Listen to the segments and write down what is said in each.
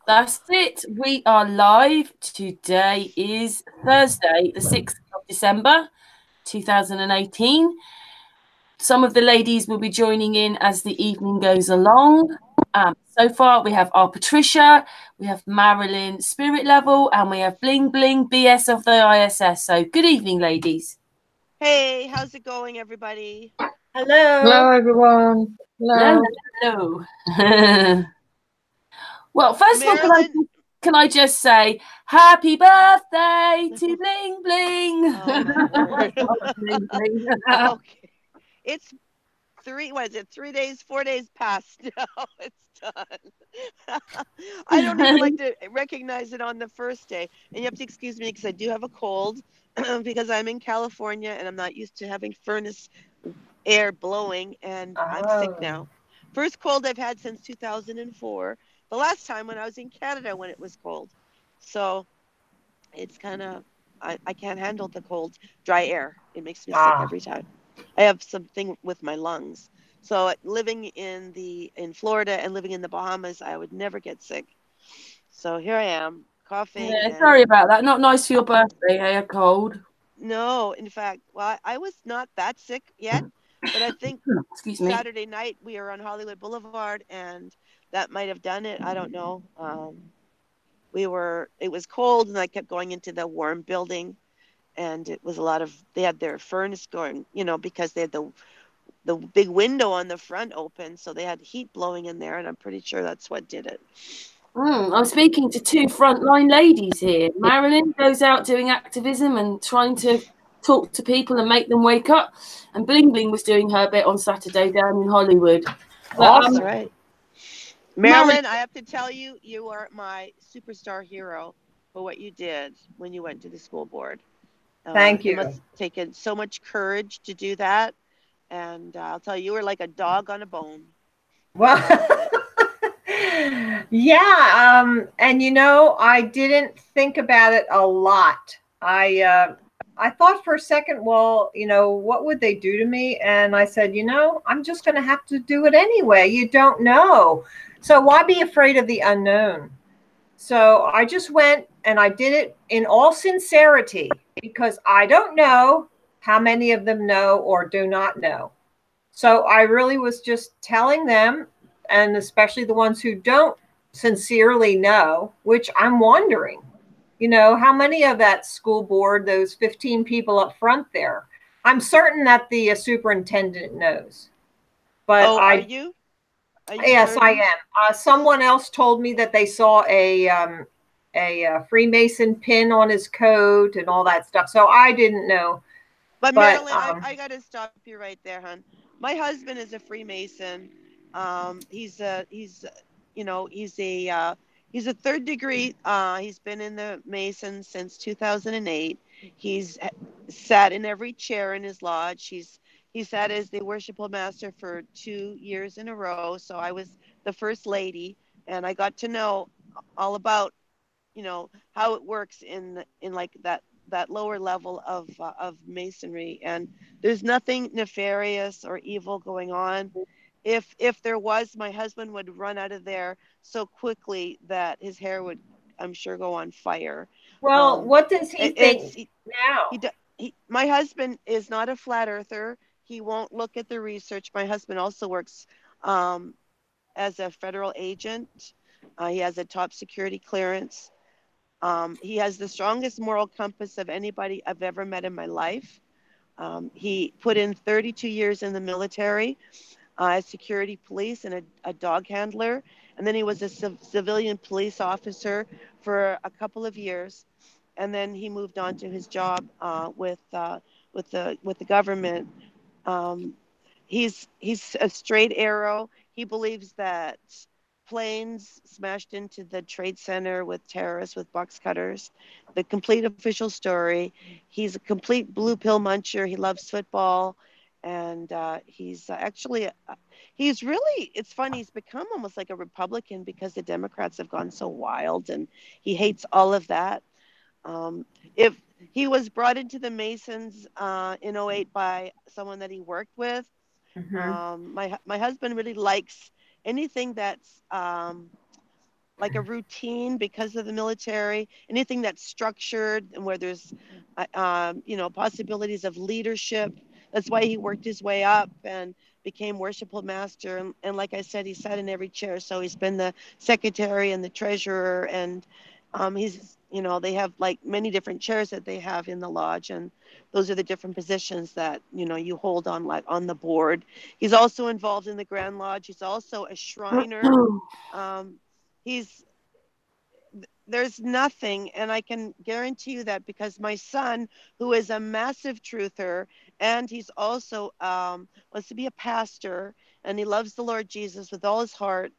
That's it. We are live. Today is Thursday, the 6th of December, 2018. Some of the ladies will be joining in as the evening goes along. So far, we have our Patricia, we have Marilyn, Spirit Level, and we have Bling Bling, BS of the ISS. So good evening, ladies. Hey, how's it going, everybody? Hello. Hello, everyone. Hello, Hello. hello. Well, first of all, Marilyn. can I just say happy birthday to Bling Bling? Oh my word. Bling Bling. Okay. It's 3 days, 4 days past now. It's done. I don't even like to recognize it on the first day. And you have to excuse me because I do have a cold because I'm in California and I'm not used to having furnace air blowing and I'm sick now. First cold I've had since 2004. The last time when I was in Canada when it was cold. So it's kind of, I can't handle the cold, dry air. It makes me sick every time. I have something with my lungs. So living in Florida and living in the Bahamas, I would never get sick. So here I am, coughing. Yeah, sorry about that. Not nice for your birthday, hey, a cold. No, in fact, well, I was not that sick yet, but I think Excuse me. Saturday night we were on Hollywood Boulevard and that might have done it. I don't know. It was cold and I kept going into the warm building and it was they had their furnace going, because they had the big window on the front open. So they had heat blowing in there. And I'm pretty sure that's what did it. I'm speaking to two frontline ladies here. Marilyn goes out doing activism and trying to talk to people and make them wake up. And Bling Bling was doing her bit on Saturday down in Hollywood. But, That's right. Marilyn, I have to tell you, you are my superstar hero for what you did when you went to the school board. Thank you. It must have taken so much courage to do that. And I'll tell you were like a dog on a bone. Well, yeah. And I didn't think about it a lot. I thought for a second, well, what would they do to me? And I said, I'm just going to have to do it anyway. You don't know. So why be afraid of the unknown? So I just went and I did it in all sincerity because I don't know how many of them know or do not know. So I really was just telling them, and especially the ones who don't sincerely know, which I'm wondering, how many of that school board, those 15 people up front there, I'm certain that the superintendent knows. But are you? Yes, certain? I am. Someone else told me that they saw a Freemason pin on his coat and all that stuff. So I didn't know. But Marilyn, I got to stop you right there, hon. My husband is a Freemason. He's a third degree. He's been in the Masons since 2008. He's sat in every chair in his lodge. He sat as the worshipful master for 2 years in a row. So I was the first lady, and I got to know all about, how it works in like that lower level of masonry. And there's nothing nefarious or evil going on. If there was, my husband would run out of there so quickly that his hair would, I'm sure, go on fire. Well, what does he think now? My husband is not a flat earther. He won't look at the research. My husband also works as a federal agent. He has a top security clearance. He has the strongest moral compass of anybody I've ever met in my life. He put in 32 years in the military as security police and a dog handler. And then he was a civilian police officer for a couple of years. And then he moved on to his job with the government. He's a straight arrow. He believes that planes smashed into the Trade Center with terrorists with box cutters. The complete official story. He's a complete blue pill muncher. He loves football, and he's he's really. It's funny. He's become almost like a Republican because the Democrats have gone so wild, and he hates all of that. If he was brought into the Masons in '08 by someone that he worked with, my husband really likes anything that's like a routine because of the military. Anything that's structured and where there's, possibilities of leadership. That's why he worked his way up and became worshipful master. And like I said, he sat in every chair. So he's been the secretary and the treasurer, and they have like many different chairs that they have in the lodge, and those are the different positions that you hold on, like on the board. He's also involved in the Grand Lodge. He's also a Shriner. Um, he's there's nothing, and I can guarantee you that because my son, who is a massive truther, and he's also wants to be a pastor, and he loves the Lord Jesus with all his heart.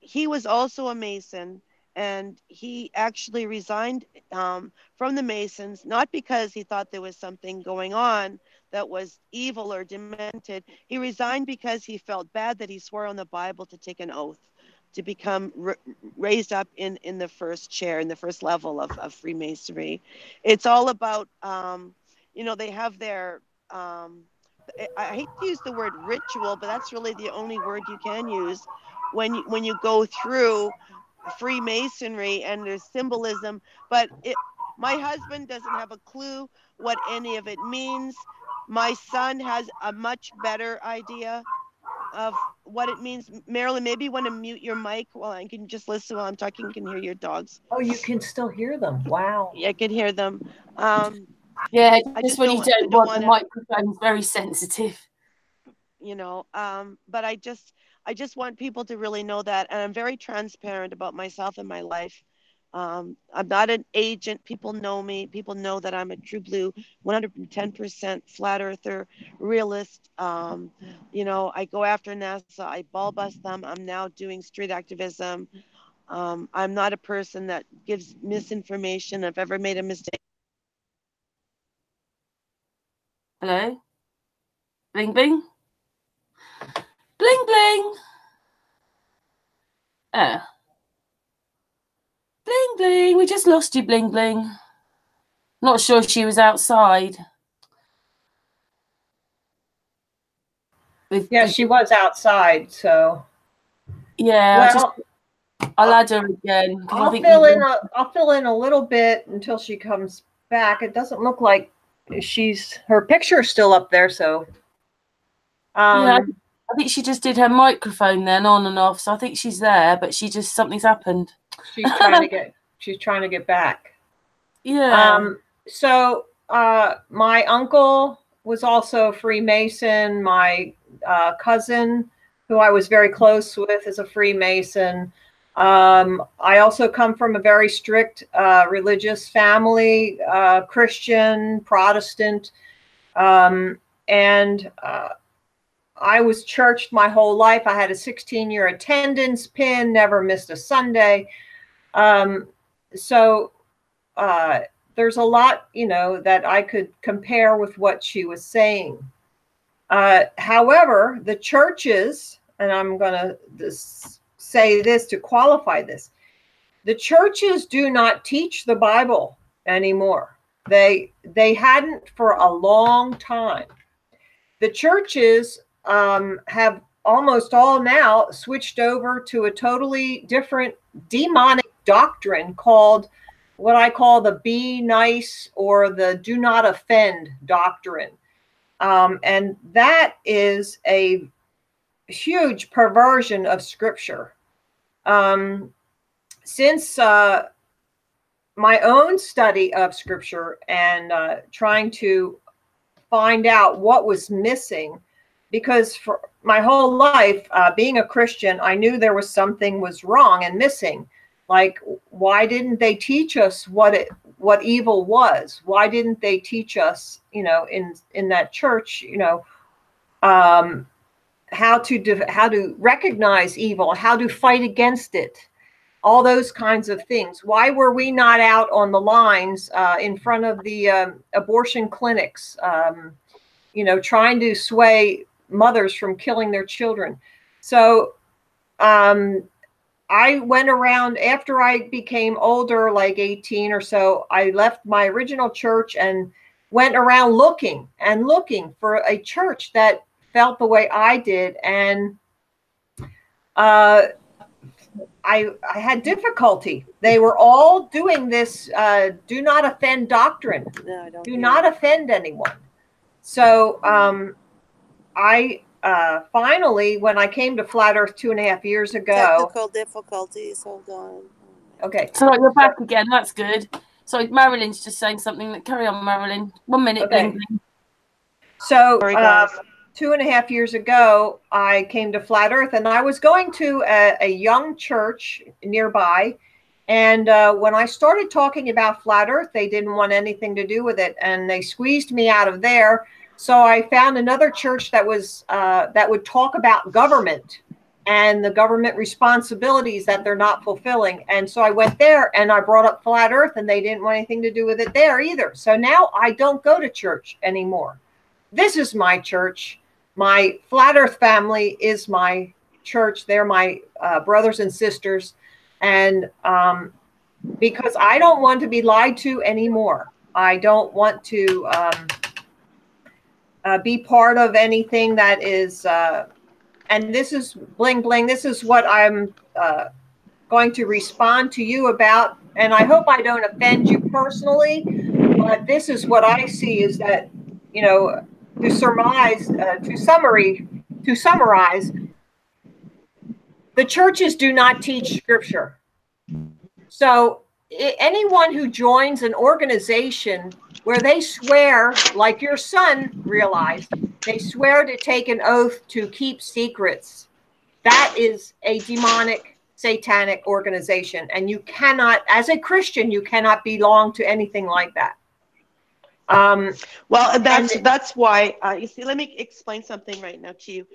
He was also a Mason, and he actually resigned from the Masons, not because he thought there was something going on that was evil or demented. He resigned because he felt bad that he swore on the Bible to take an oath to become raised up in the first chair, in the first level of Freemasonry. It's all about, they have their, I hate to use the word ritual, but that's really the only word you can use when you go through Freemasonry, and there's symbolism. But my husband doesn't have a clue what any of it means. My son has a much better idea of what it means. Marilyn, maybe you want to mute your mic while I can just listen while I'm talking. You can hear your dogs. Oh, you can still hear them. Wow. Yeah, I can hear them. Yeah, I just just when you don't don't want, want the to, microphone's very sensitive. but I just want people to really know that, and I'm very transparent about myself and my life. I'm not an agent. People know me. People know that I'm a true blue, 110% flat earther, realist. I go after NASA. I ball bust them. I'm now doing street activism. I'm not a person that gives misinformation. I've ever made a mistake. Hello? Bling, bling. Bling, bling. Bling, bling. We just lost you, Bling, bling. Not sure she was outside. Yeah, she was outside, so. Yeah, well, I'll add her again. I'll fill in a little bit until she comes back. It doesn't look like her picture's still up there, so. Yeah, I think she just did her microphone then on and off, so I think she's there, but something's happened. She's trying to get back. Yeah. So my uncle was also a Freemason. My cousin, who I was very close with, is a Freemason. I also come from a very strict religious family, Christian, Protestant, and I was churched my whole life. I had a 16-year attendance pin, never missed a Sunday. So there's a lot, that I could compare with what she was saying. However, the churches, and I'm going to say this to qualify this, the churches do not teach the Bible anymore. They hadn't for a long time. The churches have almost all now switched over to a totally different demonic doctrine called what I call the be nice or the do not offend doctrine. And that is a huge perversion of scripture. Since my own study of scripture and trying to find out what was missing, because for my whole life, being a Christian, I knew there was something was wrong and missing. Like, why didn't they teach us what evil was? Why didn't they teach us, in that church, how to recognize evil, how to fight against it, all those kinds of things. Why were we not out on the lines in front of the abortion clinics, trying to sway mothers from killing their children? So I went around after I became older, like 18 or so. I left my original church and went around looking for a church that felt the way I did. And I had difficulty. They were all doing this do not offend doctrine. No, I don't Do hear. not offend anyone. So I finally, when I came to Flat Earth 2.5 years ago. Technical difficulties. Hold on. Okay. So you're back again. That's good. So Marilyn's just saying something. Carry on, Marilyn. 1 minute, Okay. Bling, Bling. So Sorry, guys. 2.5 years ago, I came to Flat Earth, and I was going to a young church nearby. And when I started talking about Flat Earth, they didn't want anything to do with it, and they squeezed me out of there. So I found another church that was that would talk about government and the government responsibilities that they're not fulfilling. And so I went there, and I brought up Flat Earth, and they didn't want anything to do with it there either. So now I don't go to church anymore. This is my church. My Flat Earth family is my church. They're my brothers and sisters. And because I don't want to be lied to anymore. I don't want to be part of anything that is, and this is Bling Bling, this is what I'm going to respond to you about. And I hope I don't offend you personally, but this is what I see is that, you know, to summarize, the churches do not teach scripture. So anyone who joins an organization where they swear, like your son realized, they swear to take an oath to keep secrets, that is a demonic, satanic organization. And you cannot, as a Christian, you cannot belong to anything like that. Well, that's why, you see, let me explain something right now to you.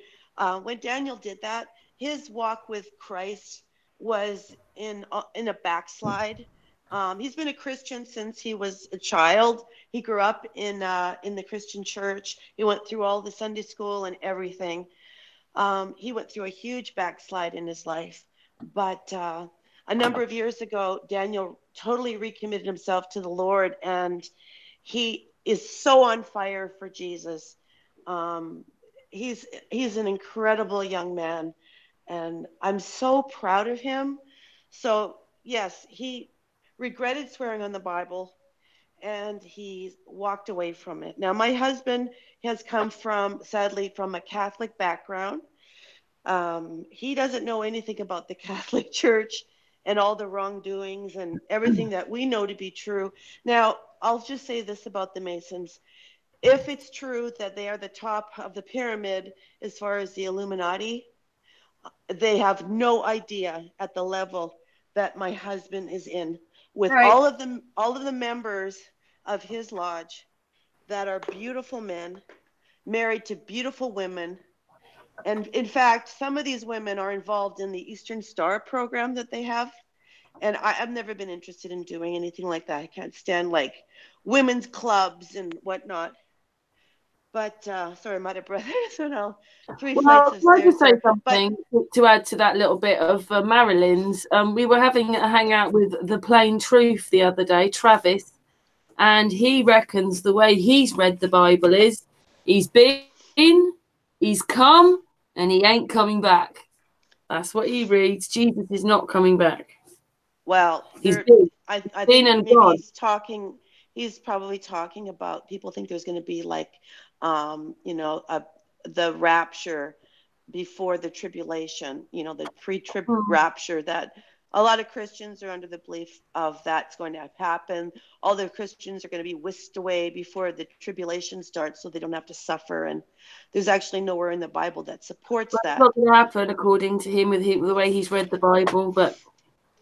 When Daniel did that, his walk with Christ was in a backslide. He's been a Christian since he was a child. He grew up in the Christian church. He went through all the Sunday school and everything. He went through a huge backslide in his life. But a number of years ago, Daniel totally recommitted himself to the Lord, and he is so on fire for Jesus. He's an incredible young man, and I'm so proud of him. So yes, he regretted swearing on the Bible, and he walked away from it. Now, my husband has come sadly, from a Catholic background. He doesn't know anything about the Catholic Church and all the wrongdoings and everything that we know to be true. Now, I'll just say this about the Masons. If it's true that they are the top of the pyramid as far as the Illuminati, they have no idea at the level that my husband is in, with Right. all of the members of his lodge that are beautiful men, married to beautiful women. And in fact, some of these women are involved in the Eastern Star program that they have. And I've never been interested in doing anything like that. I can't stand like women's clubs and whatnot. But sorry, I'm out of breath. So now 3 flights Well, of can I stairs just say there. But something to add to that little bit of Marilyn's? We were having a hangout with the Plain Truth the other day, Travis, and he reckons the way he's read the Bible is he's been, he's come, and he ain't coming back. That's what he reads. Jesus is not coming back. well, He's been, I been think and maybe gone. he's probably talking about, people think there's going to be like, the rapture before the tribulation, the pre-trib rapture, that a lot of Christians are under the belief of that's going to happen. All the Christians are going to be whisked away before the tribulation starts so they don't have to suffer. And there's actually nowhere in the Bible that supports That's that. not going to happen according to him with the way he's read the Bible. But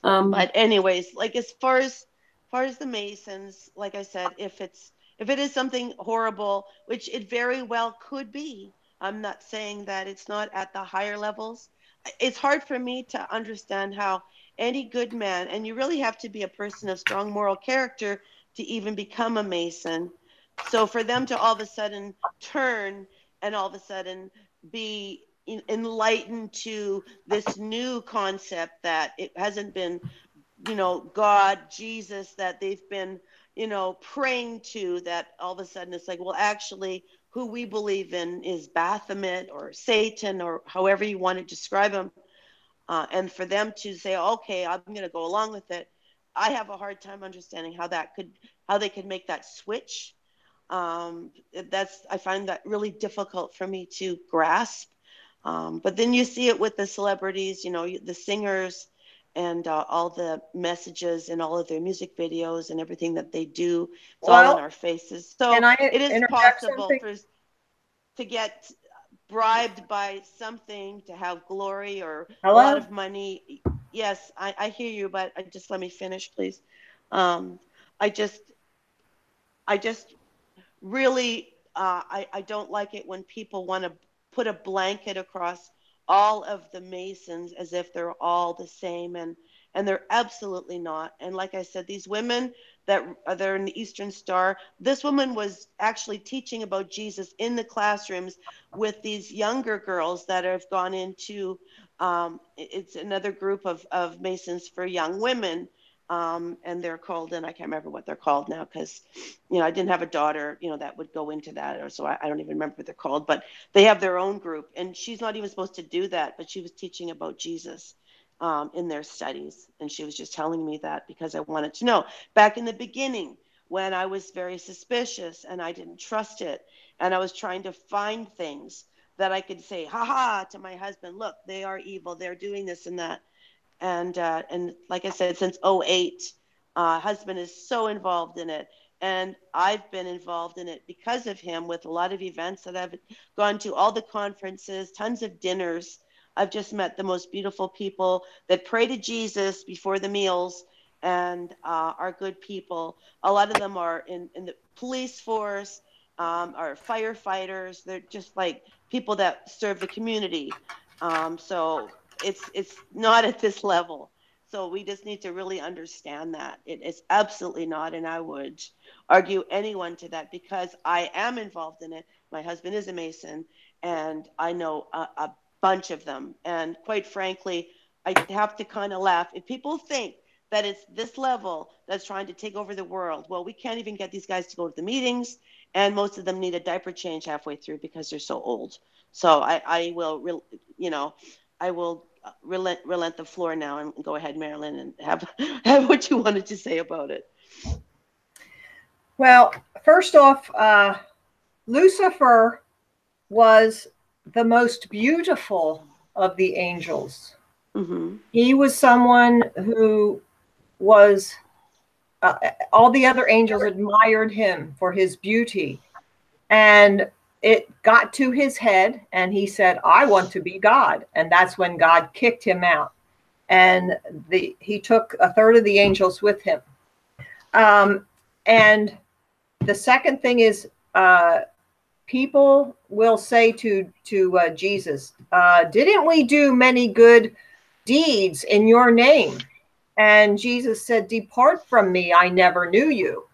anyways, like as far as the Masons, like I said, if it is something horrible, which it very well could be, I'm not saying that it's not at the higher levels. It's hard for me to understand how any good man, and you really have to be a person of strong moral character to even become a Mason. So for them to all of a sudden turn and all of a sudden be enlightened to this new concept that it hasn't been, God, Jesus, that they've been, praying to, that all of a sudden it's like, well, actually, who we believe in is Baphomet or Satan or however you want to describe him. And for them to say, okay, I'm going to go along with it, I have a hard time understanding how they could make that switch. I find that really difficult for me to grasp. But then you see it with the celebrities, the singers, and all the messages and all of their music videos and everything that they do. It's all in Well, our faces. So can I it is interject possible something? to get bribed by something to have glory or a lot Hello? of money. Yes, I hear you, but just let me finish, please. Um, I just, I just really, I don't like it when people want to put a blanket across all of the Masons as if they're all the same, and they're absolutely not. And like I said, these women that are there in the Eastern Star, this woman was actually teaching about Jesus in the classrooms with these younger girls that have gone into, it's another group of Masons for young women. And they're called, and I can't remember what they're called now because, I didn't have a daughter, that would go into that, or so I don't even remember what they're called, but they have their own group, and she's not even supposed to do that, but she was teaching about Jesus in their studies, and she was just telling me that because I wanted to know. Back in the beginning, when I was very suspicious and I didn't trust it, and I was trying to find things that I could say, ha to my husband, look, they are evil, they're doing this and that. And like I said, since '08, husband is so involved in it. And I've been involved in it because of him with a lot of events that I've gone to, all the conferences, tons of dinners. I've just met the most beautiful people that pray to Jesus before the meals and are good people. A lot of them are in the police force, are firefighters. They're just like people that serve the community. So it's not at this level. So we just need to really understand that it is absolutely not. And I would argue anyone to that because I am involved in it. My husband is a Mason, and I know a bunch of them. And quite frankly, I have to kind of laugh. If people think that it's this level that's trying to take over the world, well, we can't even get these guys to go to the meetings, and most of them need a diaper change halfway through because they're so old. So I will, I will relent the floor now and go ahead, Marilyn, and have what you wanted to say about it. Well, first off, Lucifer was the most beautiful of the angels. Mm-hmm. He was someone who was, all the other angels admired him for his beauty. And it got to his head, and he said, I want to be God. And that's when God kicked him out. And he took a third of the angels with him. And the second thing is, people will say to Jesus, didn't we do many good deeds in your name? And Jesus said, depart from me, I never knew you.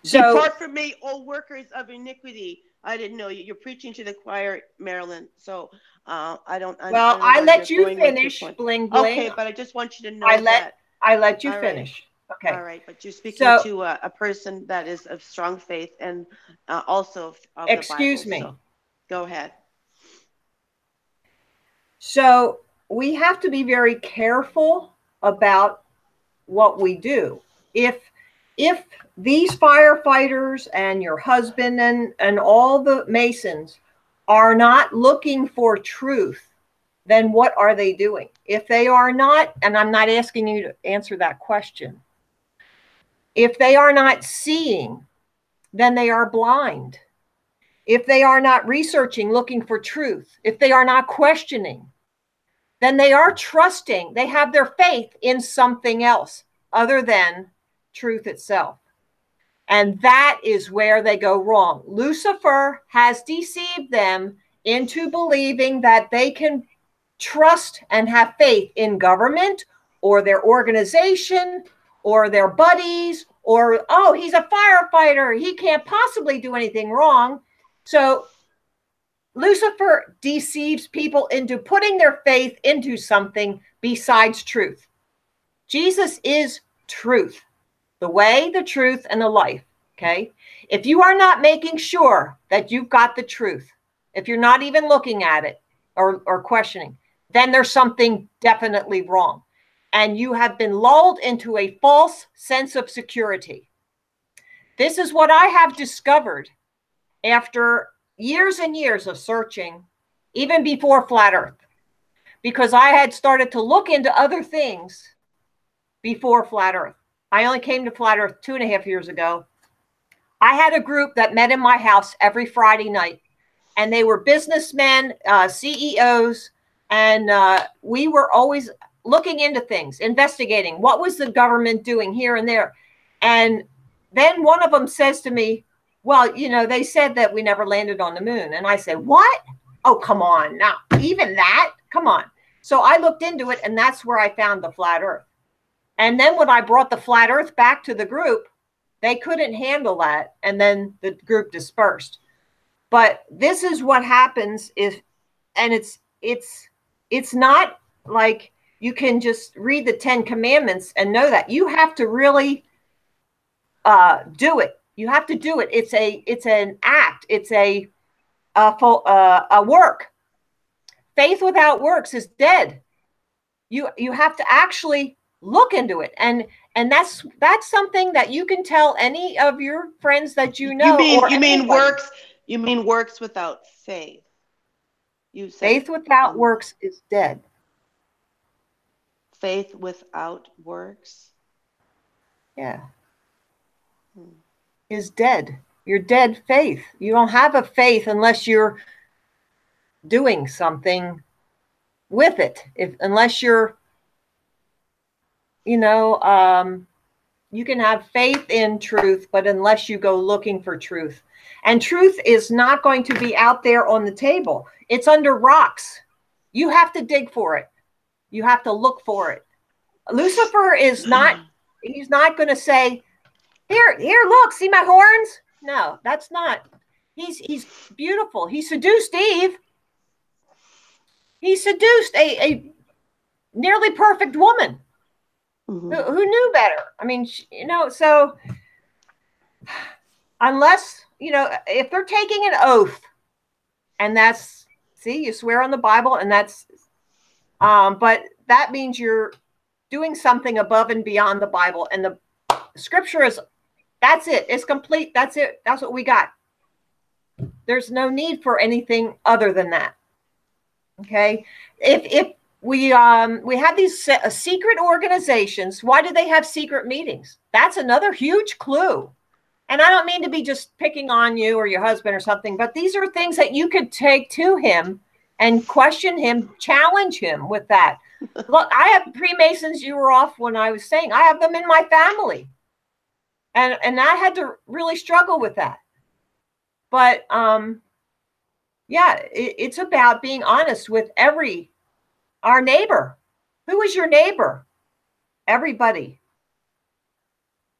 So, depart from me, O workers of iniquity. I didn't know you. You're preaching to the choir, Marilyn. So I don't. Well, I let you finish, Bling Bling. Okay, but I just want you to know that I let you finish. Okay. All right, but you're speaking to a person that is of strong faith and also of the Bible. Excuse me. So go ahead. So we have to be very careful about what we do. If these firefighters and your husband and all the Masons are not looking for truth, then what are they doing? If they are not, and I'm not asking you to answer that question, if they are not seeing, then they are blind. If they are not researching, looking for truth, if they are not questioning, then they are trusting, they have their faith in something else other than truth itself. And that is where they go wrong. Lucifer has deceived them into believing that they can trust and have faith in government or their organization or their buddies or, oh, he's a firefighter, he can't possibly do anything wrong. So Lucifer deceives people into putting their faith into something besides truth. Jesus is truth, the way, the truth, and the life. Okay. If you are not making sure that you've got the truth, if you're not even looking at it or questioning, then there's something definitely wrong. And you have been lulled into a false sense of security. This is what I have discovered after years and years of searching, even before Flat Earth, because I had started to look into other things before Flat Earth. I only came to Flat Earth 2.5 years ago. I had a group that met in my house every Friday night, and they were businessmen, CEOs, and we were always looking into things, investigating what was the government doing here and there. And then one of them says to me, well, you know, they said that we never landed on the moon. And I said, what? Oh, come on. Now, even that? Come on. So I looked into it, and that's where I found the Flat Earth. And then when I brought the Flat Earth back to the group, they couldn't handle that. And then the group dispersed. But this is what happens if, and it's not like you can just read the 10 Commandments and know that. You have to really do it. You have to do it. It's an act. It's a work. Faith without works is dead. You have to actually look into it, and that's something that you can tell any of your friends that you know. You mean works? You mean works without faith? You said faith without works is dead. Faith without works? Yeah. Is dead. You're dead faith. You don't have a faith unless you're doing something with it. Unless you're, you know, you can have faith in truth, but unless you go looking for truth. And truth is not going to be out there on the table. It's under rocks. You have to dig for it. You have to look for it. Lucifer is not, he's not going to say, here, look, see my horns? No, that's not. He's beautiful. He seduced Eve. He seduced a nearly perfect woman. Mm-hmm. who knew better. I mean, you know, so unless, you know, if they're taking an oath, and that's, see, you swear on the Bible, and that's, but that means you're doing something above and beyond the Bible, and the scripture is, that's it. It's complete. That's it. That's what we got. There's no need for anything other than that. Okay. If we have these secret organizations, why do they have secret meetings? That's another huge clue. And I don't mean to be just picking on you or your husband or something, but these are things that you could take to him and question him, challenge him with that. Look, I have Freemasons. You were off when I was saying I have them in my family. And I had to really struggle with that. But yeah, it's about being honest with our neighbor. Who is your neighbor? Everybody.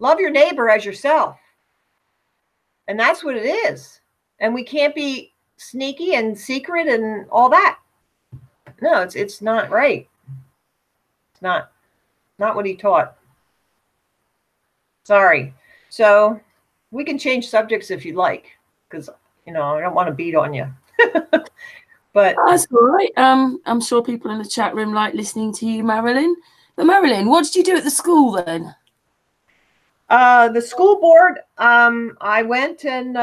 Love your neighbor as yourself. And that's what it is. And we can't be sneaky and secret and all that. No, it's not right. It's not what he taught. Sorry. So we can change subjects if you'd like, because, you know, I don't want to beat on you. But that's all right. I'm sure people in the chat room like listening to you, Marilyn. But Marilyn, what did you do at the school then? The school board, I went and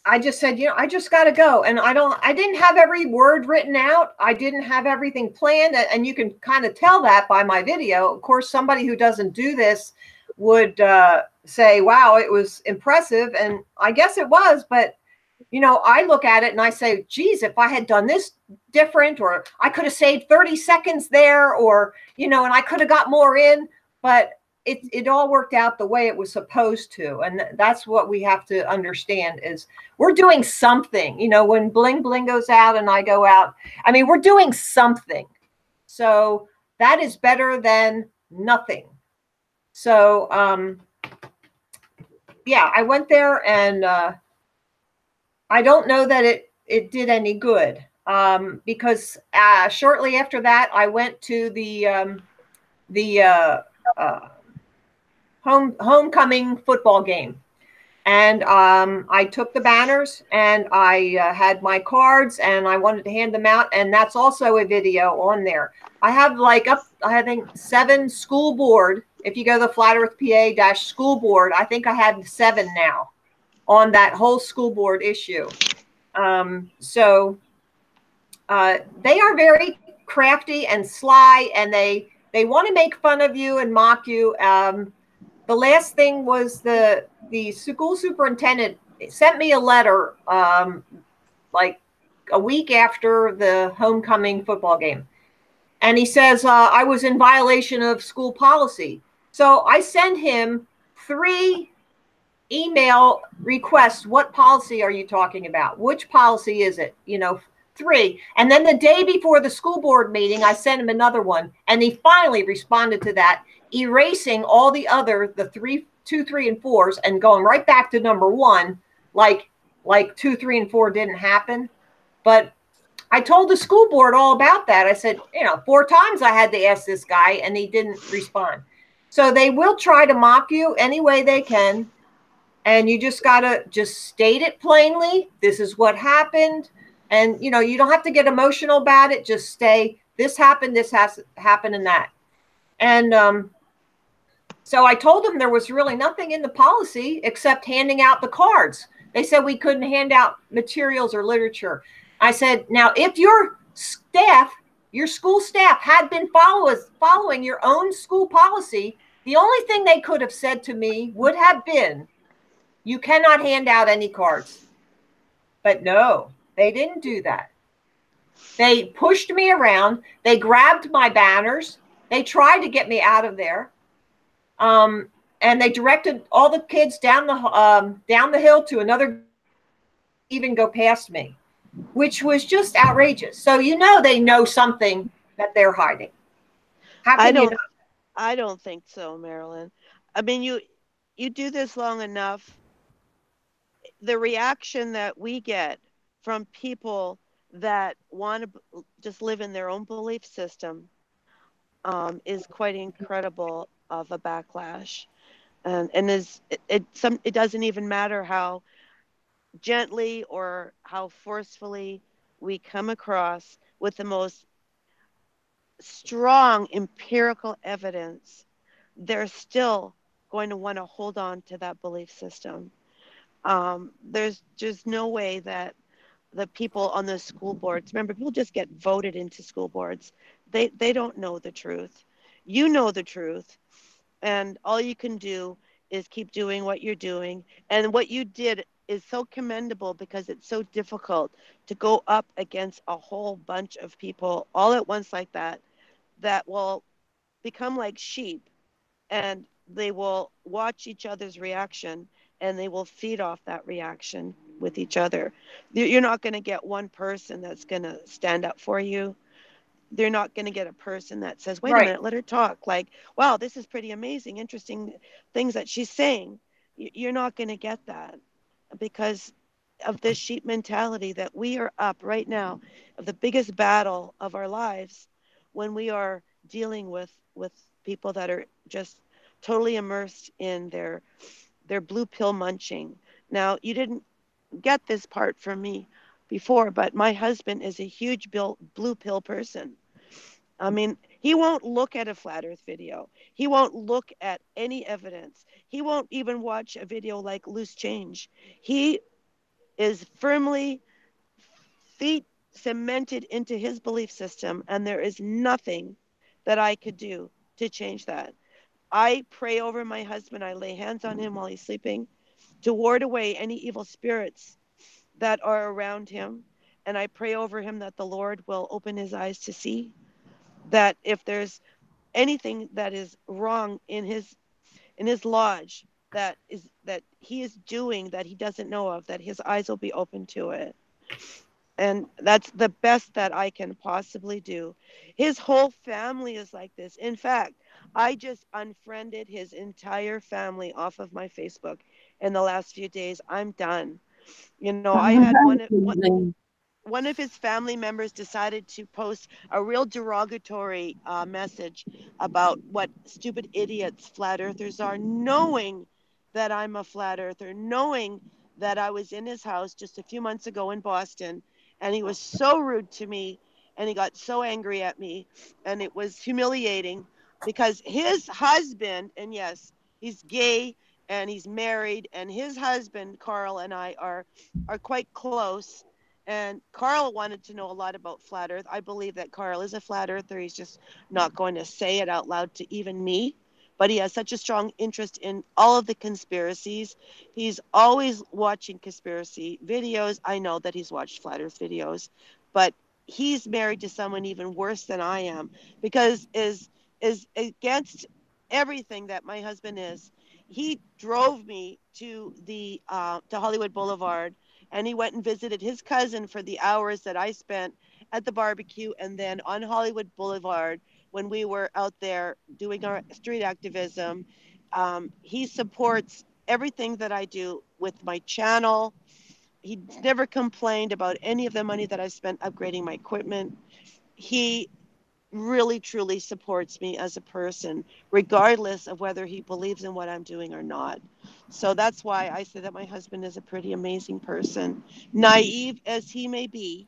I just said, you know, I just got to go. And I didn't have every word written out. I didn't have everything planned. And you can kind of tell that by my video. Of course, somebody who doesn't do this would say, wow, it was impressive. And I guess it was, but you know, I look at it and I say, geez, if I had done this different, or I could have saved 30 seconds there, or, you know, and I could have got more in, but it all worked out the way it was supposed to. And that's what we have to understand is we're doing something, you know, when Bling goes out and I go out, I mean, we're doing something. So that is better than nothing. So, yeah, I went there and, I don't know that it did any good because shortly after that, I went to the homecoming football game. And I took the banners and I had my cards and I wanted to hand them out. And that's also a video on there. I have like I think 7 school board. If you go to the Flat Earth PA school board, I think I have 7 now on that whole school board issue. So they are very crafty and sly, and they want to make fun of you and mock you. The last thing was the school superintendent sent me a letter like a week after the homecoming football game. And he says, I was in violation of school policy. So I send him 3 email requests. What policy are you talking about? Which policy is it? 3. And then the day before the school board meeting, I sent him another one. And he finally responded to that, erasing all the 2, 3, and 4s and going right back to number 1, like 2, 3, and 4 didn't happen. But I told the school board all about that. I said, 4 times I had to ask this guy and he didn't respond. So they will try to mock you any way they can. And you just got to just state it plainly. This is what happened. And, you don't have to get emotional about it. Just say, this happened, this has happened, and that. And so I told them there was really nothing in the policy except handing out the cards. They said we couldn't hand out materials or literature. I said, now, if your school staff had been following your own school policy, the only thing they could have said to me would have been, you cannot hand out any cards. But no, they didn't do that. They pushed me around. They grabbed my banners. They tried to get me out of there. And they directed all the kids down the hill to another, even go past me, which was just outrageous. So they know something that they're hiding. I don't think so, Marilyn. I mean, you do this long enough. The reaction that we get from people that want to just live in their own belief system is quite incredible of a backlash. And it doesn't even matter how gently or how forcefully we come across with the most strong empirical evidence, they're still going to want to hold on to that belief system. There's just no way that the people on the school boards, remember, people just get voted into school boards. They don't know the truth. You know the truth. And all you can do is keep doing what you're doing. And what you did is so commendable because it's so difficult to go up against a whole bunch of people all at once like that will become like sheep, and they will watch each other's reaction and they will feed off that reaction with each other. You're not going to get one person that's going to stand up for you. They're not going to get a person that says, wait a minute, let her talk. Like, wow, this is pretty amazing, interesting things that she's saying. You're not going to get that because of this sheep mentality that we are up right now of the biggest battle of our lives when we are dealing with people that are just totally immersed in their blue pill munching. Now, you didn't get this part from me before, but my husband is a huge blue pill person. I mean, he won't look at a flat earth video. He won't look at any evidence. He won't even watch a video like Loose Change. He is firmly feet cemented into his belief system, and there is nothing that I could do to change that. I pray over my husband. I lay hands on him while he's sleeping to ward away any evil spirits that are around him. And I pray over him that the Lord will open his eyes to see that if there's anything that is wrong in his lodge that he is doing that he doesn't know of, that his eyes will be open to it. And that's the best that I can possibly do. His whole family is like this. In fact, I just unfriended his entire family off of my Facebook in the last few days. I'm done. I had one of his family members decided to post a real derogatory message about what stupid idiots flat earthers are, knowing that I'm a flat earther, knowing that I was in his house just a few months ago in Boston, and he was so rude to me, and he got so angry at me, and it was humiliating because his husband, and yes, he's gay and he's married, and his husband Carl and I are quite close. And Carl wanted to know a lot about flat Earth. I believe that Carl is a flat earther. He's just not going to say it out loud to even me, but he has such a strong interest in all of the conspiracies. He's always watching conspiracy videos. I know that he's watched flat earth videos, but he's married to someone even worse than I am because is against everything that my husband is. He drove me to Hollywood Boulevard, and he went and visited his cousin for the hours that I spent at the barbecue and then on Hollywood Boulevard when we were out there doing our street activism. He supports everything that I do with my channel. He never complained about any of the money that I spent upgrading my equipment. He really truly supports me as a person, regardless of whether he believes in what I'm doing or not. So that's why I say that my husband is a pretty amazing person, naive as he may be.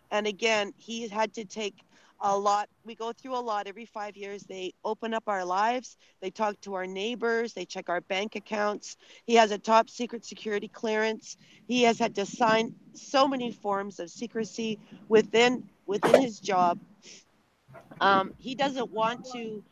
And again, he had to take a lot. We go through a lot every 5 years. They open up our lives, they talk to our neighbors, they check our bank accounts. He has a top secret security clearance. He has had to sign so many forms of secrecy within his job. He doesn't want to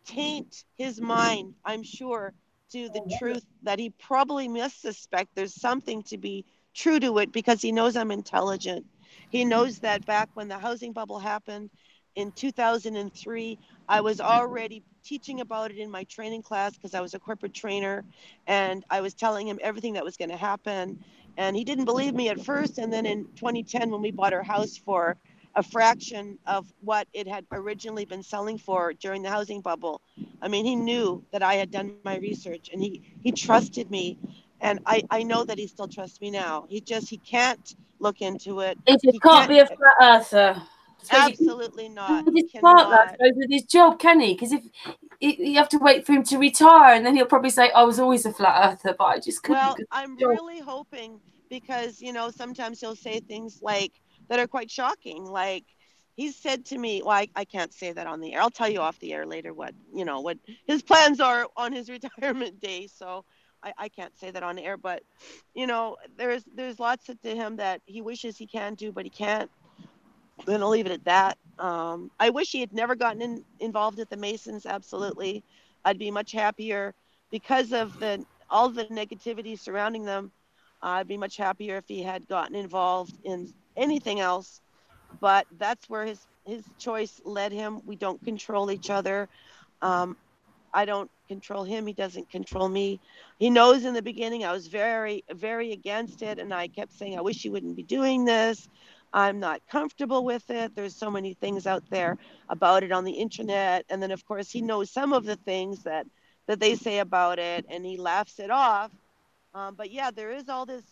taint his mind, I'm sure, to the truth that he probably must suspect there's something to be true to it because he knows I'm intelligent. He knows that back when the housing bubble happened in 2003, I was already teaching about it in my training class because I was a corporate trainer, and I was telling him everything that was going to happen. And he didn't believe me at first. And then in 2010, when we bought our house for a fraction of what it had originally been selling for during the housing bubble, I mean, he knew that I had done my research, and he trusted me. And I know that he still trusts me now. He can't look into it. He just He can't can't, be a flat earther. I suppose he absolutely not. He just can't, I cannot. suppose, with his job, can he? Because if you have to wait for him to retire, and then he'll probably say, "I was always a flat earther, but I just couldn't Well, because I'm of the job." really hoping because, sometimes he'll say things like that are quite shocking. Like he said to me, well, I can't say that on the air. I'll tell you off the air later what his plans are on his retirement day. So I can't say that on the air, but there's lots to him that he wishes he can do, but he can't. Then I'll leave it at that. I wish he had never gotten involved at the Masons. Absolutely, I'd be much happier because of the all the negativity surrounding them. I'd be much happier if he had gotten involved in anything else. But that's where his choice led him. We don't control each other. Um, I don't control him. He doesn't control me. He knows in the beginning I was very, very against it. And I kept saying, I wish you wouldn't be doing this. I'm not comfortable with it. There's so many things out there about it on the internet. And then, of course, he knows some of the things that they say about it, and he laughs it off. But yeah, there is all this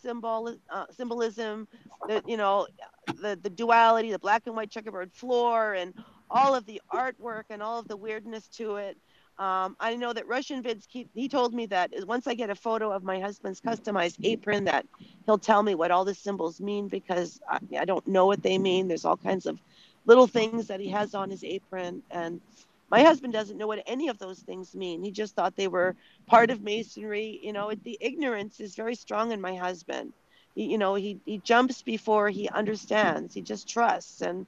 symbolism, that the duality, the black and white checkerboard floor, and all of the artwork and all of the weirdness to it. I know that Russian Vids, he told me that once I get a photo of my husband's customized apron, that he'll tell me what all the symbols mean because I don't know what they mean. There's all kinds of little things that he has on his apron, and my husband doesn't know what any of those things mean. He just thought they were part of masonry. The ignorance is very strong in my husband. He jumps before he understands. He just trusts. And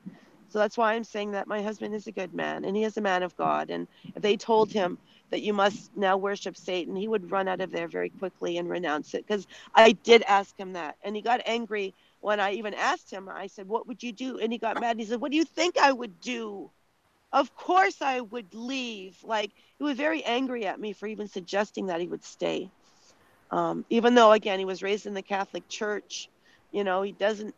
so that's why I'm saying that my husband is a good man and he is a man of God. And if they told him that you must now worship Satan, he would run out of there very quickly and renounce it. Because I did ask him that. And he got angry when I even asked him. I said, what would you do? And he got mad. He said, what do you think I would do? Of course I would leave. Like, he was very angry at me for even suggesting that he would stay. Even though, again, he was raised in the Catholic Church, he doesn't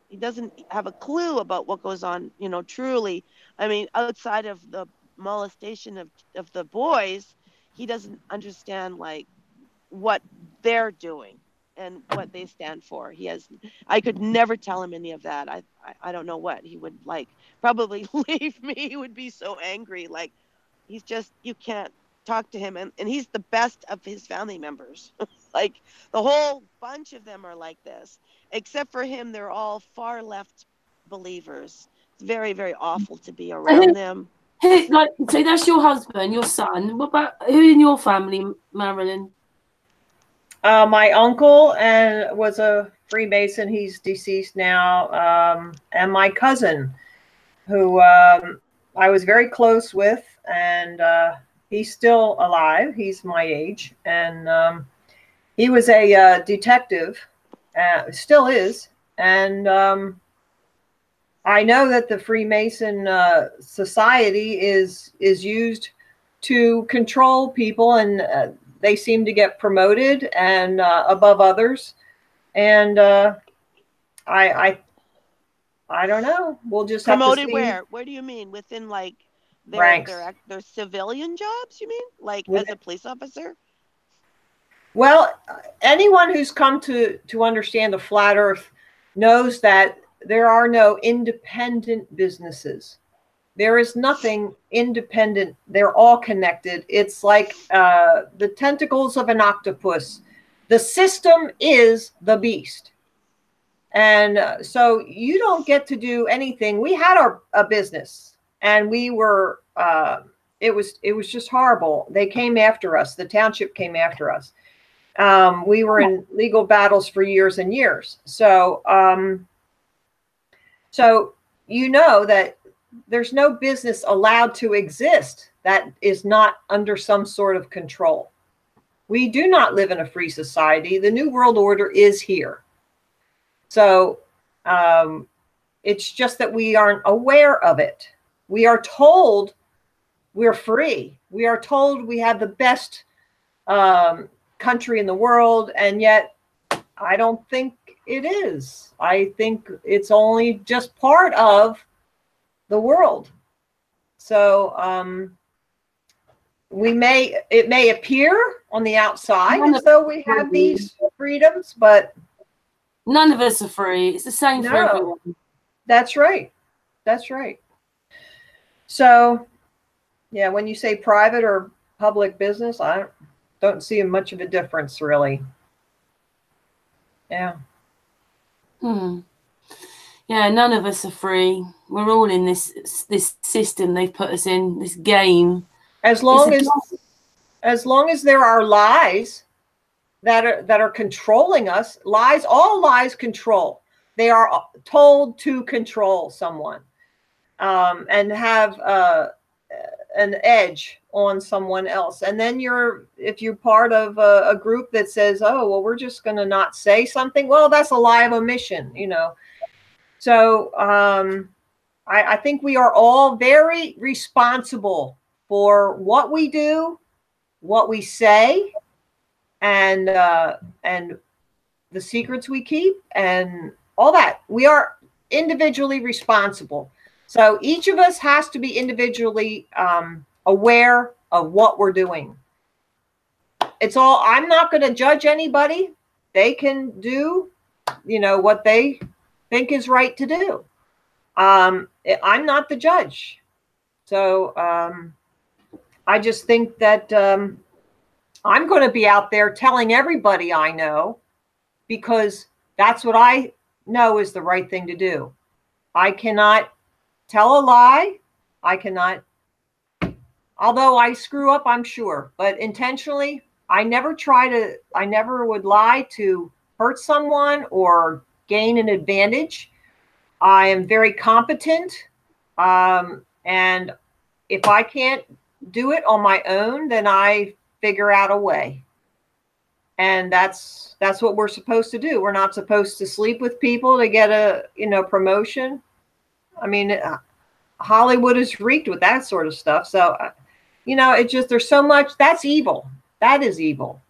have a clue about what goes on. Truly, I mean, outside of the molestation of the boys, he doesn't understand like what they're doing and what they stand for. I could never tell him any of that. I don't know what he would like. Probably leave me. He would be so angry. Like, you can't talk to him, and he's the best of his family members. Like the whole bunch of them are like this, except for him. They're all far left believers. It's very, very awful to be around them. Like, so that's your husband, your son. What about who in your family, Marilyn? My uncle was a Freemason. He's deceased now. And my cousin, who I was very close with, and he's still alive. He's my age, and he was a detective, still is. And I know that the Freemason society is used to control people, and they seem to get promoted and above others. And I don't know. We'll just have to Promoted see. where do you mean? Within like Ranks. their civilian jobs, you mean? Like as a police officer? Well, anyone who's come to understand the flat earth knows that there are no independent businesses. There is nothing independent. They're all connected. It's like the tentacles of an octopus. The system is the beast. And so you don't get to do anything. We had a business, and we were, it was just horrible. They came after us. The township came after us. We were in legal battles for years and years. So, so you know that there's no business allowed to exist that is not under some sort of control. We do not live in a free society. The New World Order is here. So it's just that we aren't aware of it. We are told we're free. We are told we have the best country in the world, and yet I don't think it is. I think it's only just part of the world. So it may appear on the outside as though we have these freedoms, but none of us are free. It's the same for everyone. That's right. That's right. So, yeah, when you say private or public business, I don't see much of a difference, really. Yeah. Yeah, none of us are free. We're all in this system they've put us in, this game. As long as there are lies that are controlling us, all lies control. They are told to control someone and have an edge on someone else. And then if you're part of a group that says, oh, well, we're just going to not say something. Well, that's a lie of omission, you know. So I think we are all very responsible for what we do, what we say, and the secrets we keep, and all that. We are individually responsible. So each of us has to be individually aware of what we're doing. I'm not going to judge anybody. They can do, what they think is right to do. I'm not the judge. So I just think that I'm going to be out there telling everybody I know, because that's what I know is the right thing to do. I cannot tell a lie. I cannot, although I screw up, I'm sure, but intentionally, I never would lie to hurt someone or gain an advantage. I am very competent. And if I can't do it on my own, then I figure out a way. And that's what we're supposed to do. We're not supposed to sleep with people to get a, promotion. I mean, Hollywood is reeked with that sort of stuff. So, it just, there's so much, that's evil. That is evil.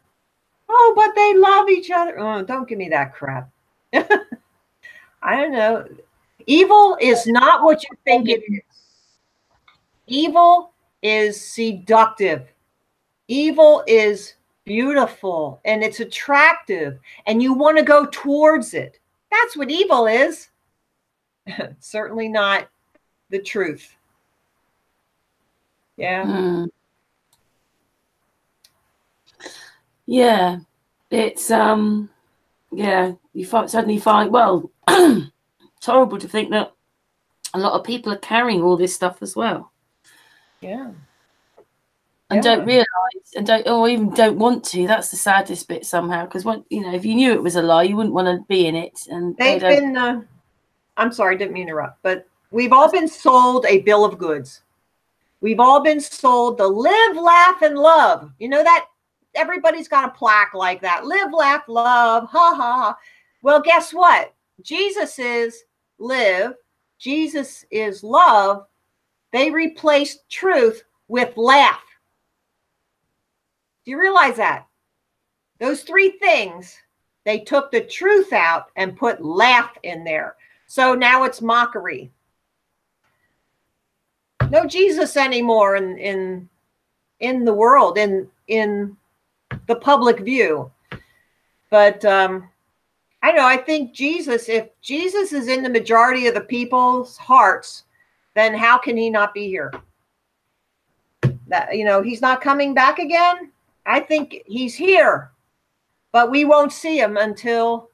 Oh, but they love each other. Oh, don't give me that crap. I don't know. Evil is not what you think it is. Evil is seductive. Evil is beautiful, and it's attractive, and you want to go towards it. That's what evil is. Certainly not the truth. Yeah. Yeah, it's yeah, you suddenly find, well, it's horrible to think that a lot of people are carrying all this stuff as well. Yeah. And don't realise, and don't, or even don't want to. That's the saddest bit somehow, because if you knew it was a lie, you wouldn't want to be in it. And they've been. I'm sorry, didn't mean to interrupt, but we've all been sold a bill of goods. We've all been sold the live, laugh, and love. You know that everybody's got a plaque like that. Live, laugh, love. Ha ha. Well, guess what? Jesus is live. Jesus is love. They replaced truth with laugh. Do you realize that? Those three things, they took the truth out and put laugh in there. So now it's mockery. No Jesus anymore in the world, in the public view. But I think Jesus, if Jesus is in the majority of the people's hearts, then how can he not be here? That, he's not coming back again. I think he's here, but we won't see him until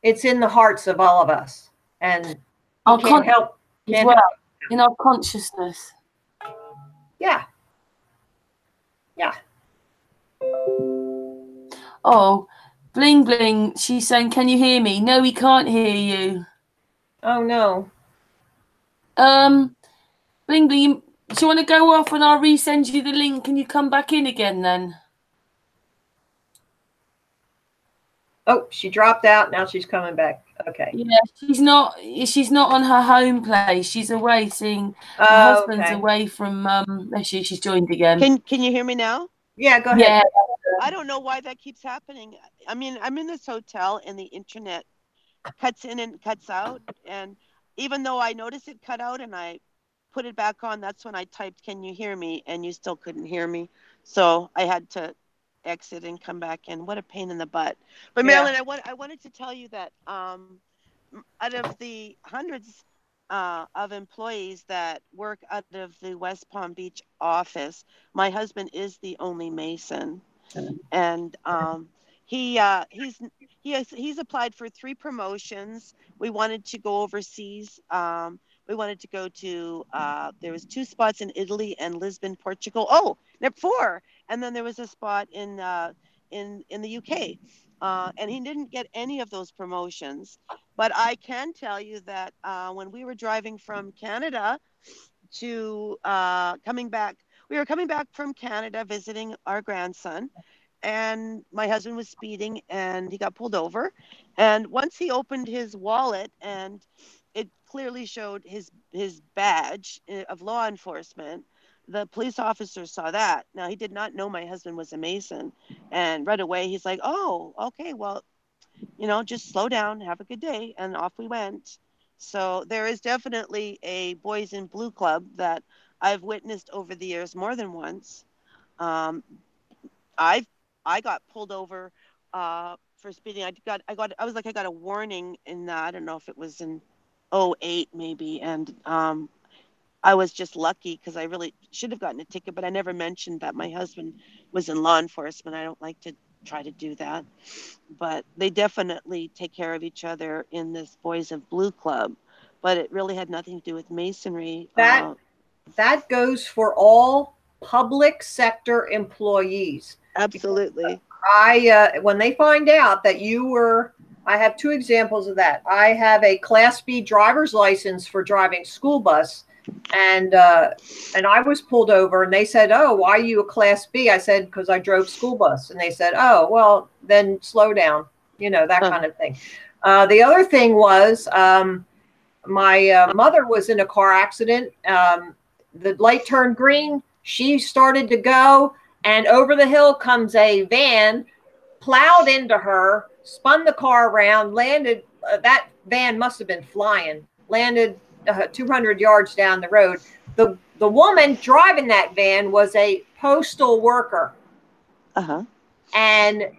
it's in the hearts of all of us. And I can't help as well, in our consciousness. Yeah. Yeah. Oh, Bling Bling, she's saying, can you hear me? No, we can't hear you. Oh, no. Bling Bling, do you want to go off and I'll resend you the link and you come back in again then? Oh, she dropped out. Now she's coming back. Okay. Yeah, she's not on her home place. She's away seeing her husband's away from there she's joined again. Can you hear me now? Yeah, go ahead. Yeah. I don't know why that keeps happening. I mean, I'm in this hotel and the internet cuts in and cuts out, and even though I noticed it cut out and I put it back on, that's when I typed, "Can you hear me?" and you still couldn't hear me. So I had to exit and come back in. What a pain in the butt. But Marilyn, I wanted to tell you that out of the hundreds of employees that work out of the West Palm Beach office, my husband is the only Mason, and he's applied for 3 promotions. We wanted to go overseas. We wanted to go to there was 2 spots in Italy and Lisbon, Portugal. Oh, 4, and then there was a spot in the UK. And he didn't get any of those promotions. But I can tell you that when we were driving from Canada to coming back, we were coming back from Canada visiting our grandson, and my husband was speeding and he got pulled over. And once he opened his wallet and it clearly showed his badge of law enforcement, the police officer saw that. Now, he did not know my husband was a Mason, and right away he's like, "Oh, okay, well, just slow down, have a good day," and off we went. So there is definitely a Boys in Blue club that I've witnessed over the years more than once. I got pulled over for speeding. I got a warning in I don't know if it was in 2008 maybe, and I was just lucky because I really should have gotten a ticket, but I never mentioned that my husband was in law enforcement. I don't like to try to do that, but they definitely take care of each other in this Boys of Blue club, but it really had nothing to do with Masonry. That goes for all public sector employees. Absolutely. When they find out that I have 2 examples of that. I have a Class B driver's license for driving school bus, and I was pulled over, and they said, "Oh, why are you a Class B?" I said, "Because I drove school bus." And they said, "Oh, well, then slow down," that kind of thing. The other thing was my mother was in a car accident. The light turned green. She started to go, and over the hill comes a van, plowed into her, spun the car around, landed. That van must have been flying, landed 200 yards down the road. The woman driving that van was a postal worker. And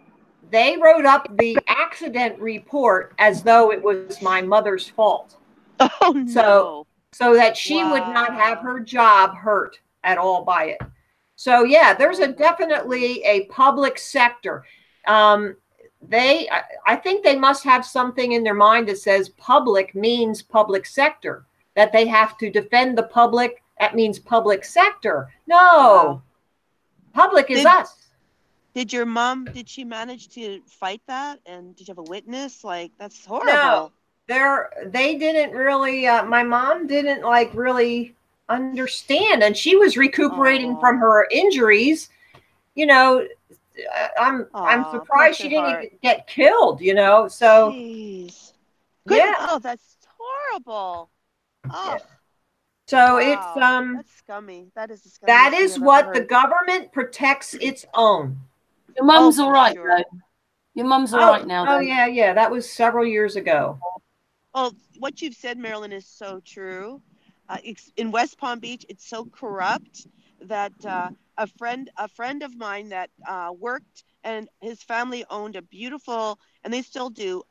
they wrote up the accident report as though it was my mother's fault. Oh, no. So that she would not have her job hurt at all by it. So yeah, there's Oh a my definitely goodness. a public sector. Um, I think they must have something in their mind that says public means public sector, that they have to defend the public. That means public sector. No, Wow. public is Did us. did your mom, did she manage to fight that? And did you have a witness? Like, that's No, horrible. they didn't really. My mom didn't like really understand, and she was recuperating from Oh, her injuries. You know, I'm oh, bless surprised her she didn't heart. even get killed. So Jeez. Couldn't, yeah, oh, that's horrible. yeah. Oh, So it's wow. That's scummy. That is the that scummiest thing is I've ever what the heard. government protects its own. Your Oh, mum's all for right sure. though. Your mum's all right Oh, now oh though. yeah, yeah. That was several years ago. Oh, what you've said, Marilyn, is so true. In West Palm Beach, it's so corrupt that a friend of mine that worked, and his family owned a beautiful, and they still do.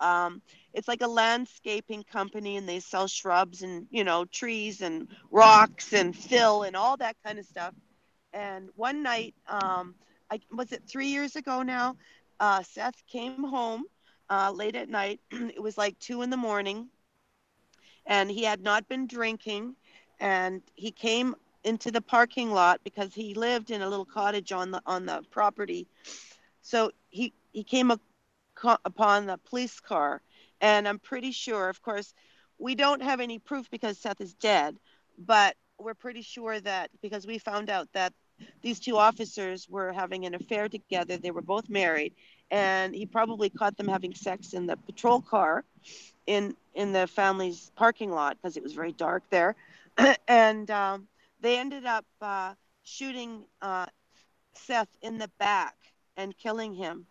It's like a landscaping company, and they sell shrubs and trees and rocks and fill and all that kind of stuff. And one night, I was it 3 years ago now. Seth came home late at night. It was like 2 in the morning, and he had not been drinking, and he came into the parking lot because he lived in a little cottage on the property. So he came upon the police car, and I'm pretty sure, of course, we don't have any proof because Seth is dead, but we're pretty sure that because we found out that these two officers were having an affair together. They were both married, and he probably caught them having sex in the patrol car in the family's parking lot because it was very dark there. And they ended up shooting Seth in the back and killing him,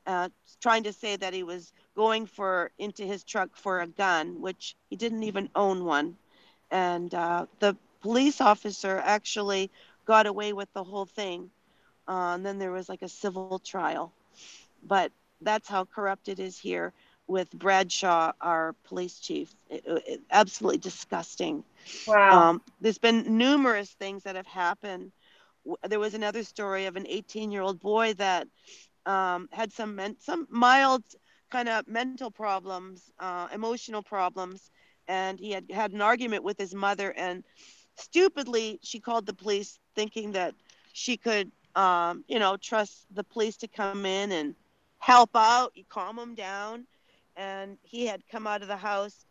uh, trying to say that he was going for into his truck for a gun, which he didn't even own one. And the police officer actually got away with the whole thing. And then there was like a civil trial. But that's how corrupt it is here with Bradshaw, our police chief. Absolutely disgusting. Wow. There's been numerous things that have happened. There was another story of an 18-year-old boy that had some mild kind of mental problems, emotional problems, and he had an argument with his mother, and stupidly she called the police, thinking that she could, trust the police to come in and help out, you calm him down, and he had come out of the house.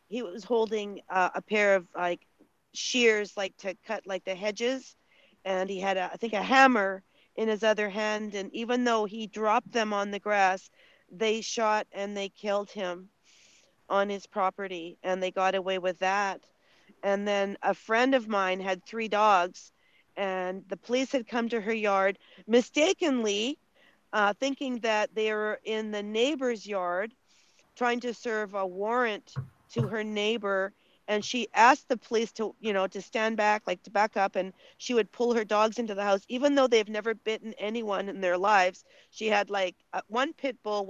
He was holding a pair of like shears, like to cut like the hedges, and he had I think a hammer in his other hand. And even though he dropped them on the grass, they shot and they killed him on his property, and they got away with that. And then a friend of mine had 3 dogs, and the police had come to her yard mistakenly, thinking that they were in the neighbor's yard, trying to serve a warrant to her neighbor. And she asked the police to stand back, like to back up, and she would pull her dogs into the house even though they've never bitten anyone in their lives. She had like one pit bull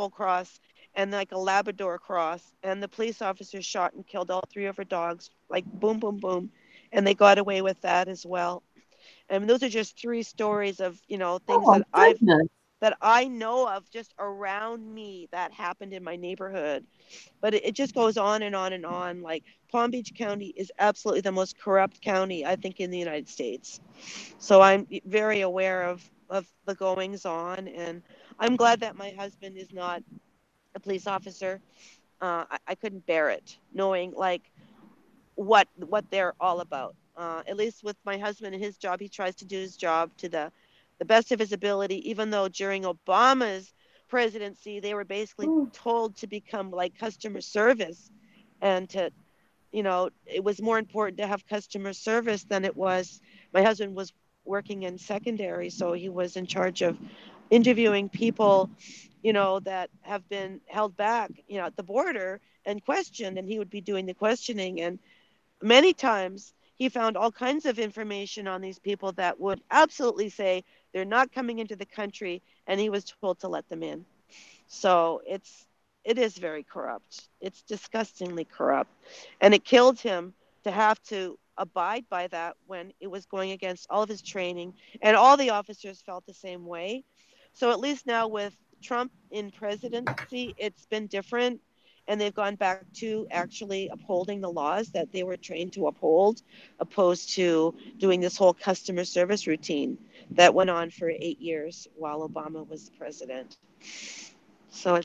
cross, and like a Labrador cross, and the police officers shot and killed all 3 of her dogs, like boom boom boom, and they got away with that as well. And those are just 3 stories of Oh things my goodness. that I know of just around me that happened in my neighborhood. But it just goes on and on and on. Like, Palm Beach County is absolutely the most corrupt county, I think, in the United States. So I'm very aware of the goings on, and I'm glad that my husband is not a police officer. I couldn't bear it, knowing like what they're all about. At least with my husband and his job, he tries to do his job to the best of his ability. Even though during Obama's presidency, they were basically Ooh. told to become like customer service, and to it was more important to have customer service than it was. My husband was working in secondary, so he was in charge of interviewing people, that have been held back, at the border and questioned, and he would be doing the questioning. And many times he found all kinds of information on these people that would absolutely say they're not coming into the country, and he was told to let them in. So it is very corrupt. It's disgustingly corrupt, and it killed him to have to abide by that when it was going against all of his training, and all the officers felt the same way. So at least now with Trump in presidency, it's been different, and they've gone back to actually upholding the laws that they were trained to uphold, opposed to doing this whole customer service routine that went on for 8 years while Obama was president. So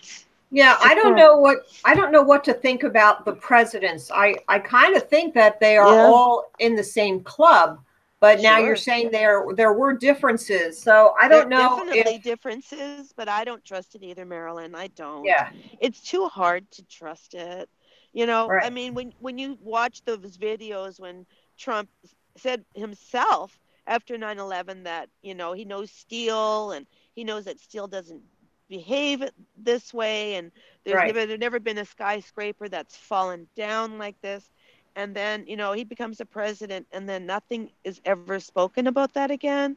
Yeah, it's I don't know what to think about the presidents. I kind of think that they are yeah, all in the same club, but now you're sure. saying there were differences. So I There are don't know if definitely differences, but I don't trust it either, Marilyn. I don't. yeah, It's too hard to trust it. I right. mean, when you watch those videos when Trump said himself after 9/11 that, he knows steel, and he knows that steel doesn't behave this way, and Right. there's never been a skyscraper that's fallen down like this. And then, he becomes a president, and then nothing is ever spoken about that again,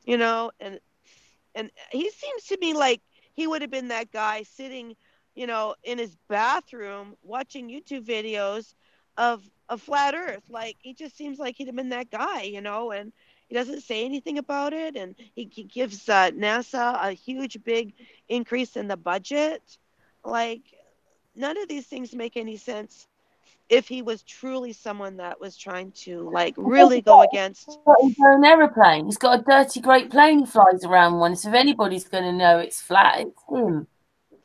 and he seems to me like he would have been that guy sitting, in his bathroom watching YouTube videos of flat Earth. Like, he just seems like he'd have been that guy, and he doesn't say anything about it, and he gives NASA a huge big increase in the budget. Like, none of these things make any sense if he was truly someone that was trying to, like, really go against. His own aeroplane. He's got a dirty great plane he flies around one. So if anybody's going to know it's flat, it's him.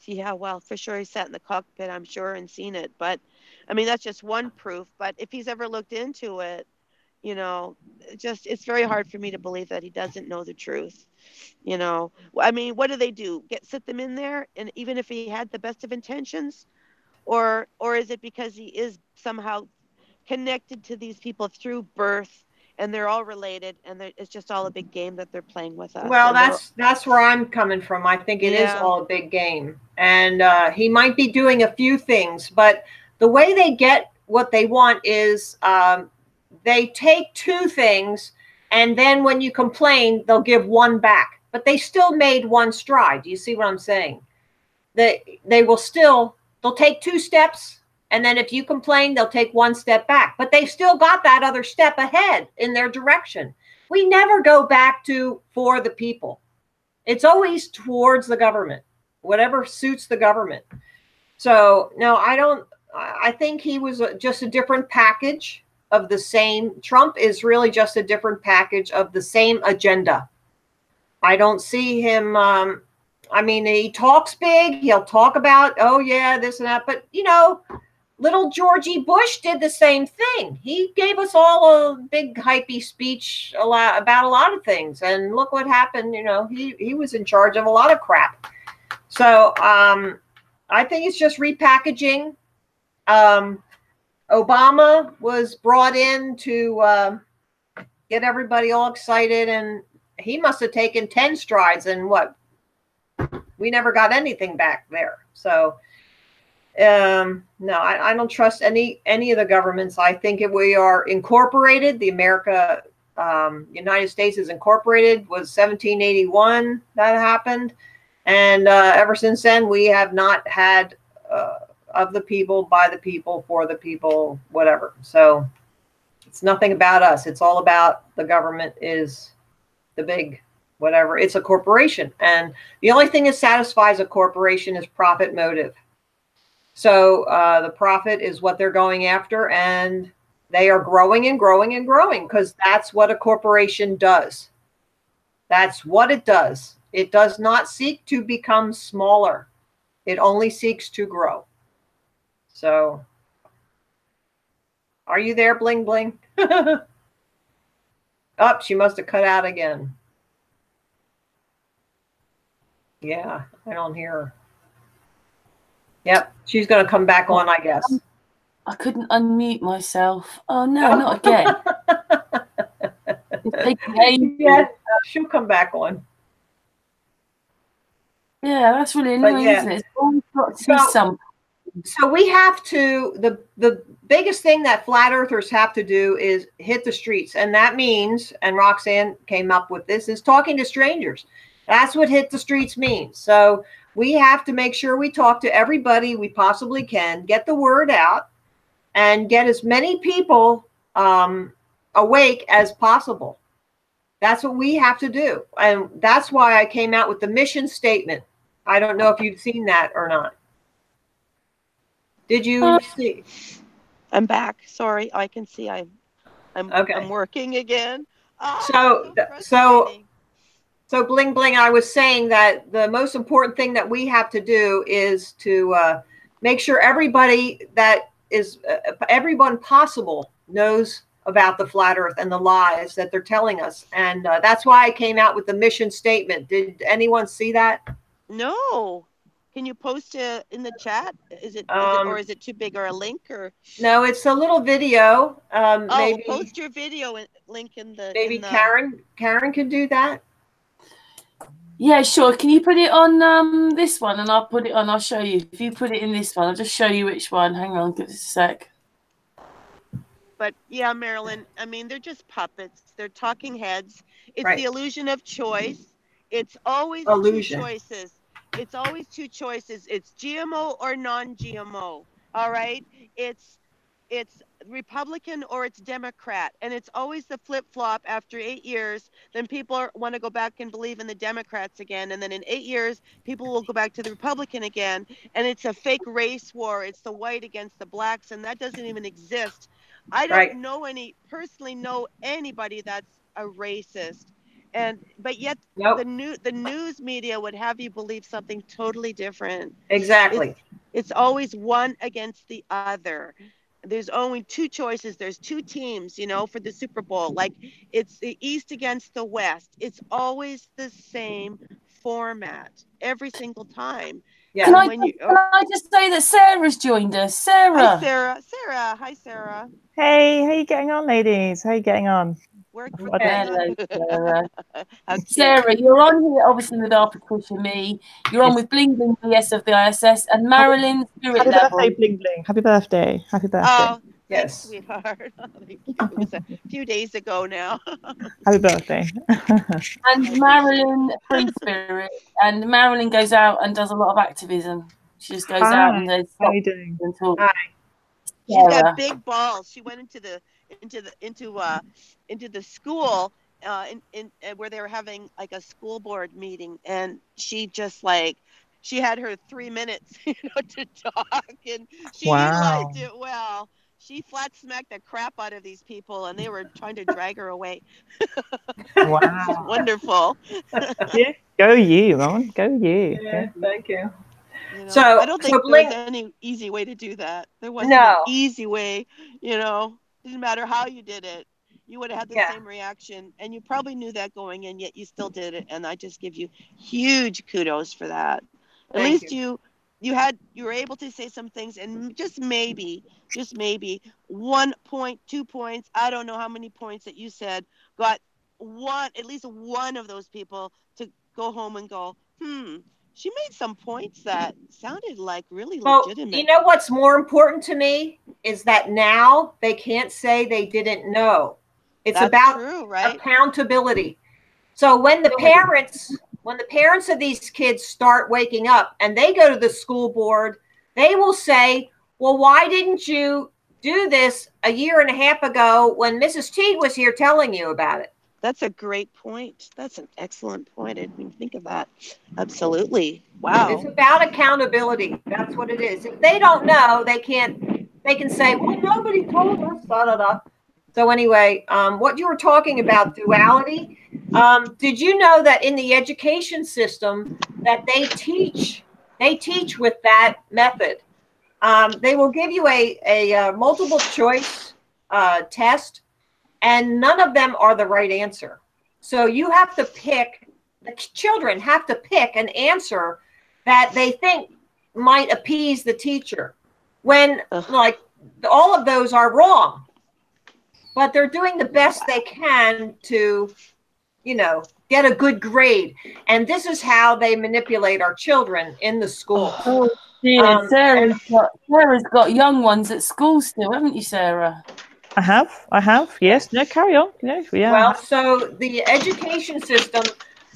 Yeah, well, for sure he sat in the cockpit, I'm sure, and seen it. But I mean, that's just one proof. But if he's ever looked into it, it's very hard for me to believe that he doesn't know the truth. I mean, what do they do? Sit them in there, and even if he had the best of intentions, or is it because he is somehow connected to these people through birth, and they're all related, and it's just all a big game that they're playing with us? Well, And that's where I'm coming from. I think it is yeah, all a big game, and he might be doing a few things, but the way they get what they want is they take two things, and then when you complain, they'll give one back. But they still made one stride. Do you see what I'm saying? They will still, they'll take two steps, and then if you complain, they'll take one step back. But they still got that other step ahead in their direction. We never go back to for the people. It's always towards the government, whatever suits the government. So no, I think he was just a different package of the same. Trump is really just a different package of the same agenda. I don't see him. I mean, he talks big. He'll talk about, oh yeah, this and that. But little Georgie Bush did the same thing. He gave us all a big hypey speech about a lot of things, and look what happened. He was in charge of a lot of crap. So I think it's just repackaging. Obama was brought in to get everybody all excited, and he must have taken 10 strides, and we never got anything back there. So no, I don't trust any of the governments. I think if we are incorporated, the United States is incorporated, was 1781 that happened. And ever since then, we have not had of the people, by the people, for the people, whatever. So it's nothing about us. It's all about the government is the big whatever. It's a corporation. And the only thing that satisfies a corporation is profit motive. So the profit is what they're going after, and they are growing and growing and growing because that's what a corporation does. That's what it does. It does not seek to become smaller. It only seeks to grow. So are you there, Bling Bling? Oh, she must have cut out again. Yeah, I don't hear her. Yep, she's going to come back on, I guess. I couldn't unmute myself. Oh, no, not again. Yeah, she'll come back on. Yeah, that's really annoying, isn't it? It's always got to be something. So we have to, the biggest thing that flat earthers have to do is hit the streets. And that means, and Roxanne came up with this, is talking to strangers. That's what hit the streets means. So we have to make sure we talk to everybody we possibly can, get the word out, and get as many people awake as possible. That's what we have to do. And that's why I came out with the mission statement. I don't know if you've seen that or not. Did you see? I'm back. Sorry, I can see I'm Okay. working again. So Bling Bling, I was saying that the most important thing that we have to do is to make sure everybody that is everyone possible knows about the flat earth and the lies that they're telling us. And that's why I came out with the mission statement. Did anyone see that? No. Can you post it in the chat? Is it or is it too big, or a link, or? No, it's a little video. Maybe post your video and link in the. Maybe Karen can do that. Yeah, sure. Can you put it on this one, and I'll put it on. I'll show you. If you put it in this one, I'll just show you which one. Hang on, give us a sec. But yeah, Marilyn, I mean, they're just puppets. They're talking heads. It's Right. the illusion of choice. It's always Illusion. two choices. It's always two choices. It's GMO or non-GMO. All right. It's Republican or it's Democrat, and it's always the flip-flop. After 8 years, then people want to go back and believe in the Democrats again, and then in 8 years people will go back to the Republican again, and it's a fake race war. It's the white against the blacks, and that doesn't even exist. I don't personally know anybody that's a racist, but yet the news media would have you believe something totally different. Exactly. It's always one against the other. There's only two choices. There's two teams, for the Super Bowl. Like, it's the East against the West. It's always the same format every single time. Yeah. Can I just say that Sarah's joined us? Sarah. Hi, Sarah. Hi, Sarah. Hey, how you getting on, ladies? How you getting on? Hello, Sarah. Sarah, you're on here obviously with our Patricia, me. You're on with Bling Bling BS of the ISS, and Marilyn Spirit Happy Level. birthday, Bling Bling. Happy birthday. Happy birthday. Oh, yes, thanks, sweetheart. Thank you. It was a few days ago now. Happy birthday. And Marilyn Free Spirit. And Marilyn goes out and does a lot of activism. She just goes out and does how are you doing? and talks. She's got big balls. She went into the school where they were having like a school board meeting, and she just she had her 3 minutes to talk, and she utilized it well. She flat smacked the crap out of these people, and they were trying to drag her away. Wow. She's wonderful. Yeah, go you, Ron. Go you. Yeah, thank you. So I don't think there was any easy way to do that. There wasn't an easy way. Didn't matter how you did it. You would have had the same reaction, and you probably knew that going in, yet you still did it. And I just give you huge kudos for that. At least you were able to say some things, and just maybe 1 point, 2 points, I don't know how many points that you said, got at least one of those people to go home and go, she made some points that sounded like really legitimate. You know what's more important to me is that now they can't say they didn't know. It's about accountability. So when the parents of these kids start waking up and they go to the school board, they will say, well, why didn't you do this a year and a half ago when Mrs. Teague was here telling you about it? That's a great point. That's an excellent point. I didn't even think of that. Absolutely. Wow. It's about accountability. That's what it is. If they don't know, they can say, well, nobody told us, da, da, da. So anyway, what you were talking about, duality, did you know that in the education system that they teach with that method? They will give you a multiple choice test, and none of them are the right answer. So you have to pick, the children have to pick an answer that they think might appease the teacher, when all of those are wrong. But they're doing the best they can to, get a good grade. And this is how they manipulate our children in the school. Oh, dear. Sarah's got young ones at school still, haven't you, Sarah? I have. Yes. No, carry on. Yeah. Well, so the education system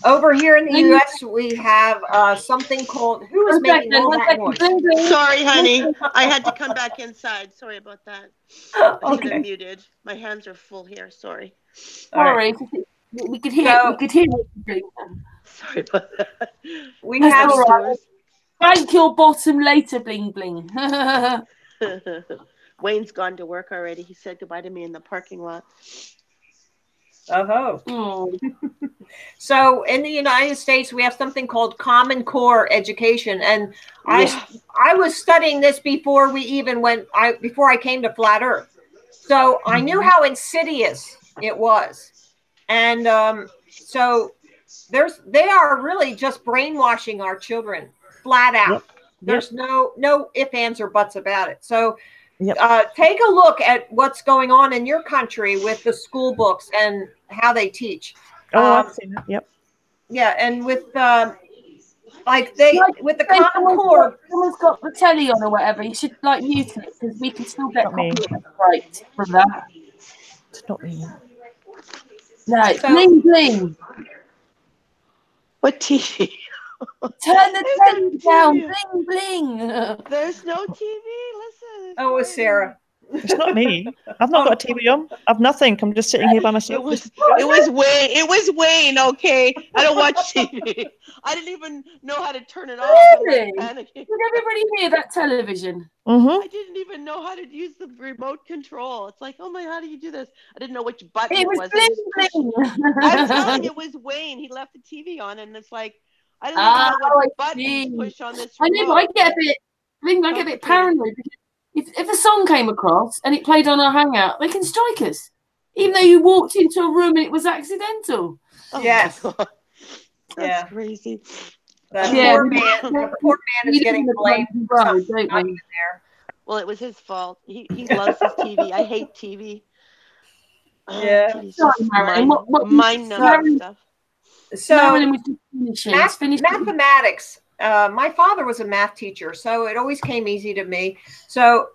Over here in the Bling. U.S., we have something called, who is making all that noise? Bling, bling. Sorry, honey. I had to come back inside. Sorry about that. I should have Okay. muted. My hands are full here. Sorry. All right. Sorry, we could hear. So- We could hear what you're doing. Sorry about that. We That's have all right. Doors. Thank your bottom later, Bling Bling. Wayne's gone to work already. He said goodbye to me in the parking lot. Oh. Oh, So in the United States, we have something called Common Core education, and I was studying this before we even before I came to Flat Earth. So I knew how insidious it was, and so they are really just brainwashing our children flat out. Yep. There's no ifs, ands, or buts about it. So Yep. take a look at what's going on in your country with the school books and how they teach. Oh, I've seen it. Yep. Yeah, and with with the Common Core. Someone's got the telly on or whatever. You should mute it because we can still get Not me. copyright rights from that. It's not me. No, it's So- Bling Bling. What TV? Turn the There's telly no down. TV. Bling Bling. There's no TV. Listen. It's Oh, it was quiet. Sarah. It's not me. I've not got a TV on. I've nothing. I'm just sitting here by myself. It was Wayne. It was Wayne. Okay, I don't watch TV. I didn't even know how to turn it off. Really? I'm like panicking. Did everybody hear that television? I didn't even know how to use the remote control. It's like, oh my, how do you do this? I didn't know which button It was was. Bling I'm telling Bling. you, it was Wayne. He left the TV on, and it's like, I don't even know Oh, what I button see. to push on this I remote. know, but I get a bit Complicated. paranoid because if a song came across and it played on our hangout, they can strike us, even though you walked into a room and it was accidental. Oh, Yes. my God. That's Yeah. crazy. The Yeah. poor man is getting blamed for something don't not we? even there. Well, it was his fault. He loves his TV. I hate TV. Yeah. TV's Sorry, just Marilyn. What mind-numbing Marilyn- stuff. So Marilyn was just finishing. It's finishing. mathematics. My father was a math teacher, so it always came easy to me. So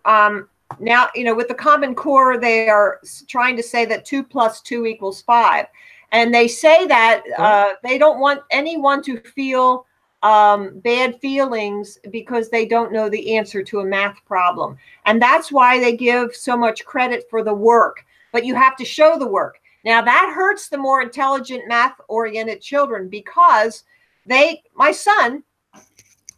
now, with the Common Core, they are trying to say that 2 + 2 = 5. And they say that they don't want anyone to feel bad feelings because they don't know the answer to a math problem. And that's why they give so much credit for the work. But you have to show the work. Now, that hurts the more intelligent, math-oriented children because my son,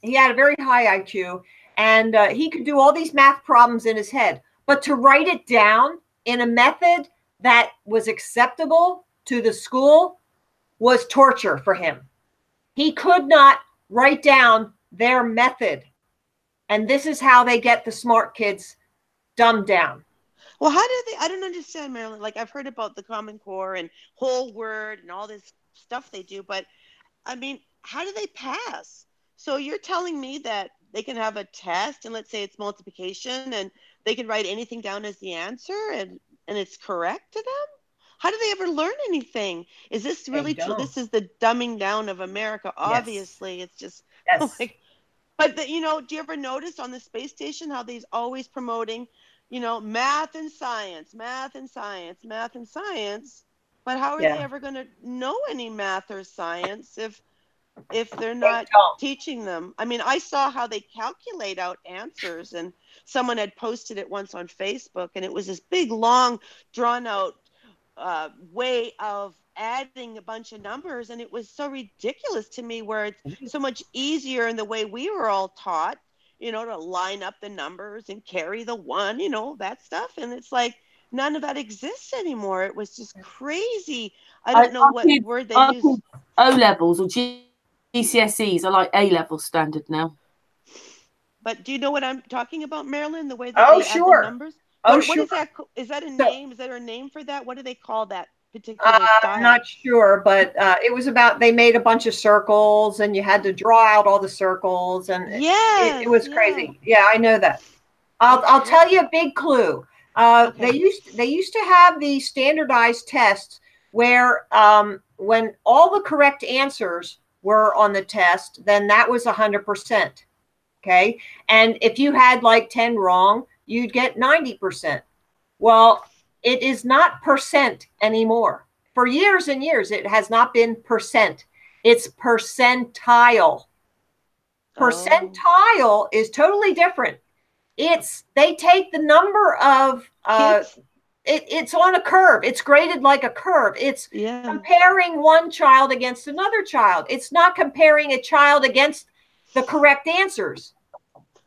he had a very high IQ, and he could do all these math problems in his head. But to write it down in a method that was acceptable to the school was torture for him. He could not write down their method. And this is how they get the smart kids dumbed down. Well, how do they? I don't understand, Marilyn. Like, I've heard about the Common Core and Whole Word and all this stuff they do, but I mean, how do they pass? So you're telling me that they can have a test, and let's say it's multiplication, and they can write anything down as the answer, and it's correct to them? How do they ever learn anything? Is this really true? This is the dumbing down of America. Obviously, it's just. Yes. Oh my, but do you ever notice on the space station how they's always promoting, math and science, math and science, math and science? But how are they ever going to know any math or science if they're not teaching them? I mean, I saw how they calculate out answers, and someone had posted it once on Facebook, and it was this big, long, drawn out way of adding a bunch of numbers, and it was so ridiculous to me, where it's so much easier in the way we were all taught, to line up the numbers and carry the one, that stuff. And it's like none of that exists anymore. It was just crazy. I don't know what word they use. O levels or GCSEs are like A level standard now. But do you know what I'm talking about, Marilyn? The way that they add the numbers? What is that? Is that a name? Is there a name for that? What do they call that particular style? I'm not sure, but it was about, they made a bunch of circles and you had to draw out all the circles, and it was crazy. Yeah, I know that. I'll tell you a big clue. They used to have these standardized tests where when all the correct answers were on the test, then that was 100%. Okay. And if you had like 10 wrong, you'd get 90%. Well, it is not percent anymore. For years and years, it has not been percent. It's percentile. Percentile is totally different. They take the number of it's on a curve. It's graded like a curve. It's comparing one child against another child. It's not comparing a child against the correct answers.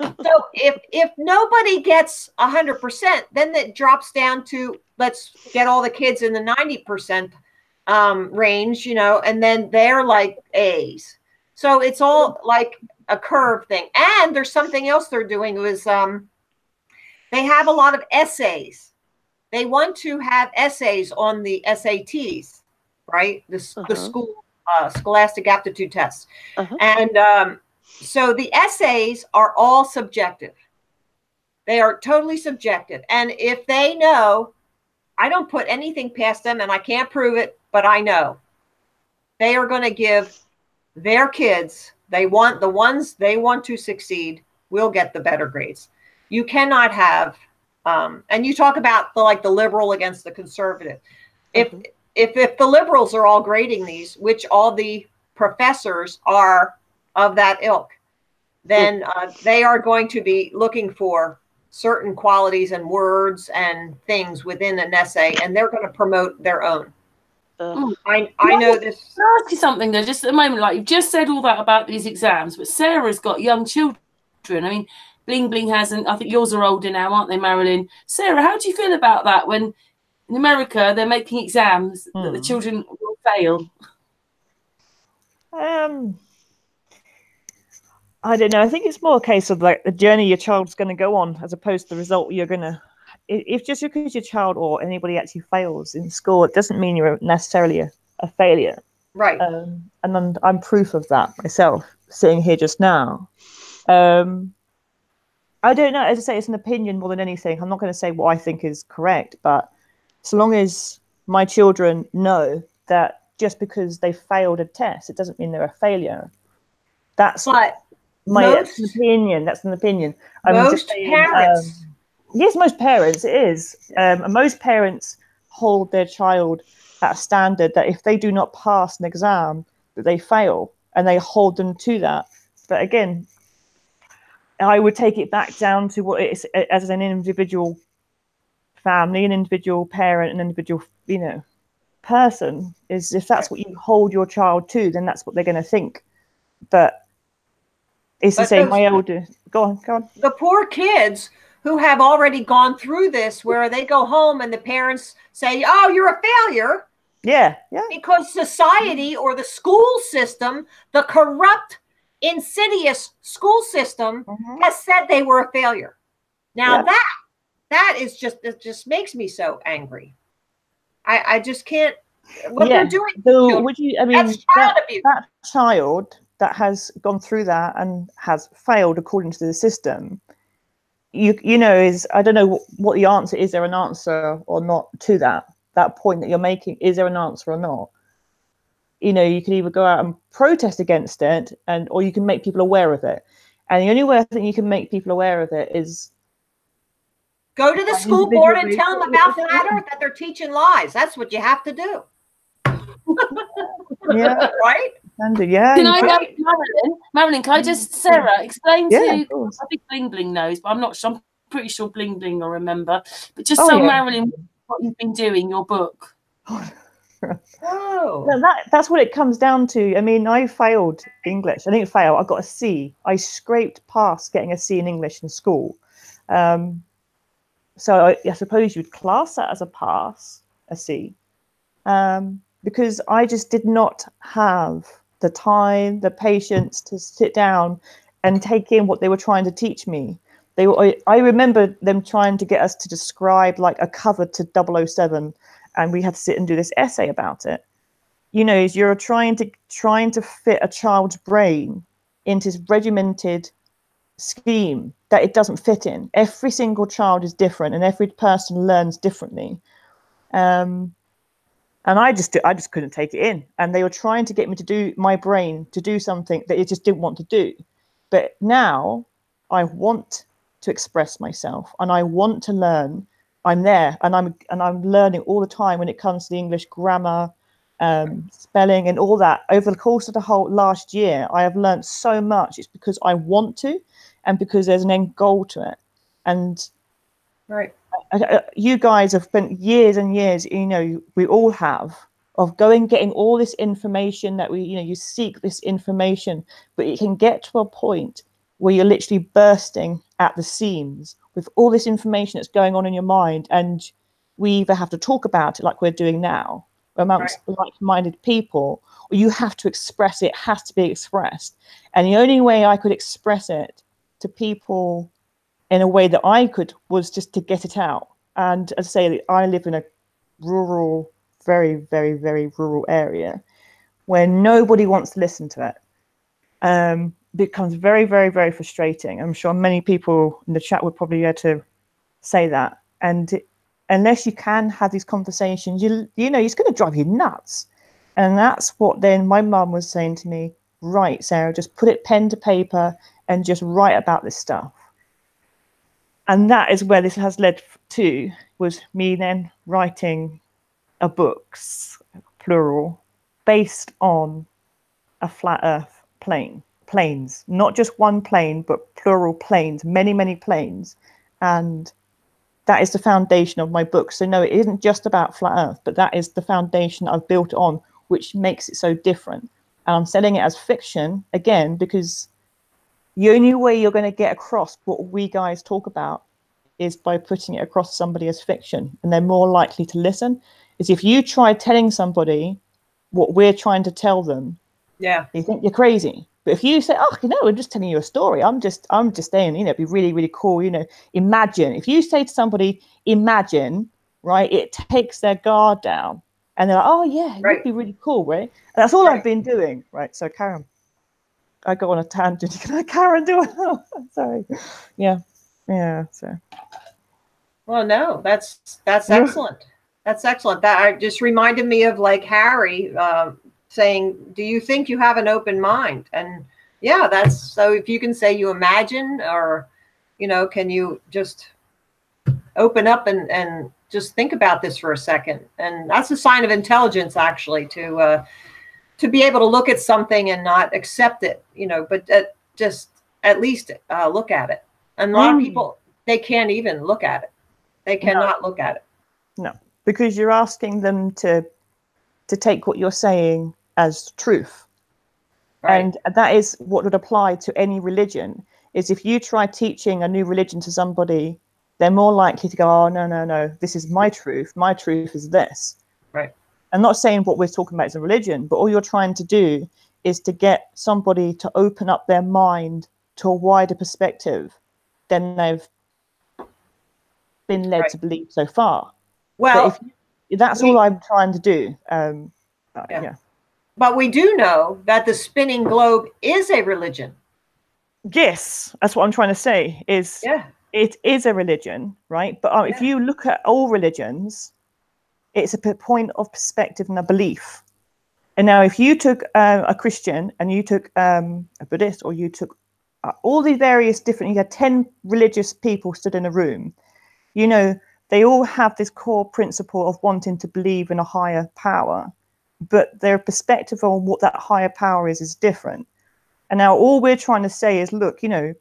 So if nobody gets 100%, then it drops down to, let's get all the kids in the 90% range, you know, and then they're like A's. So it's all like a curve thing. And there's something else they're doing was they have a lot of essays. They want to have essays on the SATs, right? The school scholastic aptitude tests. And so the essays are all subjective. They are totally subjective. And if they know, I don't put anything past them, and I can't prove it, but I know they are going to give their kids, the ones they want to succeed will get the better grades. You cannot have, and you talk about the liberal against the conservative. If the liberals are all grading these, which all the professors are of that ilk, then they are going to be looking for certain qualities and words and things within an essay, and they're going to promote their own. I know this. Can I ask you something though, just at the moment, like you've just said all that about these exams, but Sarah's got young children. I mean, Bling hasn't. I think yours are older now, aren't they, Marilyn? Sarah, how do you feel about that when in America they're making exams that the children will fail? I don't know. I think it's more a case of like the journey your child's going to go on, as opposed to the result you're going to. If just because your child or anybody actually fails in school, it doesn't mean you're necessarily a failure. Right. And I'm proof of that myself, sitting here just now. I don't know. As I say, it's an opinion more than anything. I'm not going to say what I think is correct, but so long as my children know that just because they failed a test, it doesn't mean they're a failure. That's an opinion. That's an opinion. Most parents. Yes, most parents, it is. And most parents hold their child at a standard that if they do not pass an exam, that they fail, and they hold them to that. But again, I would take it back down to what it is as an individual family, an individual parent, an individual, person. Is if that's what you hold your child to, then that's what they're going to think. But it's the same. My older, go on. The poor kids who have already gone through this, where they go home and the parents say, "Oh, you're a failure." Yeah. Because society or the school system, the corrupt, insidious school system, has said they were a failure. Now that is it just makes me so angry. I just can't. What they're doing. So would you? I mean, that's child abuse. That child that has gone through that and has failed according to the system. You know, is I don't know what the answer is. There an answer or not to that point that you're making? Is there an answer or not? You know, you can either go out and protest against it, or you can make people aware of it. And the only way I think you can make people aware of it is go to the school board and tell them about flat Earth, that they're teaching lies. That's what you have to do. Yeah, right. Yeah. Can I, Marilyn? Can I just, Sarah, explain to? I think Bling knows, but I'm not sure. I'm pretty sure Bling will remember. But just Marilyn, what you've been doing, your book. Oh, no, that's what it comes down to. I mean, I failed English. I didn't fail. I got a C. I scraped past getting a C in English in school. So I suppose you'd class that as a pass, a C, because I just did not have the time, the patience to sit down and take in what they were trying to teach me. I remember them trying to get us to describe like a cover to 007, and we had to sit and do this essay about it. You know, you're trying to fit a child's brain into this regimented scheme that it doesn't fit in. Every single child is different, and every person learns differently. And I just couldn't take it in. And they were trying to get me to do my brain to do something that it just didn't want to do. But now I want to express myself and I want to learn. I'm there and I'm learning all the time when it comes to the English grammar, spelling and all that. Over the course of the whole last year, I have learned so much. It's because I want to, and because there's an end goal to it. And right, you guys have spent years and years, you know, we all have, of getting all this information that you seek this information, but it can get to a point where you're literally bursting at the seams with all this information that's going on in your mind, and we either have to talk about it like we're doing now amongst like-minded people, or you have to express it. It has to be expressed. And the only way I could express it to people in a way that I could was just to get it out. And as I say, I live in a rural, very, very, very rural area where nobody wants to listen to it. Becomes very, very, very frustrating. I'm sure many people in the chat would probably be able to say that. And unless you can have these conversations, you know, it's going to drive you nuts. And that's what then my mum was saying to me, right, Sarah, just put it pen to paper and just write about this stuff. And that is where this has led to, was me then writing a books, plural, based on a flat earth planes, not just one plane, but plural planes, many, many planes. And that is the foundation of my book. So no, it isn't just about flat earth, but that is the foundation I've built on, which makes it so different. And I'm selling it as fiction, again, because the only way you're going to get across what we guys talk about is by putting it across somebody as fiction, and they're more likely to listen. Is if you try telling somebody what we're trying to tell them, they think you're crazy. But if you say, oh, you know, I'm just telling you a story, I'm just saying, you know, it'd be really, really cool, you know, imagine. If you say to somebody, imagine, right, it takes their guard down, and they're like, oh yeah, it would be really cool, right? And that's all I've been doing, right? So Karen, I go on a tangent. Can I, Karen, do it? Sorry. Yeah. So. Well, no, that's excellent. That's excellent. That just reminded me of like Harry saying, "Do you think you have an open mind?" And yeah, that's so. If you can say you imagine, or you know, can you just open up and just think about this for a second? And that's a sign of intelligence, actually, to be able to look at something and not accept it, you know, but just at least look at it. And a lot of people, they can't even look at it. They cannot look at it. No, because you're asking them to take what you're saying as truth. And that is what would apply to any religion, is if you try teaching a new religion to somebody, they're more likely to go, oh, no, this is my truth. My truth is this. Right. I'm not saying what we're talking about is a religion, but all you're trying to do is to get somebody to open up their mind to a wider perspective than they've been led to believe so far. Well, that's all I'm trying to do. But we do know that the spinning globe is a religion. Yes, that's what I'm trying to say. It is a religion, right? But if you look at all religions, it's a point of perspective and a belief. And now, if you took a Christian and you took a Buddhist, or you took all these various different, you had 10 religious people stood in a room, you know, they all have this core principle of wanting to believe in a higher power, but their perspective on what that higher power is different. And now all we're trying to say is, look, you know,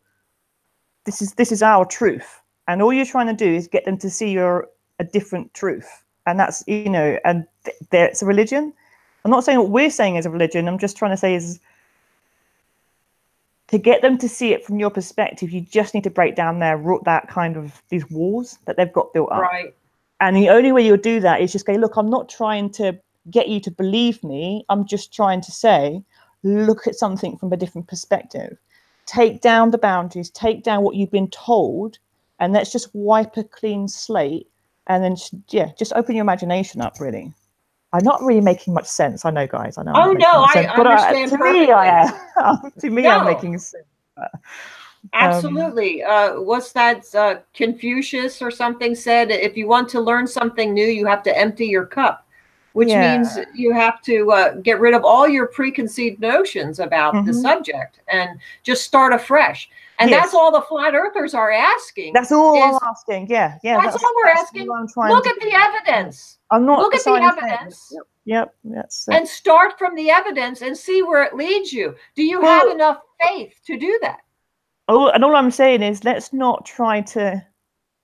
this is our truth. And all you're trying to do is get them to see a different truth. And that's, you know, and it's a religion. I'm not saying what we're saying is a religion. I'm just trying to say is to get them to see it from your perspective, you just need to break down that kind of these walls that they've got built up. Right. And the only way you'll do that is just go, look, I'm not trying to get you to believe me. I'm just trying to say, look at something from a different perspective. Take down the boundaries, take down what you've been told, and let's just wipe a clean slate. And then, just open your imagination up, really. I'm not really making much sense. I know, guys. I know. Oh, no, I understand perfectly. To me, I'm making sense. Absolutely. What's that? Confucius or something said, if you want to learn something new, you have to empty your cup, which means you have to get rid of all your preconceived notions about the subject and just start afresh. And that's all the flat earthers are asking. That's all I'm asking. Yeah. That's all we're asking. Look at the evidence. I'm not. Look at the evidence. Yep. That's And start from the evidence and see where it leads you. Do you have enough faith to do that? Oh, and all I'm saying is, let's not try to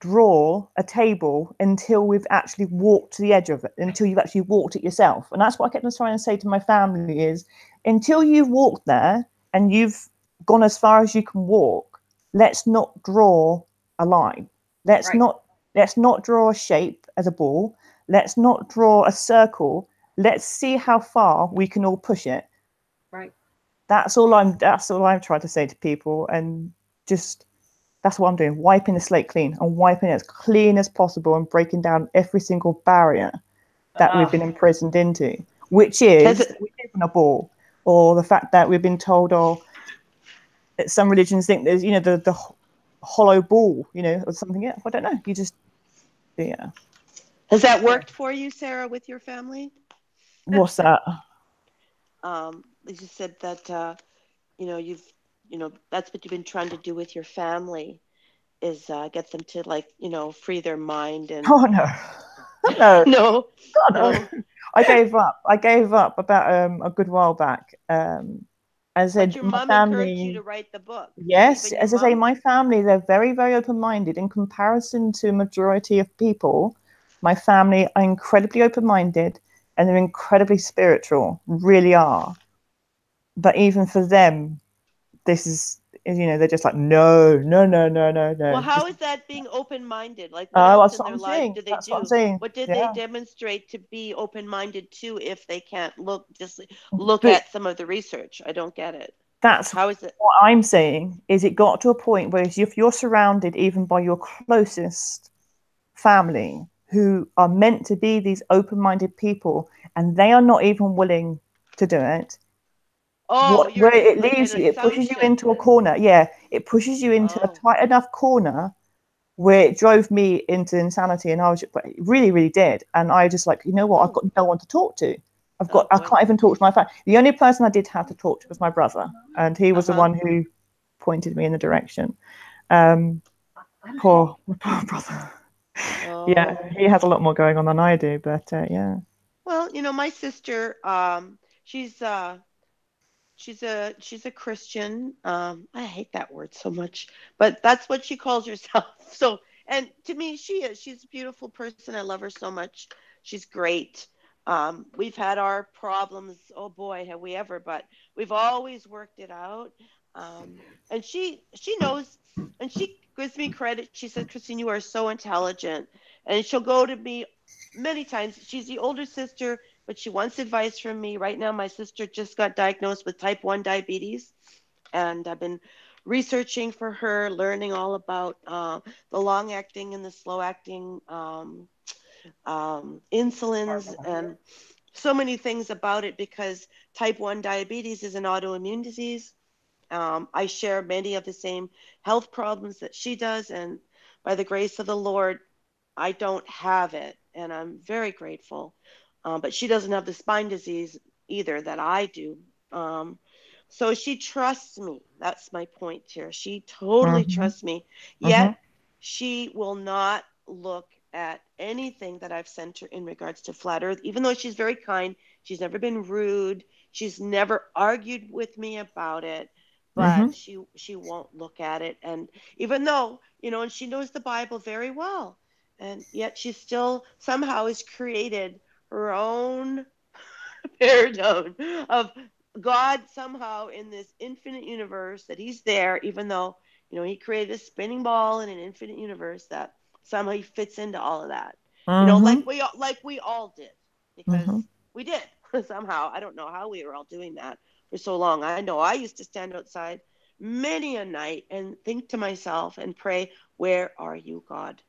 draw a table until we've actually walked to the edge of it, until you've actually walked it yourself. And that's what I kept on trying to say to my family is, until you've walked there and you've gone as far as you can walk, let's not draw a line. Let's not draw a shape as a ball. Let's not draw a circle. Let's see how far we can all push it. Right. That's all I'm trying to say to people, and just that's what I'm doing, wiping the slate clean and wiping it as clean as possible and breaking down every single barrier that we've been imprisoned into, which is we live on a ball, or the fact that we've been told, or some religions think there's, the hollow ball, or something. Yeah, I don't know. You just, yeah. Has that worked for you, Sarah, with your family? What's that? You just said that, that's what you've been trying to do with your family, is get them to free their mind. And oh no. No. No. God, no. I gave up about a good while back. As I said, but your my mom family encouraged you to write the book. Yes, as I say, my family, they're very, very open-minded in comparison to a majority of people. My family are incredibly open-minded and they're incredibly spiritual, really are. But even for them, this is, they're just like, no. Well, how is that being open-minded? Like, what else in their life do they do? What did they demonstrate to be open-minded to if they can't look at some of the research? I don't get it. How is it? What I'm saying is, it got to a point where if you're surrounded even by your closest family who are meant to be these open-minded people, and they are not even willing to do it. Where it leaves you, it pushes you into a corner. Yeah, it pushes you into a tight enough corner where it drove me into insanity, and I was, it really, really did. And I just like, you know what? I've got no one to talk to. I can't even talk to my family. The only person I did have to talk to was my brother, and he was the one who pointed me in the direction. Poor brother. Yeah, he has a lot more going on than I do, but yeah. Well, my sister, she's a Christian. I hate that word so much, but that's what she calls herself. So, and to me, she's a beautiful person. I love her so much. She's great. We've had our problems. Oh boy, have we ever, but we've always worked it out. And she knows, and she gives me credit. She says, Christine, you are so intelligent. And she'll go to me many times. She's the older sister, but she wants advice from me. Right now, my sister just got diagnosed with type 1 diabetes, and I've been researching for her, learning all about the long-acting and the slow-acting insulins, and so many things about it, because type 1 diabetes is an autoimmune disease. I share many of the same health problems that she does, and by the grace of the Lord, I don't have it, and I'm very grateful. But she doesn't have the spine disease either that I do. So she trusts me. That's my point here. She totally trusts me. Yet she will not look at anything that I've sent her in regards to flat earth, even though she's very kind. She's never been rude. She's never argued with me about it, but she won't look at it. And even though, and she knows the Bible very well, and yet she still somehow has created her own paradigm of God somehow in this infinite universe, that he's there, even though, he created a spinning ball in an infinite universe, that somehow he fits into all of that. Like we all did, because we did somehow. I don't know how we were all doing that for so long. I know I used to stand outside many a night and think to myself and pray, where are you, God?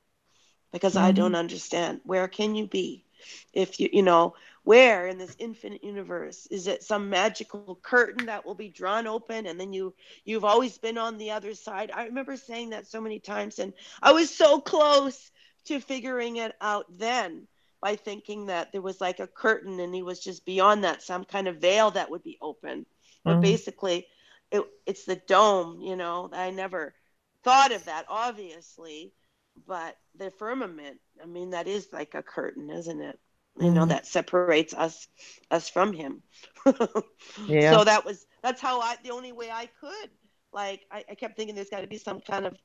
Because I don't understand. Where can you be? If where in this infinite universe? Is it some magical curtain that will be drawn open, and then you've always been on the other side? I remember saying that so many times, and I was so close to figuring it out then, by thinking that there was like a curtain and he was just beyond that, some kind of veil that would be open. But basically it's the dome. I never thought of that, obviously. But the firmament, I mean, that is like a curtain, isn't it? that separates us from him. Yeah. So that's how the only way I could, like, I kept thinking there's got to be some kind of,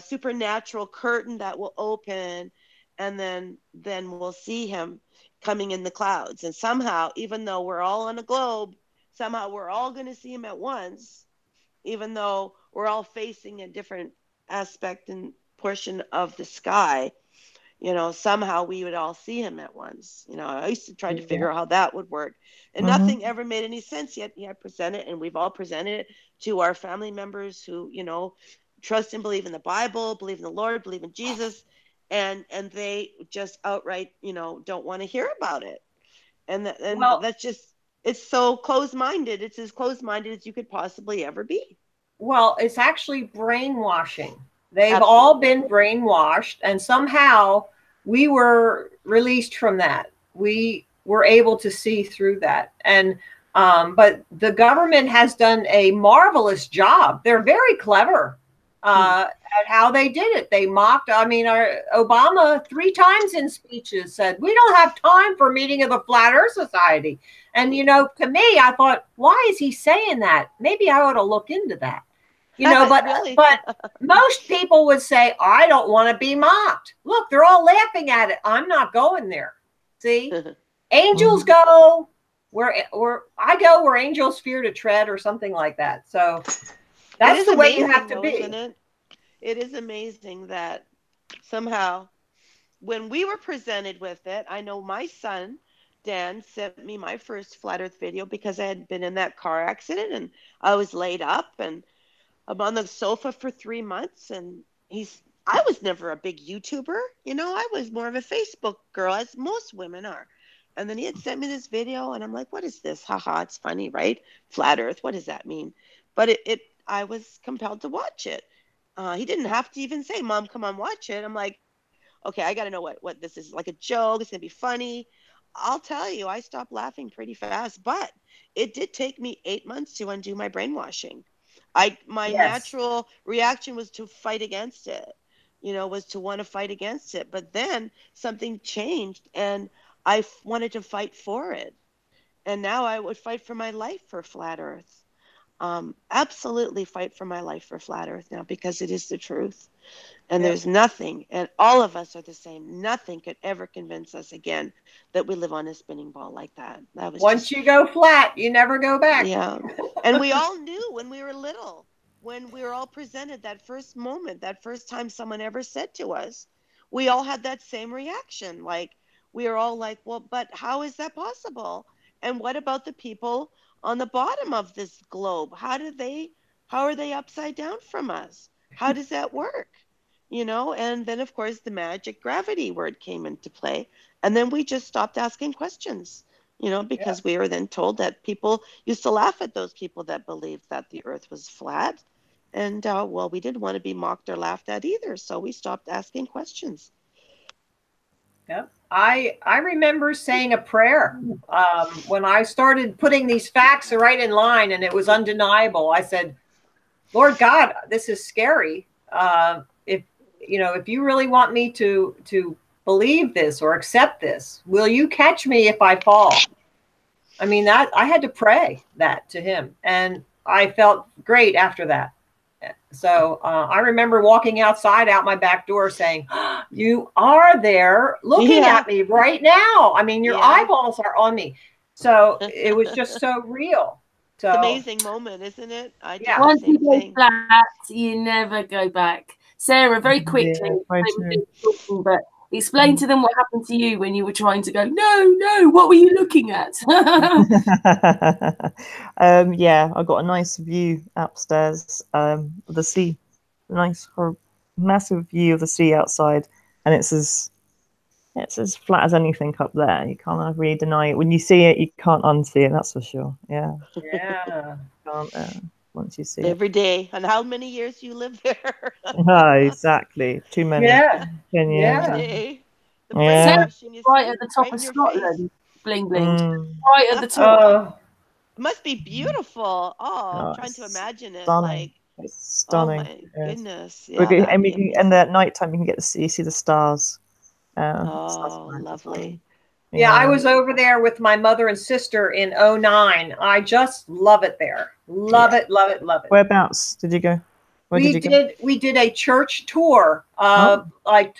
supernatural curtain that will open, and then we'll see him coming in the clouds. And somehow, even though we're all on a globe, somehow we're all going to see him at once, even though we're all facing a different aspect and portion of the sky. Somehow we would all see him at once. I used to try to figure out how that would work, and nothing ever made any sense yet. I presented, and we've all presented it to our family members who, trust and believe in the Bible, believe in the Lord, believe in Jesus, and they just outright, don't want to hear about it. And that's just, it's so closed-minded. It's as closed-minded as you could possibly ever be. Well, it's actually brainwashing. They've all been brainwashed, and somehow we were released from that. We were able to see through that. And but the government has done a marvelous job. They're very clever at how they did it. They mocked, Obama 3 times in speeches said, "We don't have time for a meeting of the Flat Earth Society." And, to me, I thought, why is he saying that? Maybe I ought to look into that. But really? But most people would say, I don't want to be mocked. Look, they're all laughing at it. I'm not going there. See, angels go where I go where angels fear to tread, or something like that. So that's the way you have to be. Isn't it? It is amazing that somehow, when we were presented with it, I know my son Dan sent me my first Flat Earth video because I had been in that car accident and I was laid up, and I'm on the sofa for 3 months, and I was never a big YouTuber. I was more of a Facebook girl, as most women are. And then he had sent me this video, and I'm like, what is this? Haha, it's funny, right? Flat Earth, what does that mean? But I was compelled to watch it. He didn't have to even say, Mom, come on, watch it. I'm like, okay, I got to know what this is. Like a joke, it's going to be funny. I'll tell you, I stopped laughing pretty fast, but it did take me 8 months to undo my brainwashing. My natural reaction was to fight against it, was to want to fight against it. But then something changed, and I wanted to fight for it. And now I would fight for my life for Flat Earth. Absolutely fight for my life for Flat Earth now, because it is the truth. And there's nothing, and all of us are the same. Nothing could ever convince us again that we live on a spinning ball like that. That was once you go flat, you never go back. Yeah. And we all knew when we were little, when we were all presented that first moment, that first time someone ever said to us, we all had that same reaction. Like, we were all like, well, but how is that possible? And what about the people on the bottom of this globe? How are they upside down from us? How does that work? And then, of course, the magic gravity word came into play. And then we just stopped asking questions, because we were then told that people used to laugh at those people that believed that the earth was flat. And, well, we didn't want to be mocked or laughed at either. So we stopped asking questions. Yep. I remember saying a prayer when I started putting these facts right in line, and it was undeniable. I said, Lord God, this is scary. If you really want me to believe this or accept this, will you catch me if I fall? I mean, that I had to pray that to him, and I felt great after that. So I remember walking outside out my back door saying, you are there looking at me right now. I mean, your eyeballs are on me. So it was just so real. So it's an amazing moment, isn't it? Once you go flat, you never go back. Sarah, very quickly, but explain to them what happened to you when you were trying to go, no, what were you looking at? Yeah, I got a nice view upstairs of the sea, nice massive view of the sea outside, and it's as flat as anything up there. You can't really deny it. When you see it, you can't unsee it, that's for sure. Yeah. Can't, once you see every day. And how many years you live there? Oh, exactly. Too many. 10 years. Every day. The brainwashing is right at the top of Scotland. Bling, bling. Right at the top. It must be beautiful. I'm trying to imagine it. Stunning. It's stunning. Oh my goodness. And at night time you can see the stars. Oh, that's nice as well. lovely. Yeah, I Yeah. was over there with my mother and sister in '09. I just love it there. Love Yeah. it, love it, love it. Whereabouts did you go? Where did you go? We did a church tour, Oh. like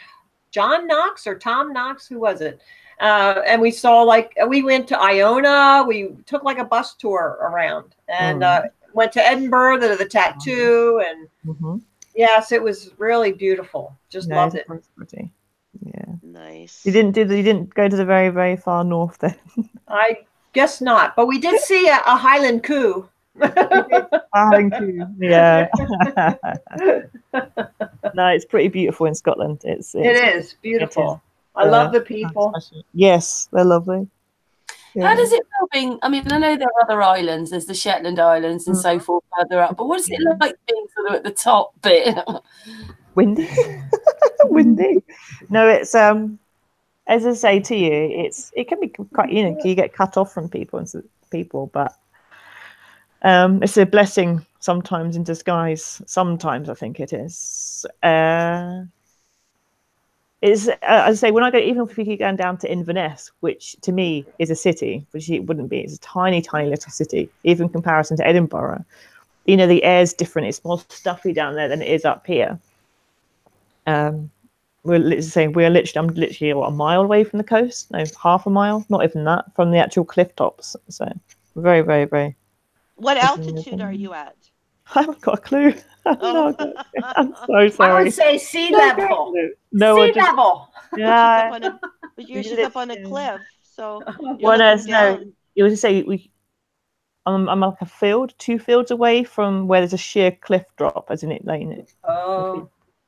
John Knox or Tom Knox, who was it? And we saw, like, we went to Iona. We took like a bus tour around and went to Edinburgh, the tattoo, and Mm-hmm. yes, it was really beautiful. Just No, loved it. it's pretty. Yeah. Nice. You didn't go to the very, very far north then. I guess not, but we did see a Highland coup. Yeah. No, it's pretty beautiful in Scotland. It is beautiful. I love the people. Yes, they're lovely. Yeah. How does it feel being? I mean, I know there are other islands. There's the Shetland Islands and so forth further up. But what is it like being sort of at the top bit? Windy? Windy. No, it's as I say to you, it can be quite, you get cut off from people, but it's a blessing sometimes in disguise. Sometimes I think it is. It's as I say, when I go, even if we keep going down to Inverness, which to me is a city, which it wouldn't be. It's a tiny, tiny little city, even in comparison to Edinburgh. The air's different. It's more stuffy down there than it is up here. We're literally, I'm literally a mile away from the coast. No, half a mile, not even that, from the actual cliff tops. So very, very, very. What altitude are you at? I haven't got a clue. Oh. I'm so sorry. I would say sea level. No, sea level. Yeah. But she's up on a cliff, so you're Well, looking down. no. You would say I'm like a field, 2 fields away from where there's a sheer cliff drop, as in it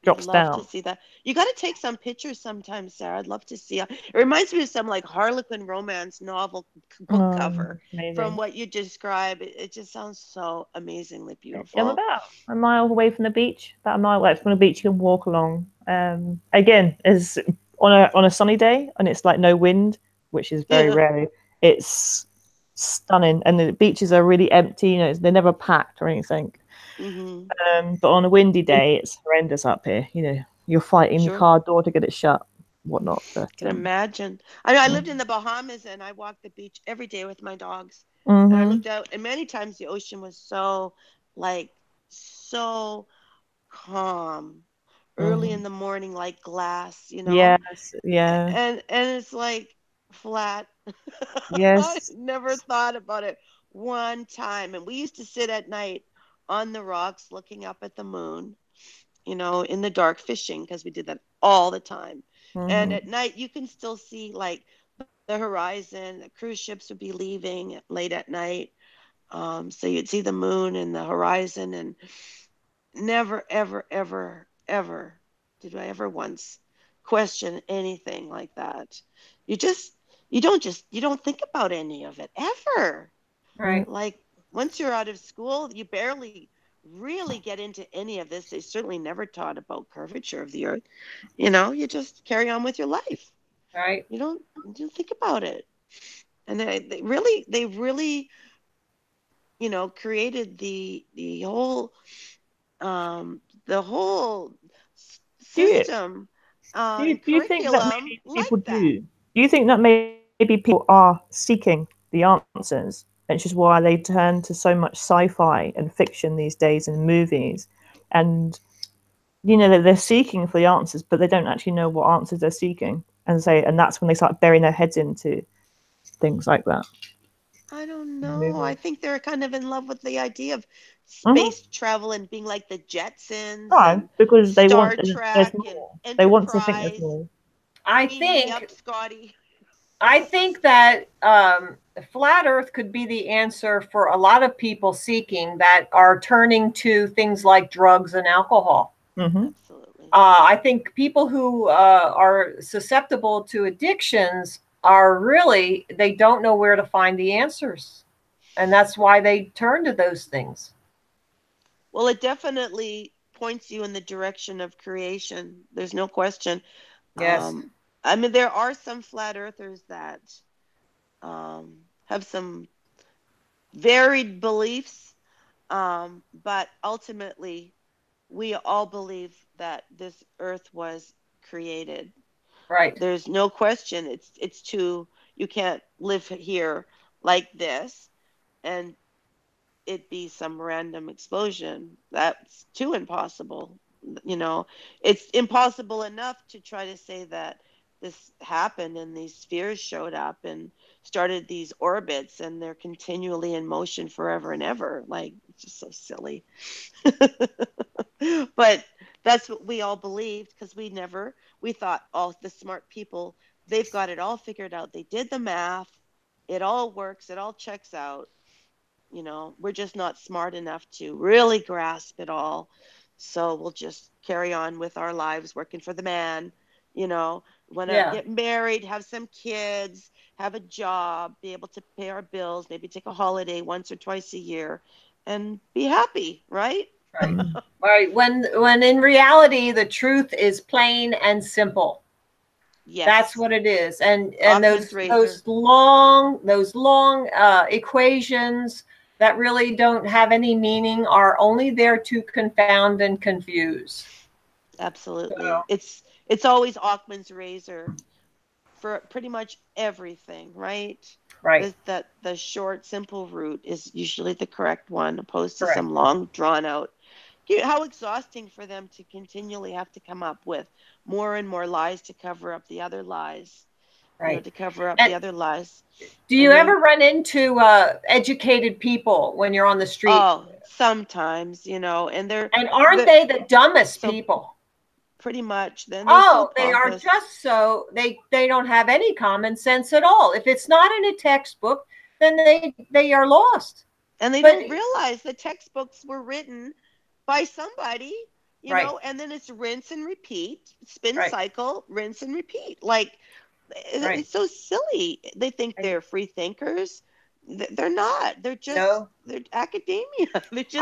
drops Love down. to see that. You got to take some pictures sometime, Sarah. I'd love to see it. It reminds me of some like Harlequin romance novel book cover. Amazing. From what you describe. It just sounds so amazingly beautiful. I'm about a mile away from the beach. About a mile away from the beach, you can walk along. Again, is on a sunny day, and it's like no wind, which is very rare. It's stunning, and the beaches are really empty. They're never packed or anything. But on a windy day, it's horrendous up here. You're fighting the car door to get it shut, whatnot. But, I can imagine. I lived in the Bahamas, and I walked the beach every day with my dogs. And I looked out, and many times the ocean was so calm. Early in the morning, like glass, Yes, yeah. And it's like flat. Yes. I never thought about it one time. And we used to sit at night on the rocks looking up at the moon, in the dark, fishing, because we did that all the time. And at night you can still see like the horizon. The cruise ships would be leaving late at night, so you'd see the moon and the horizon. And never, ever, ever, ever did I ever once question anything like that. You don't think about any of it ever. Right. Like once you're out of school, you barely really get into any of this. They certainly never taught about curvature of the earth. You just carry on with your life. Right. You don't think about it. And they really created the whole system and Do you think that curriculum maybe like people that. do? Do you think that maybe people are seeking the answers, which is why they turn to so much sci-fi and fiction these days and movies, and they're seeking for the answers, but they don't actually know what answers they're seeking, and that's when they start burying their heads into things like that. I don't know. I think they're kind of in love with the idea of space travel and being like the Jetsons, and because they Star want Trek, there's and more. They want to think there's Enterprise. more. Beam me up, Scotty. I think that flat Earth could be the answer for a lot of people seeking that are turning to things like drugs and alcohol. Absolutely. I think people who are susceptible to addictions they don't know where to find the answers. And that's why they turn to those things. Well, it definitely points you in the direction of creation. There's no question. Yes. I mean, there are some flat earthers that have some varied beliefs, but ultimately, we all believe that this earth was created. Right. There's no question. It's too, you can't live here like this and it be some random explosion. That's too impossible. It's impossible enough to try to say that this happened and these spheres showed up and started these orbits and they're continually in motion forever and ever. Like, it's just so silly. But that's what we all believed because we thought, oh, the smart people, they've got it all figured out. They did the math. It all works. It all checks out. We're just not smart enough to really grasp it all. So we'll just carry on with our lives working for the man, want to get married, have some kids, have a job, be able to pay our bills, maybe take a holiday once or twice a year and be happy, right? Right. Right. When in reality, the truth is plain and simple. Yes. That's what it is. And Occam's those long equations that really don't have any meaning are only there to confound and confuse. Absolutely. So, It's always Occam's razor for pretty much everything, right? right. That the short, simple route is usually the correct one, opposed to Correct. some long, drawn out. How exhausting for them to continually have to come up with more and more lies to cover up the other lies. Right. To cover up And the other lies. Do you ever run into educated people when you're on the street? Oh, sometimes, and aren't they the dumbest people? Pretty much. Then they are just they don't have any common sense at all. If it's not in a textbook, then they are lost. And they don't realize the textbooks were written by somebody, and then it's rinse and repeat, spin cycle, rinse and repeat. Like, it's so silly. They think they're free thinkers. They're not. They're just they're academia. They're just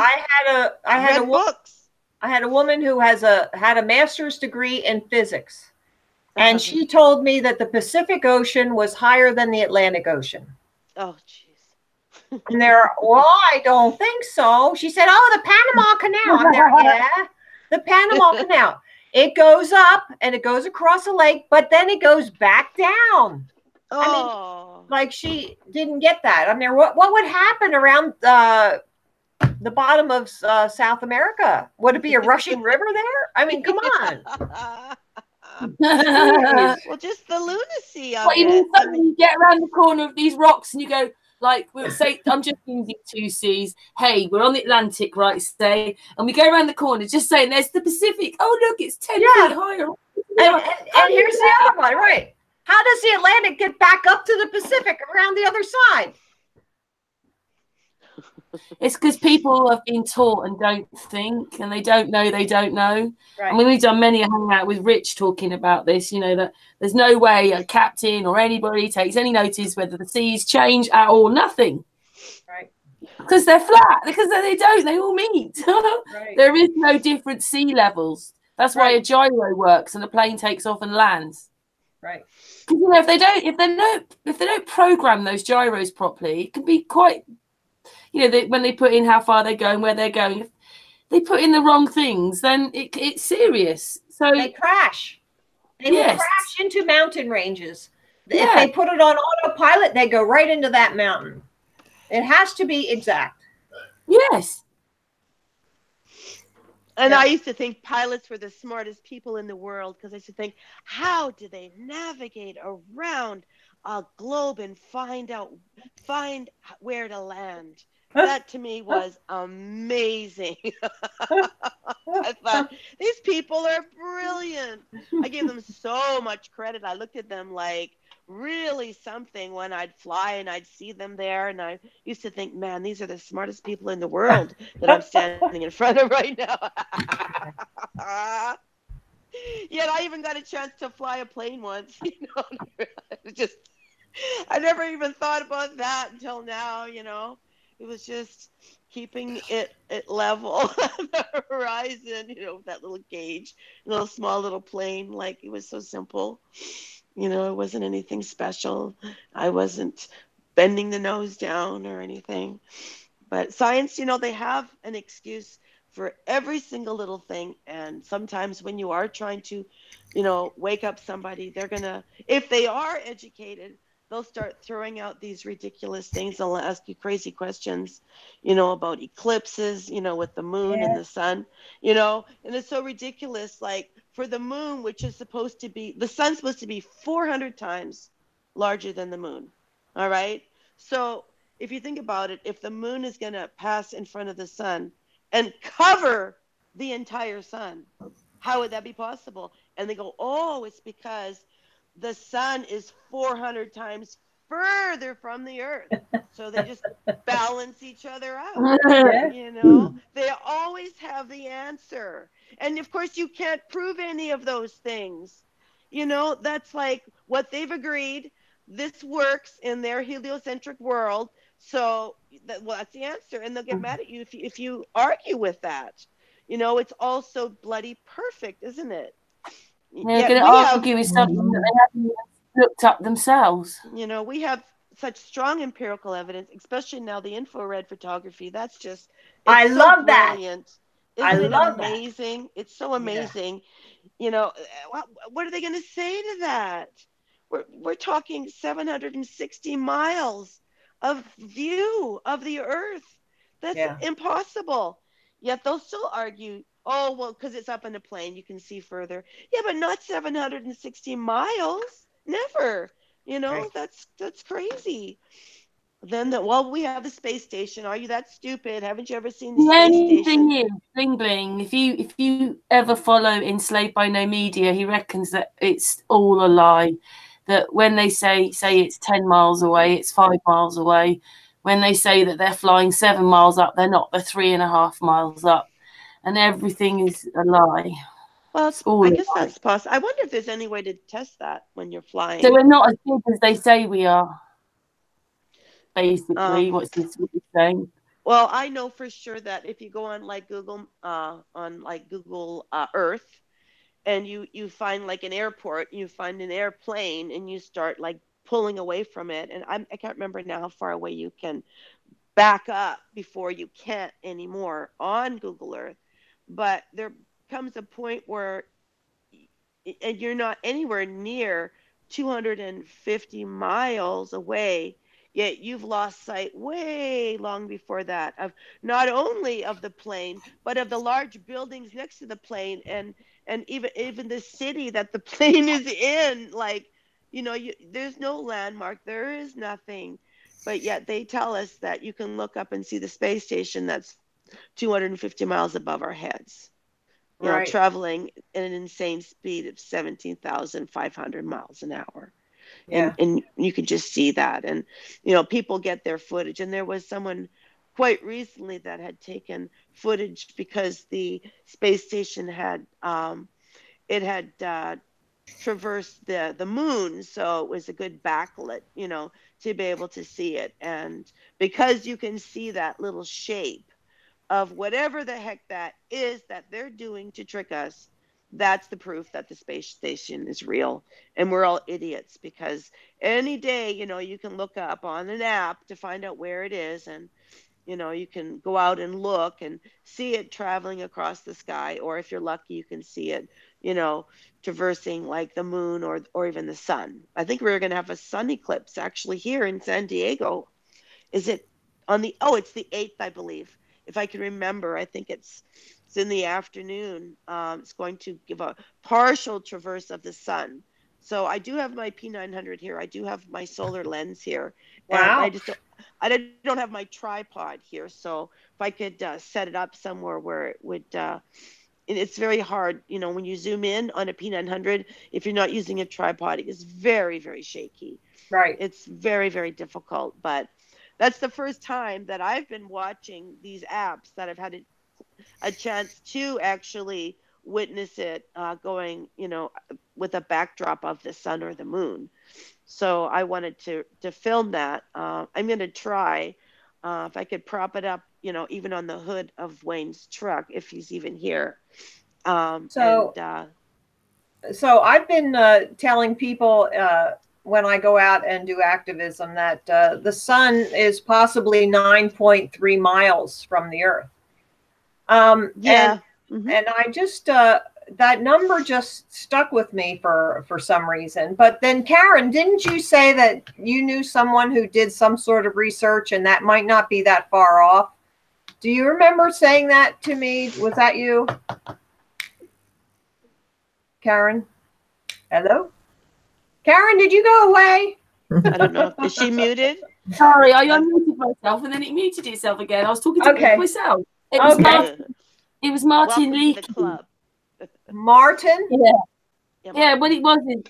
I had books. I had a woman who had a master's degree in physics, and she told me that the Pacific Ocean was higher than the Atlantic Ocean. Oh, jeez. And I don't think so. She said, "Oh, the Panama Canal." I'm there, yeah, the Panama Canal. It goes up and it goes across a lake, but then it goes back down. Oh. I mean, like, she didn't get that. I'm there. What would happen around the bottom of South America? Would it be a rushing river there? I mean, come on. Well, just the lunacy of it. You get around the corner of these rocks and you go, like, we'll say, I'm just using two C's. Hey, we're on the Atlantic, right? Say, and we go around the corner, just saying, there's the Pacific. Oh, look, it's 10 feet higher. And here's the other one, right? How does the Atlantic get back up to the Pacific around the other side? It's because people have been taught and don't think, and they don't know they don't know. Right. I mean, we've done many a hangout with Rich talking about this, that there's no way a captain or anybody takes any notice whether the seas change at all. Nothing. Right. Because they're flat. Because they all meet. Right. There is no different sea levels. That's why a gyro works and a plane takes off and lands. Right. Because if they don't program those gyros properly, it can be quite, when they put in how far they're going, where they're going, if they put in the wrong things, then it's serious. So they crash. They will crash into mountain ranges. If they put it on autopilot, they go right into that mountain. It has to be exact. Yes. And I used to think pilots were the smartest people in the world because I used to think, how do they navigate around a globe and find where to land? That to me was amazing. I thought, these people are brilliant. I gave them so much credit. I looked at them like really something when I'd fly and I'd see them there. And I used to think, man, these are the smartest people in the world that I'm standing in front of right now. Yet I even got a chance to fly a plane once. I never even thought about that until now, It was just keeping it level the horizon, with that little gauge, little small little plane. Like, it was so simple. It wasn't anything special. I wasn't bending the nose down or anything. But science, they have an excuse for every single little thing. And sometimes when you are trying to, wake up somebody, they're going to, if they are educated, they'll start throwing out these ridiculous things. They'll ask you crazy questions, about eclipses, with the moon and Yeah. the sun, and it's so ridiculous. Like for the moon, which is supposed to be, the sun's supposed to be 400 times larger than the moon. All right. So if you think about it, if the moon is going to pass in front of the sun and cover the entire sun, how would that be possible? And they go, oh, it's because the sun is 400 times further from the earth. So they just balance each other out. Yeah. They always have the answer. And of course, you can't prove any of those things. That's like what they've agreed. This works in their heliocentric world. So that's the answer. And they'll get mad at you if you argue with that. It's all so bloody perfect, isn't it? They're Yet going to we have, argue with something that they haven't even looked up themselves. we have such strong empirical evidence, especially now the infrared photography. That's just, I it's so love that. brilliant. I Isn't it love that. amazing? It's so amazing. What are they going to say to that? We're talking 760 miles of view of the earth. That's Yeah. impossible. Yet they'll still argue, oh, well, because it's up in a plane, you can see further. Yeah, but not 760 miles. Never. Right. That's crazy. Then we have the space station. Are you that stupid? Haven't you ever seen the The space only station? thing is, Bling Bling, if you ever follow Enslaved by No Media, he reckons that it's all a lie. That when they say it's 10 miles away, it's 5 miles away. When they say that they're flying 7 miles up, they're not. They're 3.5 miles up, and everything is a lie. Well, It's all I a guess lie. that's possible. I wonder if there's any way to test that when you're flying. So we're not as big as they say we are. Basically, what he's saying. Well, I know for sure that if you go on like Google Earth, and you find like an airport, you find an airplane, and you start like pulling away from it, and I can't remember now how far away you can back up before you can't anymore on Google Earth, but there comes a point where and you're not anywhere near 250 miles away, yet you've lost sight way long before that of not only of the plane but of the large buildings next to the plane, and even the city that the plane is in. Like, there's no landmark, there is nothing, but yet they tell us that you can look up and see the space station that's 250 miles above our heads, Right. traveling at an insane speed of 17,500 miles an hour. Yeah. And you can just see that. And, people get their footage. And there was someone quite recently that had taken footage because the space station had, traversed the moon. So it was a good backlit, to be able to see it. And because you can see that little shape of whatever the heck that is that they're doing to trick us, that's the proof that the space station is real. And we're all idiots, because any day, you can look up on an app to find out where it is, and you can go out and look and see it traveling across the sky, or if you're lucky, you can see it, traversing like the moon or even the sun. I think we're going to have a sun eclipse actually here in San Diego. Is it it's the 8th, I believe, if I can remember. I think it's in the afternoon. It's going to give a partial traverse of the sun. So I do have my P900 here. I do have my solar lens here. And Wow. I don't have my tripod here. So if I could set it up somewhere where it would, it's very hard, when you zoom in on a P900, if you're not using a tripod, it is very, very shaky. Right. It's very, very difficult. But that's the first time that I've been watching these apps that I've had a chance to actually witness it going, with a backdrop of the sun or the moon. So I wanted to film that. I'm going to try if I could prop it up, even on the hood of Wayne's truck, if he's even here. So I've been telling people when I go out and do activism that the sun is possibly 9.3 miles from the earth. Yeah. And I just that number just stuck with me for some reason. But then, Karen, didn't you say that you knew someone who did some sort of research and that might not be that far off? Do you remember saying that to me? Was that you, Karen? Hello? Karen, did you go away? I don't know. Is she muted? Sorry, I unmuted myself and then it muted itself again. I was talking to myself. It was Martin. It was Martin Welcome Leakey. to the club. Martin? Yeah, what it was is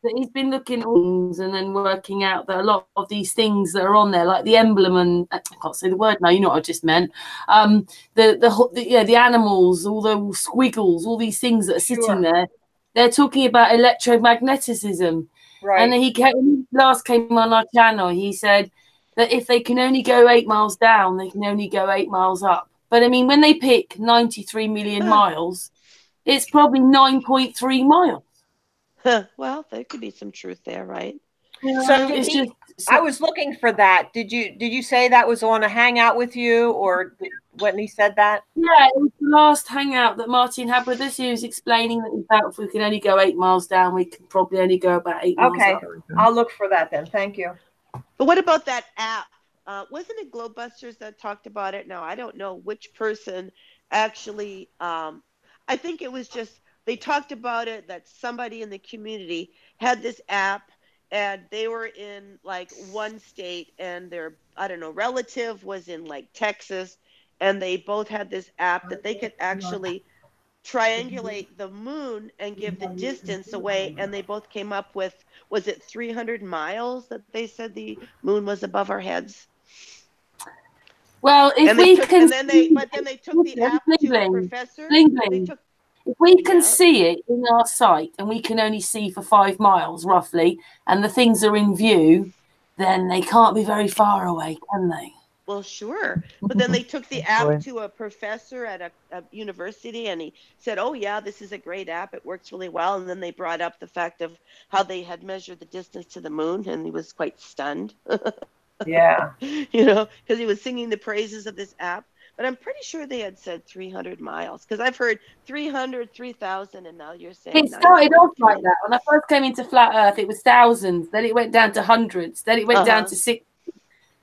that he's been looking at things and then working out that a lot of these things that are on there, like the emblem and I can't say the word now, you know what I just meant. The animals, all the squiggles, all these things that are sitting there, they're talking about electromagnetism. Right. And when he last came on our channel, he said that if they can only go 8 miles down, they can only go 8 miles up. But I mean, when they pick 93 million miles, it's probably 9.3 miles. Well, there could be some truth there, right? So I was looking for that. Did you say that was on a hangout with you, or when he said that? Yeah, it was the last hangout that Martin had with us. He was explaining that if we can only go 8 miles down, we can probably only go about 8 miles up. I'll look for that then. Thank you. But what about that app? Wasn't it Globebusters that talked about it? Now, I don't know which person actually, I think it was just, they talked about it that somebody in the community had this app and they were in like one state and their, I don't know, relative was in like Texas, and they both had this app that they could actually triangulate the moon and give the distance away, and they both came up with, was it 300 miles that they said the moon was above our heads? Well, if we can, and then they took the app to a professor. Bling. If we can see it in our sight, and we can only see for 5 miles roughly, and the things are in view, then they can't be very far away, can they? Well, sure. But then they took the app to a professor at a university, and he said, oh, yeah, this is a great app. It works really well. And then they brought up the fact of how they had measured the distance to the moon, and he was quite stunned. Yeah. You know, because he was singing the praises of this app. But I'm pretty sure they had said 300 miles, because I've heard 300, 3,000, and now you're saying... It started off like that. When I first came into Flat Earth, it was thousands. Then it went down to hundreds. Then it went down to 6.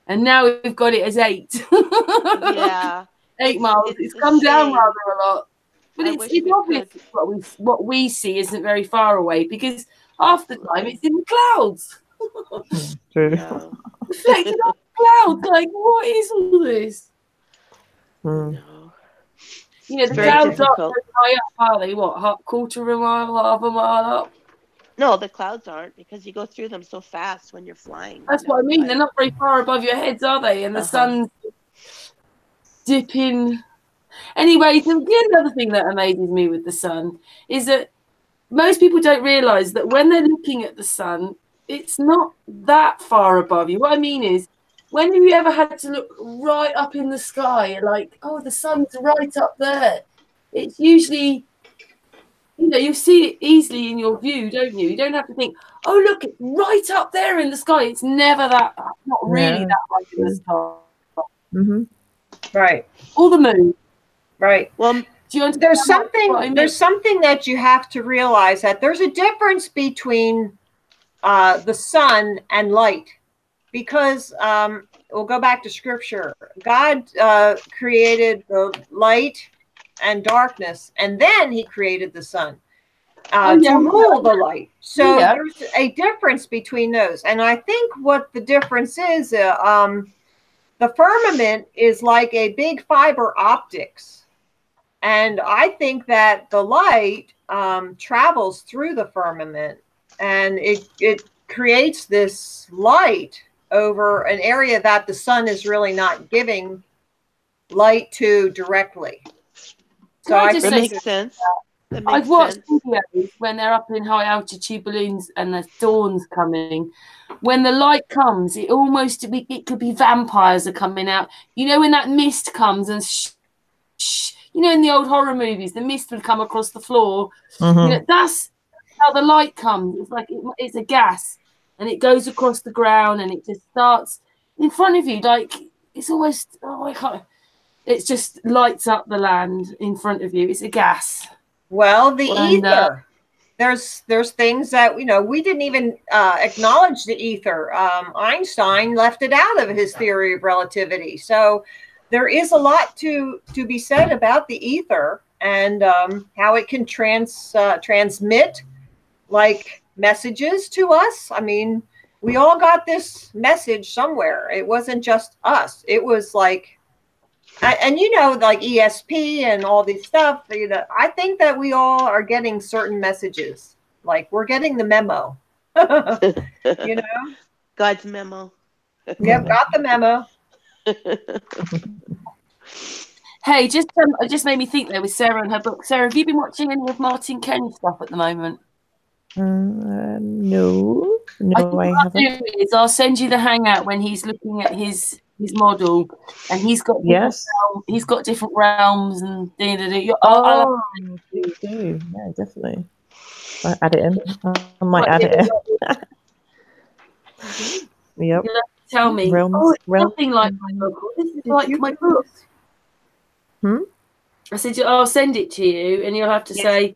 And now we've got it as 8. Yeah. 8 miles. It's come down rather a lot. But it's obvious what we see isn't very far away, because half the time it's in the clouds. True. No. Reflected off the clouds. Like, what is all this? No. You know, the clouds aren't very high up, are they? What, quarter of a mile, half a mile up? No, the clouds aren't, because you go through them so fast when you're flying. That's what I mean. They're not very far above your heads, are they? And the sun's dipping. Anyway, the other thing that amazes me with the sun is that most people don't realise that when they're looking at the sun, it's not that far above you. What I mean is, when have you ever had to look right up in the sky, like, oh, the sun's right up there? It's usually, you know, you see it easily in your view, don't you? You don't have to think, oh, look, it's right up there in the sky. It's never that, not really that high in the sky. Mm-hmm. Right. Or the moon. Right. Well, there's something that you have to realize, that there's a difference between the sun and light, because we'll go back to scripture. God created the light and darkness, and then he created the sun to rule the light. So there's a difference between those. And I think what the difference is, the firmament is like a big fiber optics. And I think that the light travels through the firmament, and it creates this light over an area that the sun is really not giving light to directly. So I that makes sense. I've watched videos when they're up in high altitude balloons and the dawn's coming. When the light comes, it could be vampires are coming out. You know, when that mist comes and you know, in the old horror movies, the mist would come across the floor. You know, that's how the light comes. It's like it's a gas, and it goes across the ground, and it just starts in front of you. Like, it's almost, it just lights up the land in front of you. It's a gas. Well, the And, ether. There's things that we didn't even acknowledge the ether. Einstein left it out of his theory of relativity. So there is a lot to be said about the ether and how it can transmit like messages to us. I mean, we all got this message somewhere. It wasn't just us. It was like, and like ESP and all this stuff, I think that we all are getting certain messages. Like we're getting the memo. God's memo. Yep, got the memo. Hey, it just made me think there with Sarah and her book. Sarah, have you been watching any of Martin Ken's stuff at the moment? No, I haven't. I'll send you the hangout when he's looking at his model, and he's got different realms and I'll please do. Yeah, definitely. I'll add it in. I might add it in. Yep. You'll have to tell me. It's nothing like my book. This is like my book. I said I'll send it to you, and you'll have to say,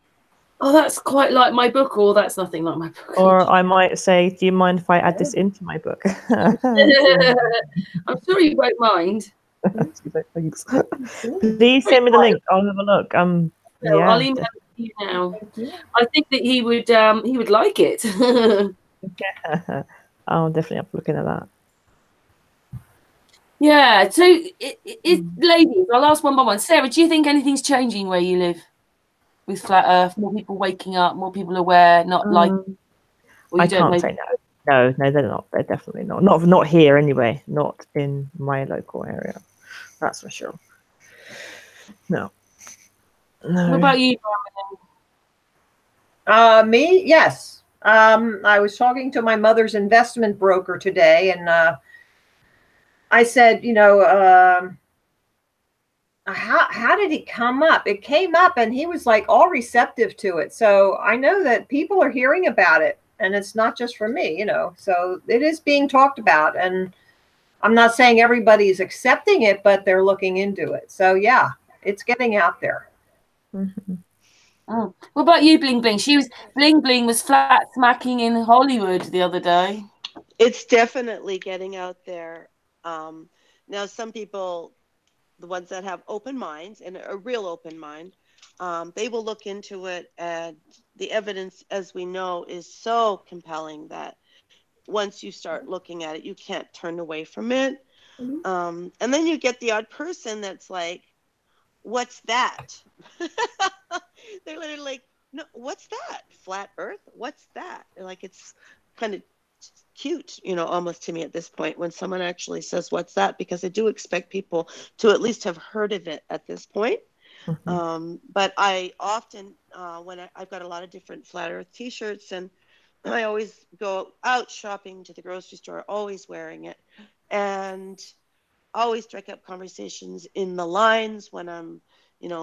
"Oh, that's quite like my book," or "That's nothing like my book." Or I might say, "Do you mind if I add this into my book?" I'm sure you won't mind. Thanks. Please send me the link. I'll have a look. I'll email it to you now. I think that he would like it. I'll definitely have to look into that. Yeah. So, ladies, I'll ask one by one. Sarah, do you think anything's changing where you live with Flat Earth? More people waking up, more people aware, not like. I can't say no. No, they're not. They're definitely not. Not here anyway. Not in my local area. That's for sure. No. What about you, Marilyn? Me? Yes. I was talking to my mother's investment broker today, and I said, how did it come up? It came up, and he was like all receptive to it. So I know that people are hearing about it, and it's not just for me, So it is being talked about, and I'm not saying everybody's accepting it, but they're looking into it. So yeah, it's getting out there. Mm-hmm. Oh. What about you, Bling Bling? Bling was flat smacking in Hollywood the other day. It's definitely getting out there. Now, some people, the ones that have open minds and a real open mind, they will look into it, and the evidence, as we know, is so compelling that once you start looking at it, you can't turn away from it. And then you get the odd person that's like, "What's that?" They're literally like, "No, what's that? Flat Earth? What's that?" And like, it's kind of cute, almost to me at this point when someone actually says, "What's that?" Because I do expect people to at least have heard of it at this point. But I often, when I've got a lot of different Flat Earth T-shirts, and I always go out shopping to the grocery store, always wearing it, and always strike up conversations in the lines when I'm,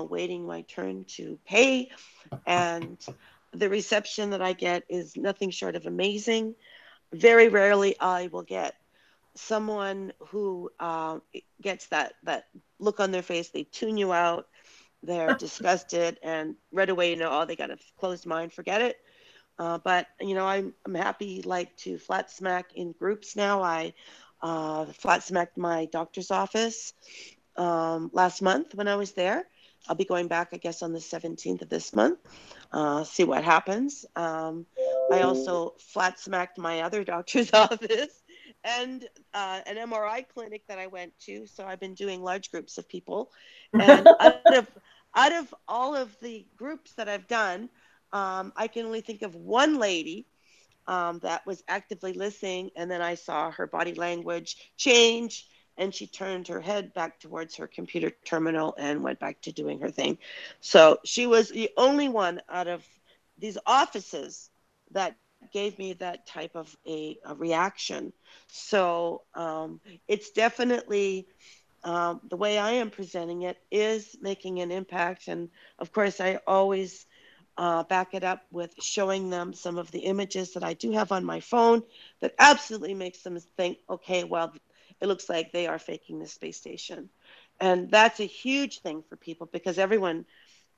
waiting my turn to pay. And the reception that I get is nothing short of amazing. Very rarely I will get someone who gets that look on their face. They tune you out. They're disgusted, and right away, oh, they got a closed mind, forget it. But, I'm happy to flat smack in groups now. I flat smacked my doctor's office last month when I was there. I'll be going back, I guess, on the 17th of this month, see what happens. I also flat smacked my other doctor's office and an MRI clinic that I went to. So I've been doing large groups of people. And out of all of the groups that I've done, I can only think of one lady that was actively listening, and then I saw her body language change, and she turned her head back towards her computer terminal and went back to doing her thing. So she was the only one out of these offices that gave me that type of a reaction. So it's definitely the way I am presenting it is making an impact. And of course, I always back it up with showing them some of the images that I do have on my phone that absolutely makes them think, okay, well, it looks like they are faking the space station. And that's a huge thing for people, because everyone,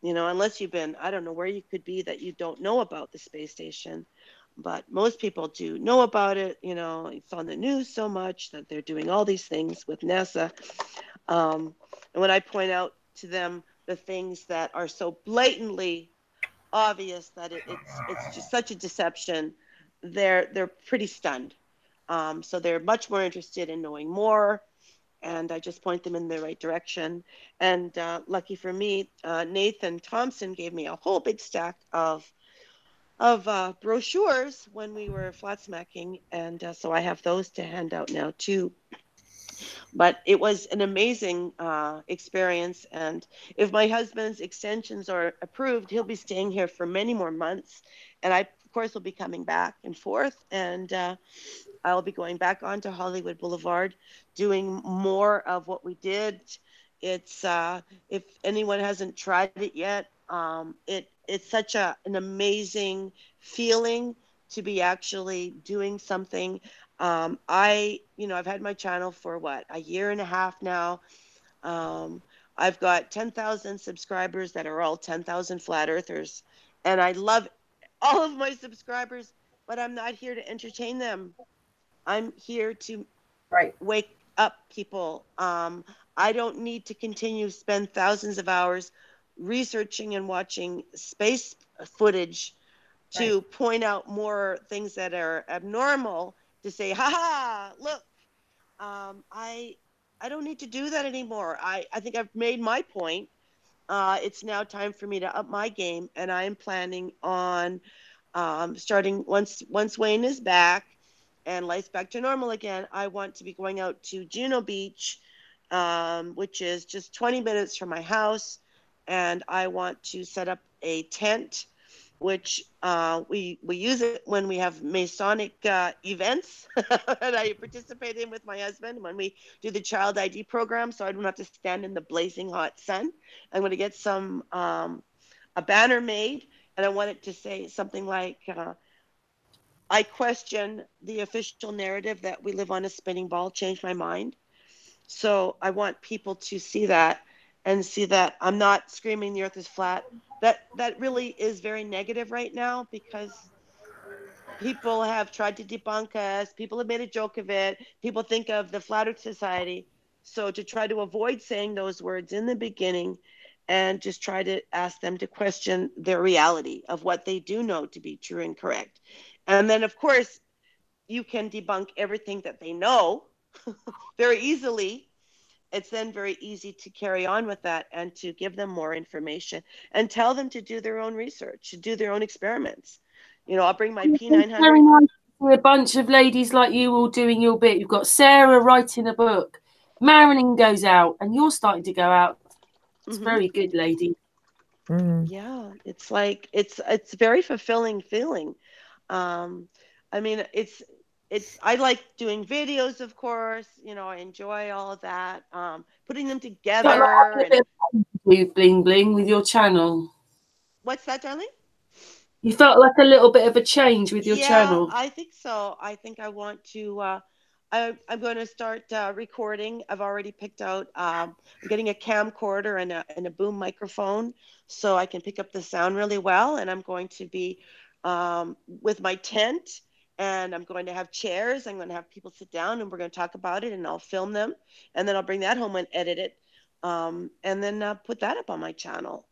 unless you've been, I don't know where you could be that you don't know about the space station, but most people do know about it. It's on the news so much that they're doing all these things with NASA. And when I point out to them the things that are so blatantly obvious that it's just such a deception, they're pretty stunned. So they're much more interested in knowing more, and I just point them in the right direction. And lucky for me, Nathan Thompson gave me a whole big stack of brochures when we were flat smacking, and so I have those to hand out now too. But it was an amazing experience, and if my husband's extensions are approved, he'll be staying here for many more months, and I, of course, will be coming back and forth, and I'll be going back onto Hollywood Boulevard, doing more of what we did. It's if anyone hasn't tried it yet, it's such an amazing feeling to be actually doing something. I've had my channel for a year and a half now. I've got 10,000 subscribers that are all 10,000 flat earthers, and I love all of my subscribers, but I'm not here to entertain them. I'm here to wake up people. I don't need to continue to spend thousands of hours researching and watching space footage to point out more things that are abnormal, to say, ha ha, look. I don't need to do that anymore. I think I've made my point. It's now time for me to up my game, and I am planning on starting once Wayne is back and life's back to normal again. I want to be going out to Juno Beach, which is just 20 minutes from my house, and I want to set up a tent, which we use it when we have Masonic events that I participate in with my husband when we do the child ID program, so I don't have to stand in the blazing hot sun. I'm going to get a banner made, and I want it to say something like, I question the official narrative that we live on a spinning ball, change my mind. So I want people to see that and see that I'm not screaming the earth is flat. That really is very negative right now, because people have tried to debunk us. People have made a joke of it. People think of the Flat Earth Society. So to try to avoid saying those words in the beginning and just try to ask them to question their reality of what they do know to be true and correct. And then, of course, you can debunk everything that they know very easily. It's then very easy to carry on with that and to give them more information and tell them to do their own research, to do their own experiments. I'll bring my P900. Very nice to see a bunch of ladies like you all doing your bit. You've got Sarah writing a book, Marilyn goes out, and you're starting to go out. It's very good, lady. Yeah, it's like it's a very fulfilling feeling. I mean, I like doing videos, of course. I enjoy all of that. Putting them together. And Bling Bling with your channel. What's that, darling? You felt like a little bit of a change with your channel. Yeah, I think so. I think I want to. I'm going to start recording. I've already picked out. I'm getting a camcorder and a boom microphone, so I can pick up the sound really well. And I'm going to be with my tent, and I'm going to have chairs. I'm going to have people sit down, and we're going to talk about it, and I'll film them, and then I'll bring that home and edit it. And then put that up on my channel,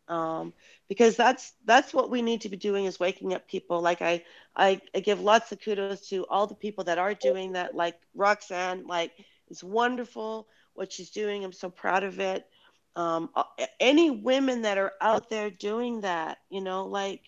because that's what we need to be doing, is waking up people. Like I give lots of kudos to all the people that are doing that, like Roxanne. Like, it's wonderful what she's doing. I'm so proud of it. Any women that are out there doing that, like,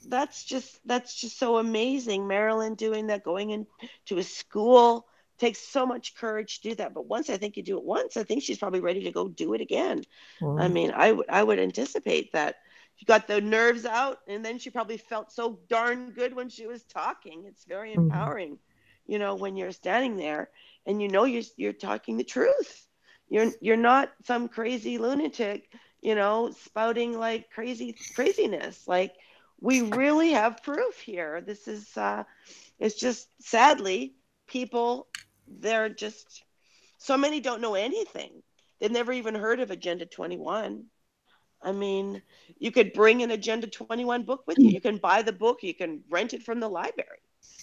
that's just so amazing. Marilyn doing that, going into a school. Takes so much courage to do that, but once I think you do it once, I think she's probably ready to go do it again. I mean, I would anticipate that she got the nerves out, and then she probably felt so darn good when she was talking. It's very empowering, when you're standing there and you're talking the truth. You're not some crazy lunatic, spouting like craziness. Like, we really have proof here. This is it's just, sadly, people, they're just, so many don't know anything. They've never even heard of Agenda 21. I mean, you could bring an Agenda 21 book with you. You can buy the book. You can rent it from the library.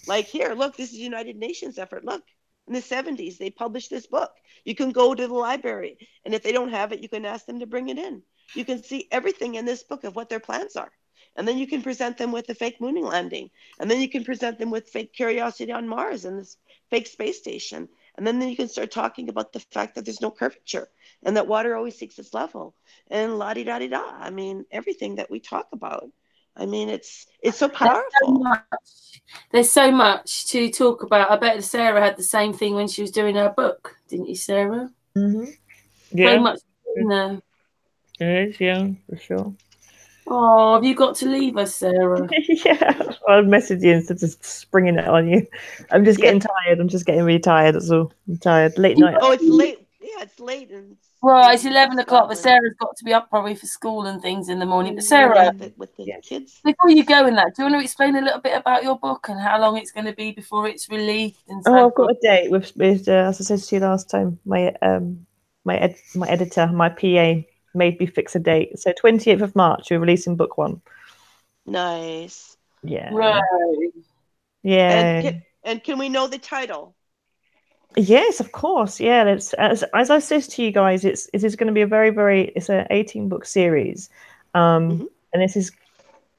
Like, here, look, this is a United Nations effort. Look, in the 70s, they published this book. You can go to the library, and if they don't have it, you can ask them to bring it in. You can see everything in this book of what their plans are. And then you can present them with the fake mooning landing. And then you can present them with fake Curiosity on Mars and this fake space station. And then you can start talking about the fact that there's no curvature and that water always seeks its level and la-di-da-di-da. I mean, everything that we talk about. I mean, it's so powerful. There's so much to talk about. I bet Sarah had the same thing when she was doing her book, didn't you, Sarah? Mm-hmm. Yeah. So much in there. It is, yeah, for sure. Oh, have you got to leave us, Sarah? Yeah, I'll message you instead of just springing it on you. I'm just getting tired. I'm just getting really tired. That's all. I'm tired. Late night. Oh, it's late. Yeah, it's late. And well, it's 11 o'clock, but Sarah's got to be up probably for school and things in the morning. But Sarah, with the kids. Before you go in that, do you want to explain a little bit about your book and how long it's going to be before it's released? And so I've got a date with as I said to you last time. My editor, my PA, made me fix a date. So 28th of March, we're releasing book 1. Nice. Yeah. Right. Yeah. And can we know the title? Yes, of course. Yeah, it's as I said to you guys, it is going to be a it's an 18-book series, and this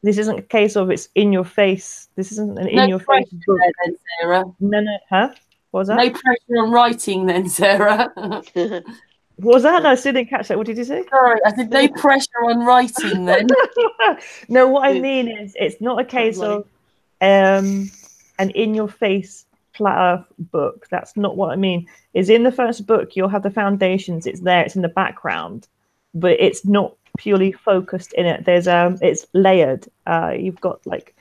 isn't a case of it's in your face. This isn't an in your face book. Then, Sarah. No, huh? What was that? No pressure on writing, then, Sarah. What was that? No, I still didn't catch that. What did you say? Sorry, I said no pressure on writing, then. No, what I mean is it's not a case of an in-your-face platter book. That's not what I mean. Is in the first book you'll have the foundations. It's there. It's in the background, but it's not purely focused in it. There's it's layered. You've got like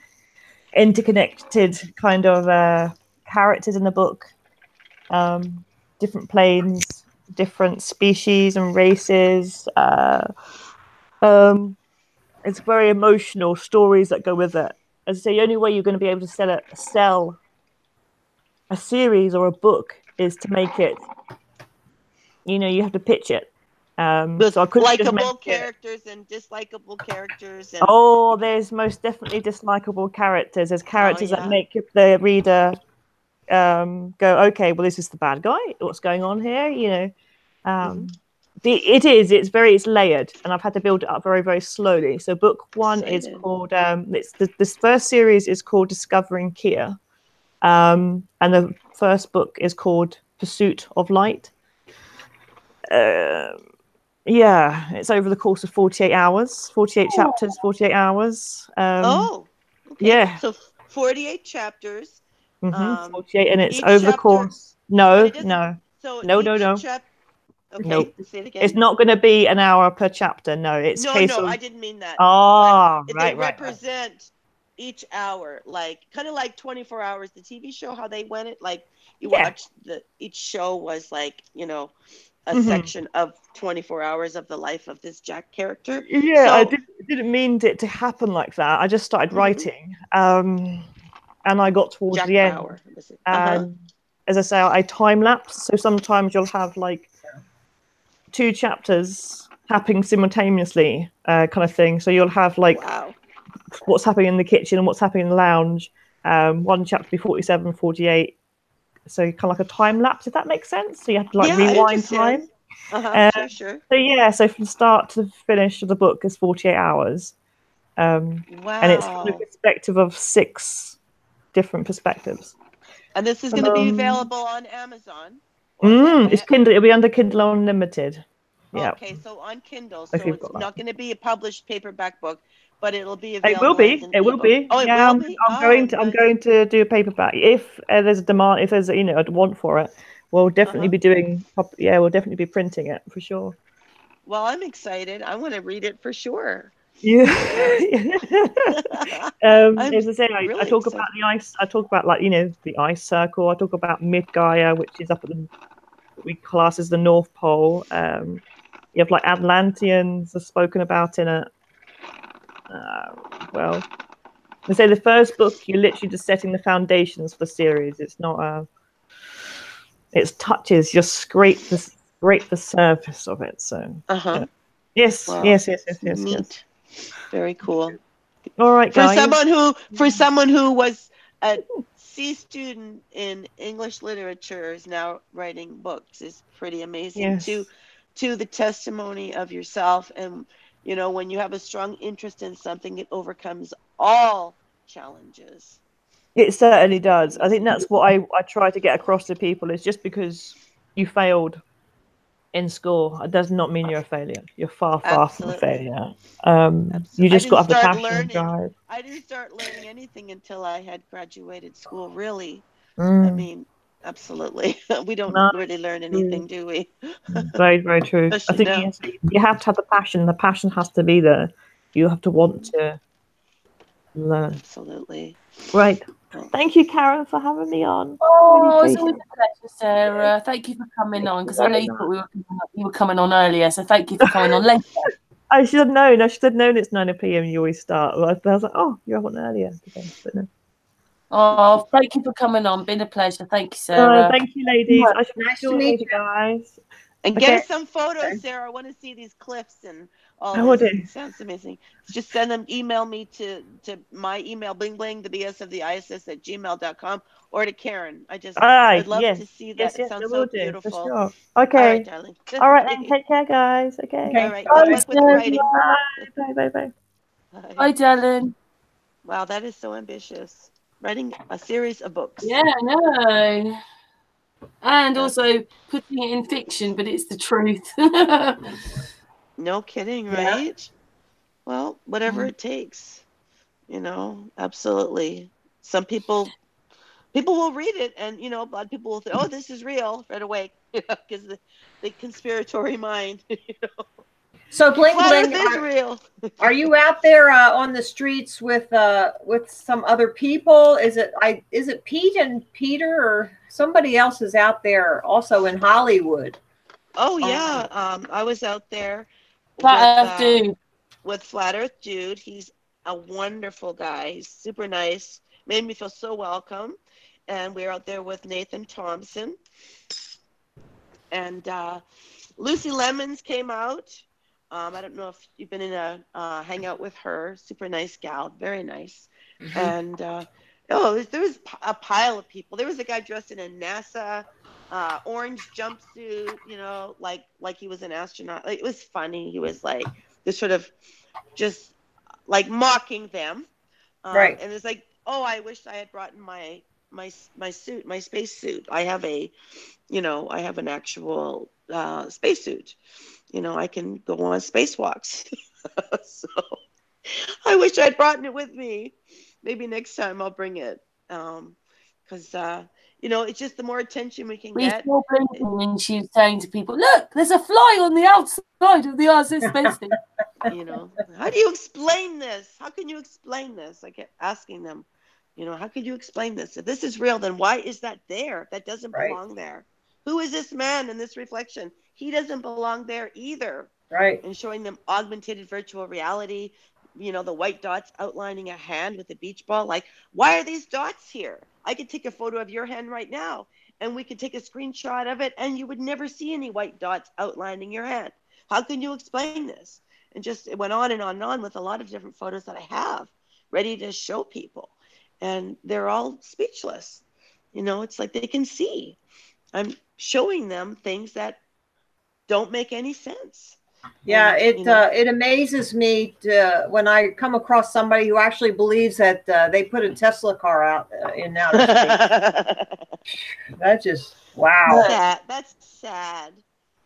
interconnected kind of characters in the book, different planes, different species and races. It's very emotional stories that go with it. As I say, the only way you're going to be able to sell a series or a book is to make it. You have to pitch it. So I could likable characters and dislikable characters. And... there's most definitely dislikable characters. There's characters that make the reader go, okay, well, this is the bad guy. What's going on here? It's layered, and I've had to build it up very, very slowly. So book 1 is called this first series is called Discovering Kia, and the first book is called Pursuit of Light. It's over the course of 48 hours, 48 chapters, 48 hours. Okay. Yeah. So 48 chapters. 48, and it's over the course. No. So no. Okay, nope. Say it again. It's not going to be an hour per chapter. No, it's I didn't mean that. They represent each hour, kind of like 24 Hours, the TV show, how they went it. Like you watch each show was like a section of 24 hours of the life of this Jack character. Yeah, I didn't mean it to happen like that. I just started writing, and I got towards Jack the end. Bauer. And as I say, I time lapse. So sometimes you'll have like 2 chapters happening simultaneously, kind of thing. So you'll have like what's happening in the kitchen and what's happening in the lounge. One chapter be 47, 48. So kind of like a time lapse, if that makes sense. So you have to rewind time. Sure. So from start to finish of the book is 48 hours. And it's from the perspective of 6 different perspectives. And this is going to be available on Amazon. It's Kindle. It'll be under Kindle Unlimited. Yeah. Okay, so on Kindle. So it's not going to be a published paperback book, but it'll be available. It will be. Oh, it will be. I'm going to do a paperback if there's a demand. If there's a want for it, we'll definitely be doing. We'll definitely be printing it for sure. Well, I'm excited. I want to read it for sure. Yeah. As I say, I talk about the ice. I talk about the ice circle. I talk about Mid-Gaia, which is up at we class as the North Pole. You have like Atlanteans are spoken about in it. Well, I say the first book, you're literally just setting the foundations for the series. It's not it's touches, just scrape scrape the surface of it. So yes, Well, yes. neat. Very cool. All right, For guys. someone who was a C student in English literature is now writing books is pretty amazing. Yes. To the testimony of yourself, and when you have a strong interest in something, it overcomes all challenges. It certainly does. I think that's what I try to get across to people, is just because you failed in school, it does not mean you're a failure. You're far from a failure. You just got to have the passion and drive. I didn't start learning anything until I had graduated school, really. Mm. I mean, absolutely. We don't really learn anything, do we? Very, very true. I think you have to have the passion. The passion has to be there. You have to want to learn. Absolutely. Right. Thank you, Karen, for having me on. Oh, it's always a pleasure, Sarah. Thank you for coming on, because I know you thought you were coming on earlier, so thank you for coming on later. I should have known. I should have known it's 9 p.m. You always start. I was like, oh, you're on earlier today. But no. Oh, thank you for coming on. Been a pleasure. Thank you, Sarah. Thank you, ladies. I should nice to meet you, guys. And get us some photos, Sarah. I want to see these cliffs and all this. It sounds amazing. Just send them, email me to my email, bling, the BS of the ISS at gmail.com, or to Karen. I'd love to see that. It sounds so beautiful. For sure. Okay. All right, darling. All right, then. Take care, guys. Okay. All right. Good luck with the writing. Bye. Bye, darling. Wow, that is so ambitious. Writing a series of books. Yeah, I know. And also putting it in fiction, but it's the truth. No kidding, right? Well, whatever it takes, absolutely. Some people will read it, and a lot of people will think, "Oh, this is real," right away, because the conspiratory mind. So Bling, is real. Are you out there on the streets with some other people? Is it Pete and Peter, or somebody else is out there also in Hollywood? Oh yeah, I was out there with Flat Earth Dude. He's a wonderful guy. He's super nice. Made me feel so welcome. And we were out there with Nathan Thompson. And Lucy Lemons came out. I don't know if you've been in a hangout with her. Super nice gal, very nice. And there was a pile of people. There was a guy dressed in a NASA orange jumpsuit, like he was an astronaut. It was funny. He was like this sort of just like mocking them. Right. And it's like, oh, I wish I had brought my suit, my space suit. I have an actual space suit. I can go on spacewalks. So I wish I'd brought it with me. Maybe next time I'll bring it. Because, it's just the more attention we can get. Saw Bling, and she was saying to people, look, there's a fly on the outside of the ISS space station. How do you explain this? How can you explain this? I kept asking them, how could you explain this? If this is real, then why is that there? That doesn't belong there. Who is this man in this reflection? He doesn't belong there either. Right. And showing them augmented virtual reality, the white dots outlining a hand with a beach ball. Like, why are these dots here? I could take a photo of your hand right now, and we could take a screenshot of it, and you would never see any white dots outlining your hand. How can you explain this? And just it went on and on and on with a lot of different photos that I have ready to show people. And they're all speechless. It's like they can see. I'm showing them things that don't make any sense. Yeah, it amazes me when I come across somebody who actually believes that they put a Tesla car out in outer space. That's just wow. That's sad.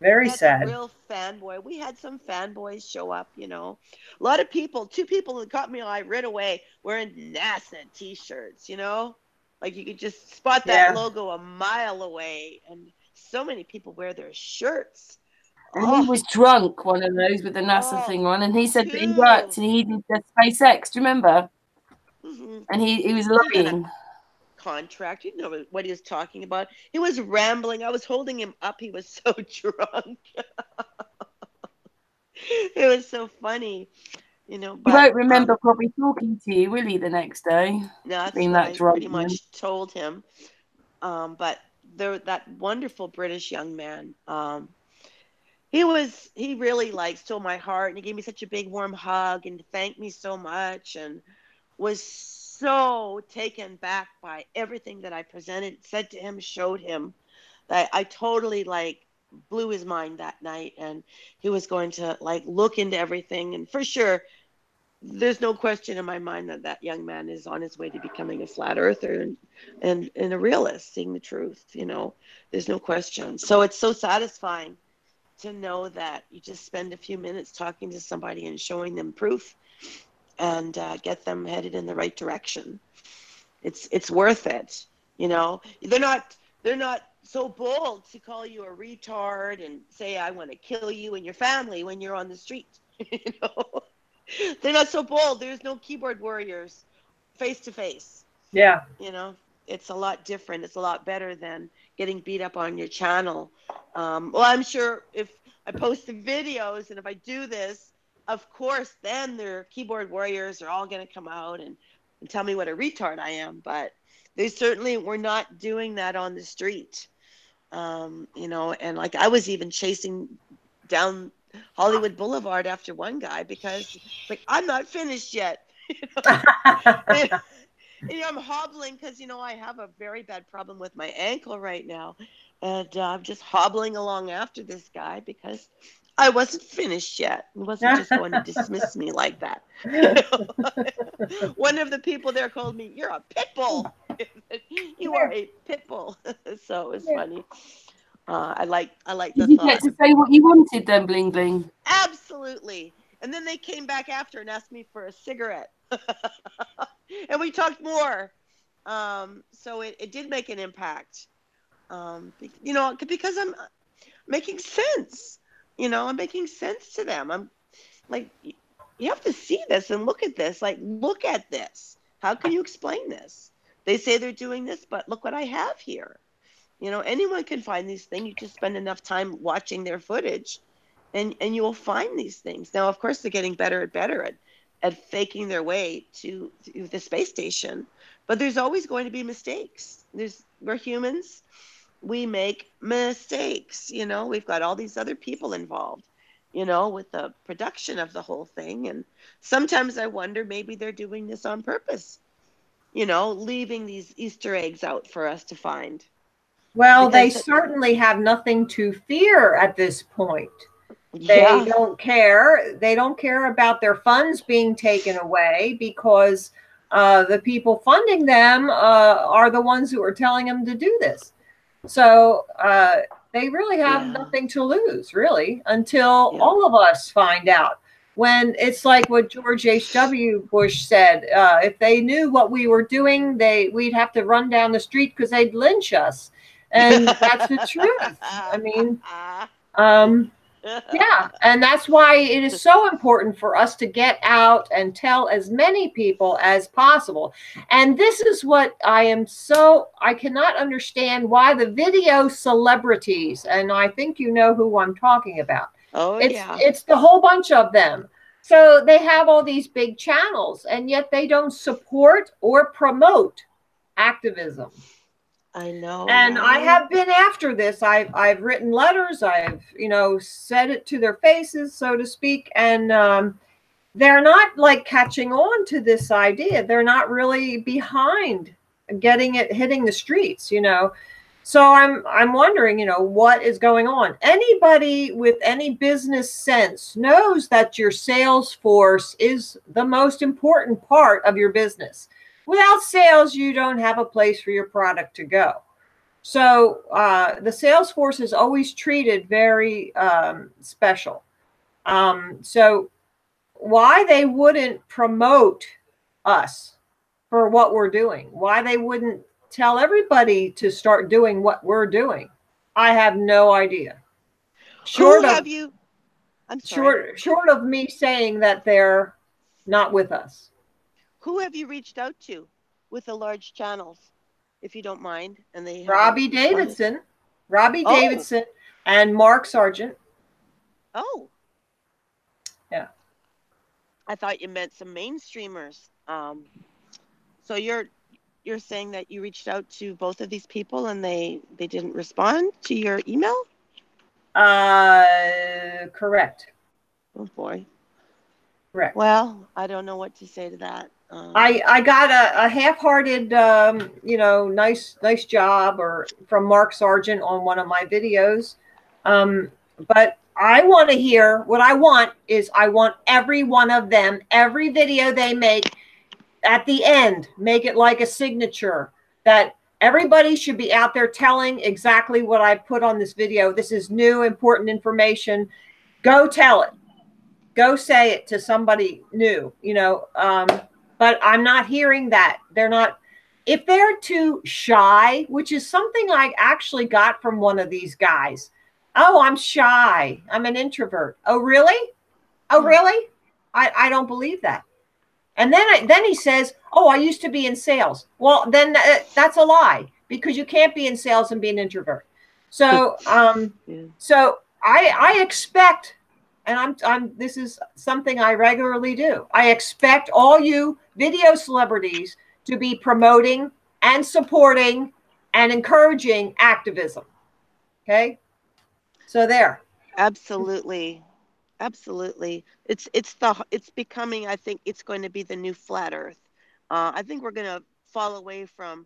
Very sad. A real fanboy. We had some fanboys show up. A lot of people. 2 people that caught me eye right away wearing NASA T-shirts. Like you could just spot that logo a mile away, and so many people wear their shirts. And he was drunk, one of those with the NASA thing on, and he said that he worked and he did the SpaceX. Do you remember? And he was lying. Contract. You know what he was talking about. He was rambling. I was holding him up. He was so drunk. It was so funny. But he won't remember probably talking to you, will he, the next day? No, that's what I pretty much told him. But that wonderful British young man, he really like stole my heart, and he gave me such a big warm hug and thanked me so much, and was so taken back by everything that I presented, said to him, showed him, that I totally like blew his mind that night, and he was going to like look into everything. And for sure, there's no question in my mind that that young man is on his way to becoming a flat earther and a realist, seeing the truth. There's no question. So it's so satisfying to know that you just spend a few minutes talking to somebody and showing them proof, and get them headed in the right direction. It's worth it. They're not so bold to call you a retard and say, I want to kill you and your family when you're on the street. you know they're not so bold. There's no keyboard warriors face to face. Yeah. It's a lot different. It's a lot better than getting beat up on your channel. Well, I'm sure if I post the videos and if I do this, of course, then their keyboard warriors are all going to come out and tell me what a retard I am. But they certainly were not doing that on the street. And like I was even chasing down Hollywood Boulevard after one guy because like, I'm not finished yet. I'm hobbling because, I have a very bad problem with my ankle right now. And I'm just hobbling along after this guy because I wasn't finished yet. He wasn't just going to dismiss me like that. One of the people there called me, you're a pit bull. You are a pit bull. So it's funny. I like Did the you thought. get to say what you wanted then, Bling Bling? Absolutely. And then they came back after and asked me for a cigarette. And we talked more. So it did make an impact. Because I'm making sense. I'm making sense to them. I'm like, you have to see this and look at this. Like, look at this. How can you explain this? They say they're doing this, but look what I have here. Anyone can find these things. You just spend enough time watching their footage and you will find these things. Now, of course, they're getting better and better at faking their way to the space station. But there's always going to be mistakes. We're humans. We make mistakes. We've got all these other people involved, with the production of the whole thing. And sometimes I wonder, maybe they're doing this on purpose, leaving these Easter eggs out for us to find. Well, they certainly have nothing to fear at this point. Yeah. They don't care. They don't care about their funds being taken away because the people funding them are the ones who are telling them to do this. So they really have nothing to lose, really, until all of us find out. When it's like what George H.W. Bush said, if they knew what we were doing, we'd have to run down the street because they'd lynch us. And that's the truth. I mean, yeah. And that's why it is so important for us to get out and tell as many people as possible. And this is what I cannot understand why the video celebrities, and I think you know who I'm talking about. Oh, it's the whole bunch of them. So they have all these big channels, and yet they don't support or promote activism. I know. And right? I have been after this. I've written letters. I've, said it to their faces, so to speak. And they're not like catching on to this idea. They're not really behind getting it hitting the streets, So I'm wondering, what is going on? Anybody with any business sense knows that your sales force is the most important part of your business. Without sales, you don't have a place for your product to go. So the sales force is always treated very special. So why they wouldn't promote us for what we're doing, why they wouldn't tell everybody to start doing what we're doing, I have no idea. Short of me saying that they're not with us. Who have you reached out to with the large channels, if you don't mind? And they Robbie Davidson and Mark Sargent. Oh. Yeah. I thought you meant some mainstreamers. So you're saying that you reached out to both of these people and they didn't respond to your email? Correct. Oh boy. Correct. Well, I don't know what to say to that. I got a half-hearted, nice job or from Mark Sargent on one of my videos. But I want to hear what I want is I want every one of them, every video they make at the end, make it like a signature that everybody should be out there telling exactly what I put on this video. This is new, important information. Go tell it. Go say it to somebody new, but I'm not hearing that. They're not, if they're too shy, which is something I actually got from one of these guys. Oh, I'm shy. I'm an introvert. Oh, really? Oh, really? I don't believe that. And then he says, oh, I used to be in sales. Well, then that's a lie because you can't be in sales and be an introvert. So, so I expect, and this is something I regularly do. I expect all you video celebrities to be promoting and supporting and encouraging activism. Okay. So there. Absolutely. Absolutely. It's becoming, I think it's going to be the new flat earth. I think we're going to fall away from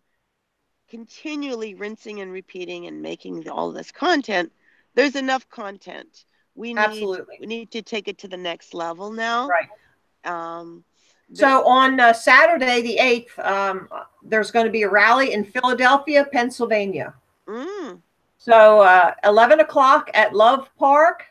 continually rinsing and repeating and making all this content. There's enough content. We need to take it to the next level now. Right. So on Saturday, the 8th, there's going to be a rally in Philadelphia, Pennsylvania. So 11 o'clock at Love Park,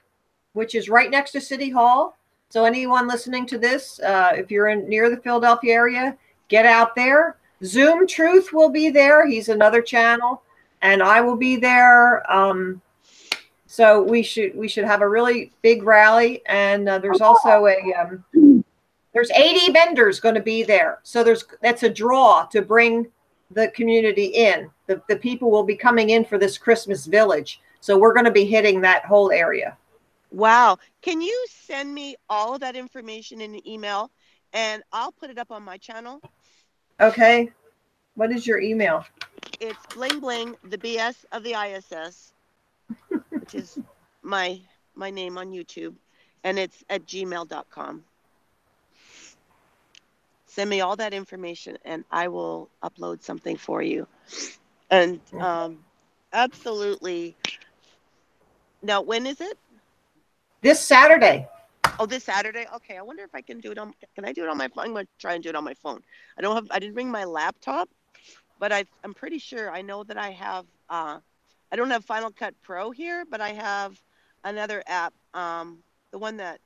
which is right next to City Hall. So anyone listening to this, if you're near the Philadelphia area, get out there. Zoom Truth will be there. He's another channel, and I will be there. So we should have a really big rally, and there's also there's 80 vendors going to be there. So that's a draw to bring the community in. The people will be coming in for this Christmas village. So we're going to be hitting that whole area. Wow. Can you send me all of that information in an email and I'll put it up on my channel? Okay. What is your email? It's Bling Bling, the BS of the ISS, which is my name on YouTube, and it's at gmail.com. Send me all that information and I will upload something for you. And absolutely. Now, when is it? This Saturday. Oh, this Saturday? Okay. I wonder if I can do it can I do it on my phone? I'm going to try and do it on my phone. I didn't bring my laptop, but I'm pretty sure I know that I have, I don't have Final Cut Pro here, but I have another app. The one that,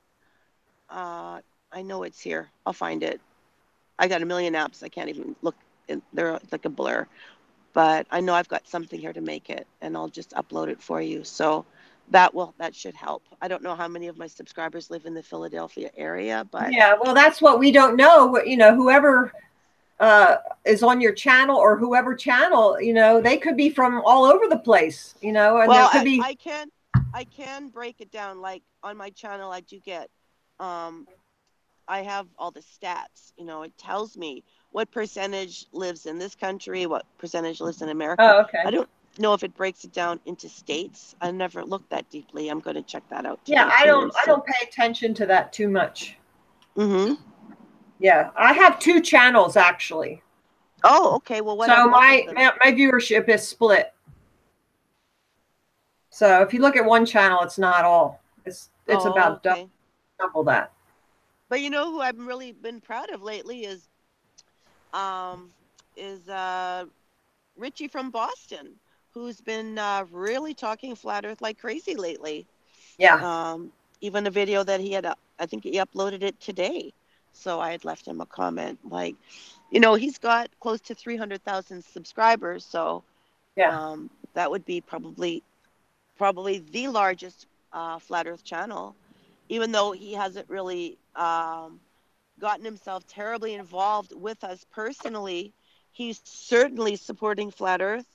I know it's here. I'll find it. I got a million apps. I can't even look. They're like a blur, but I know I've got something here to make it, and I'll just upload it for you. So that should help. I don't know how many of my subscribers live in the Philadelphia area, but yeah, well, that's what we don't know. Whoever is on your channel or whoever channel, they could be from all over the place, and well, there could be. I can break it down. Like on my channel, I do get, I have all the stats. It tells me what percentage lives in this country, what percentage lives in America. Oh, okay. I don't know if it breaks it down into states. I never looked that deeply. I'm going to check that out today. Yeah, I don't pay attention to that too much. Mm-hmm. Yeah, I have 2 channels actually. Oh, okay. Well, what? So my viewership is split. So if you look at one channel, it's not all. It's about double that. But who I've really been proud of lately is Richie from Boston, who's been really talking flat Earth like crazy lately. Yeah. Even a video that he had, I think he uploaded it today. So I had left him a comment like, he's got close to 300,000 subscribers. So yeah, that would be probably the largest flat Earth channel, even though he hasn't really gotten himself terribly involved with us personally. He's certainly supporting flat Earth.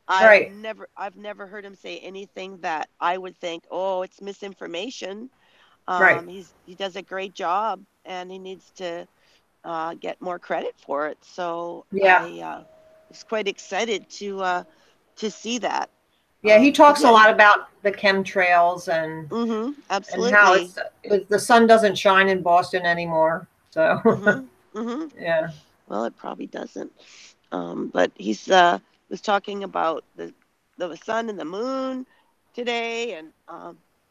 Right. I've never heard him say anything that I would think, oh, it's misinformation. Right. He does a great job, and he needs to get more credit for it. So yeah, I was quite excited to see that. Yeah, he talks yeah. a lot about the chemtrails and Absolutely. how it's the sun doesn't shine in Boston anymore. So yeah. Well, it probably doesn't. But he's was talking about the sun and the moon today, and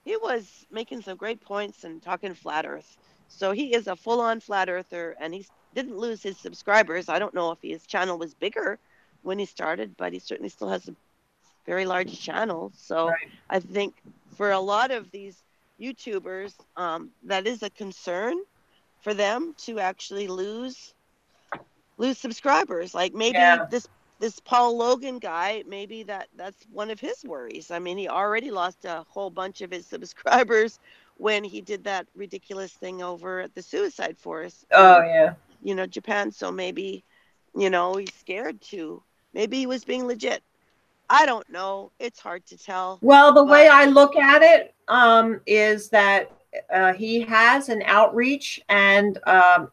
he was making some great points and talking flat Earth. So he is a full-on flat earther, and he didn't lose his subscribers. I don't know if his channel was bigger when he started, but he certainly still has a very large channel. So Right. I think for a lot of these YouTubers, that is a concern for them to actually lose subscribers. Like maybe Yeah. this Paul Logan guy, maybe that's one of his worries. I mean, he already lost a whole bunch of his subscribers when he did that ridiculous thing over at the suicide forest Oh in, yeah. Japan. So maybe, he's scared to. Maybe he was being legit. I don't know. It's hard to tell. Well, the way but I look at it is that he has an outreach, and I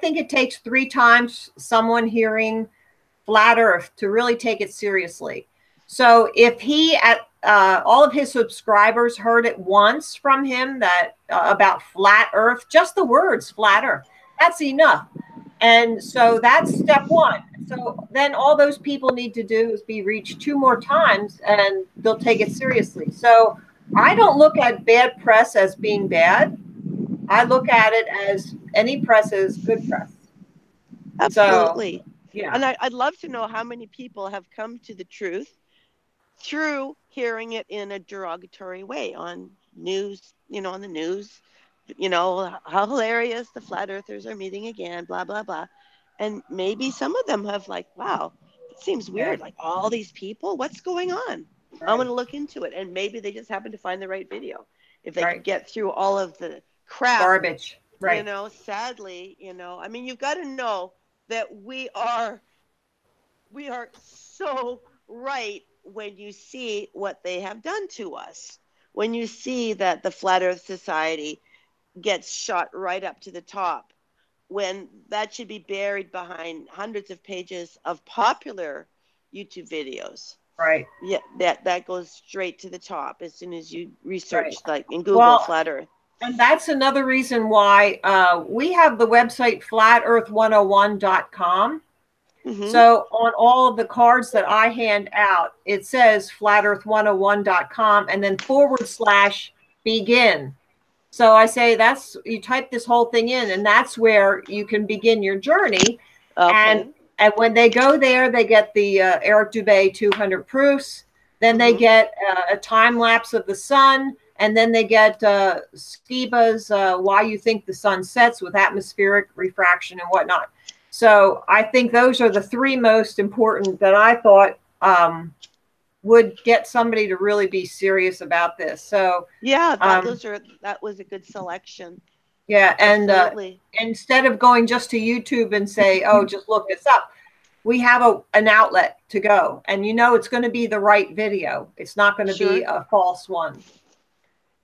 think it takes 3 times someone hearing flat Earth to really take it seriously. So if he at all of his subscribers heard it once from him that about flat Earth, just the words flat Earth, that's enough. And so that's step 1. So then all those people need to do is be reached 2 more times, and they'll take it seriously. So I don't look at bad press as being bad. I look at it as any press is good press. Absolutely. So, yeah. And I'd love to know how many people have come to the truth through hearing it in a derogatory way on news, on the news, how hilarious the flat earthers are meeting again, blah, blah, blah. And maybe some of them have like, wow, it seems weird. Yeah. Like all these people, what's going on? Right. I'm going to look into it. And maybe they just happen to find the right video. If they Right. can get through all of the crap, Garbage. Right. Sadly, I mean, you've got to know that we are so right when you see what they have done to us. When you see that the Flat Earth Society gets shot right up to the top, when that should be buried behind hundreds of pages of popular YouTube videos. Right. Yeah, that goes straight to the top as soon as you research, Right. like in Google, Flat Earth. And that's another reason why we have the website flatearth101.com. So on all of the cards that I hand out, it says flatearth101.com and then /begin. So I say you type this whole thing in, and that's where you can begin your journey. Okay. And when they go there, they get the Eric Dubé 200 proofs. Then they get a time lapse of the sun. And then they get Skiba's Why You Think the Sun Sets with atmospheric refraction and whatnot. So I think those are the 3 most important that I thought would get somebody to really be serious about this. So yeah, that was a good selection. Yeah, and instead of going just to YouTube and say, oh, just look this up, we have an outlet to go. And it's going to be the right video. It's not going to be a false one.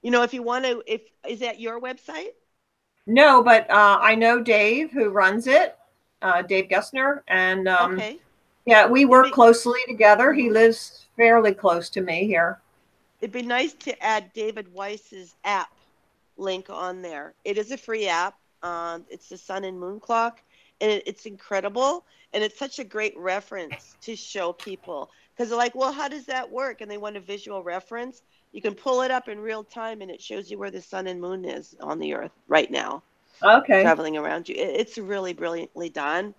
If you want to, is that your website? No, but I know Dave who runs it, Dave Gessner. And yeah, we work closely together. He lives fairly close to me here. It'd be nice to add David Weiss's app link on there. It is a free app. It's the Sun and Moon Clock, and it's incredible. And it's such a great reference to show people, because they're like, well, how does that work? And they want a visual reference. You can pull it up in real time, and it shows you where the sun and moon is on the earth right now. Okay. Traveling around you. It's really brilliantly done.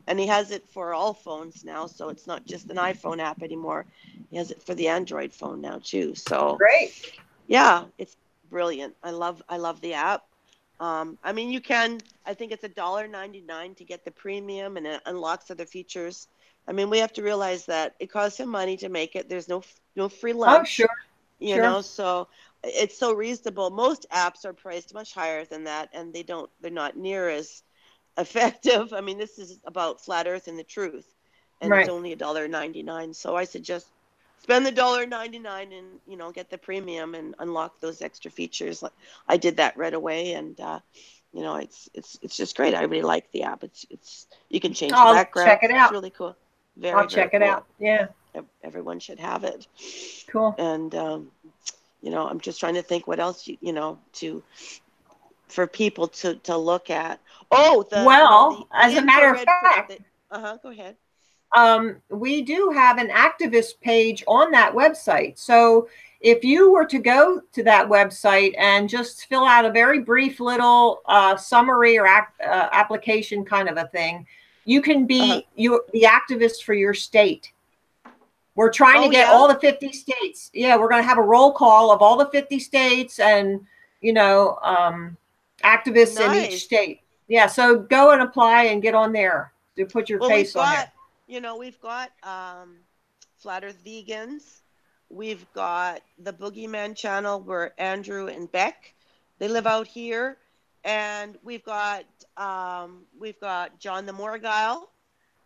And he has it for all phones now, so it's not just an iPhone app anymore. He has it for the Android phone now too. So great. Yeah, it's brilliant. I love the app. I mean, you can, I think it's $1.99 to get the premium, and it unlocks other features. I mean, we have to realize that it costs him money to make it. There's no free lunch. Oh, sure. You know, so it's so reasonable. Most apps are priced much higher than that, and they're not near as effective. I mean, this is about flat Earth and the truth, and it's only $1.99. So I suggest spend the $1.99 and get the premium and unlock those extra features. I did that right away, and it's just great. I really like the app. It's you can change the background. Check it out. It's really cool. I'll check it out. Yeah. everyone should have it. Cool. And you know, I'm just trying to think what else for people to look at. Oh, Well, the as a matter of infrared. fact, Go ahead. We do have an activist page on that website. So if you were to go to that website and just fill out a very brief little summary or application kind of a thing, you can be the activist for your state. We're trying to get all the 50 states. Yeah, we're going to have a roll call of all the 50 states and, you know, activists in each state. Yeah, so go and apply and get on there to put your face on there. You know, we've got Flat Earth Vegans. We've got the Boogeyman channel where Andrew and Beck, they live out here. And we've got John the Morgile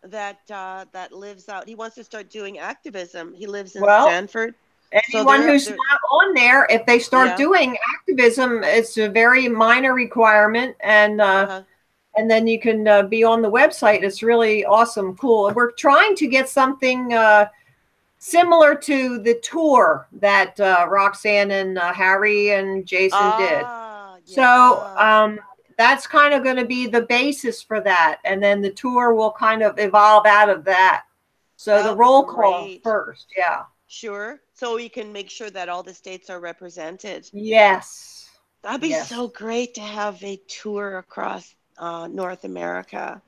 that lives out. He wants to start doing activism. He lives in Stanford. Anyone who's not on there, if they start doing activism, it's a very minor requirement, and then you can be on the website. It's really awesome, cool. We're trying to get something similar to the tour that Roxanne and Harry and Jason did. So that's kind of going to be the basis for that, and then the tour will kind of evolve out of that. So the roll call first, Sure. So we can make sure that all the states are represented. Yes. That'd be so great to have a tour across North America,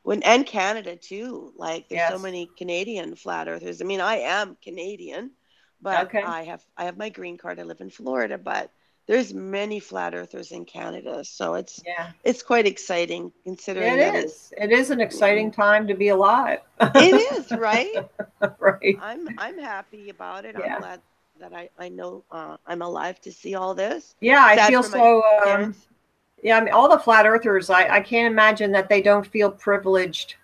and Canada too. Like there's so many Canadian flat earthers. I mean, I am Canadian, but I have my green card. I live in Florida, but there's many flat earthers in Canada, so it's quite exciting considering it is an exciting time to be alive. It is, right? Right. I'm happy about it. I'm glad that I know I'm alive to see all this. Yeah, I feel so. Yeah, I mean, all the flat earthers. I can't imagine that they don't feel privileged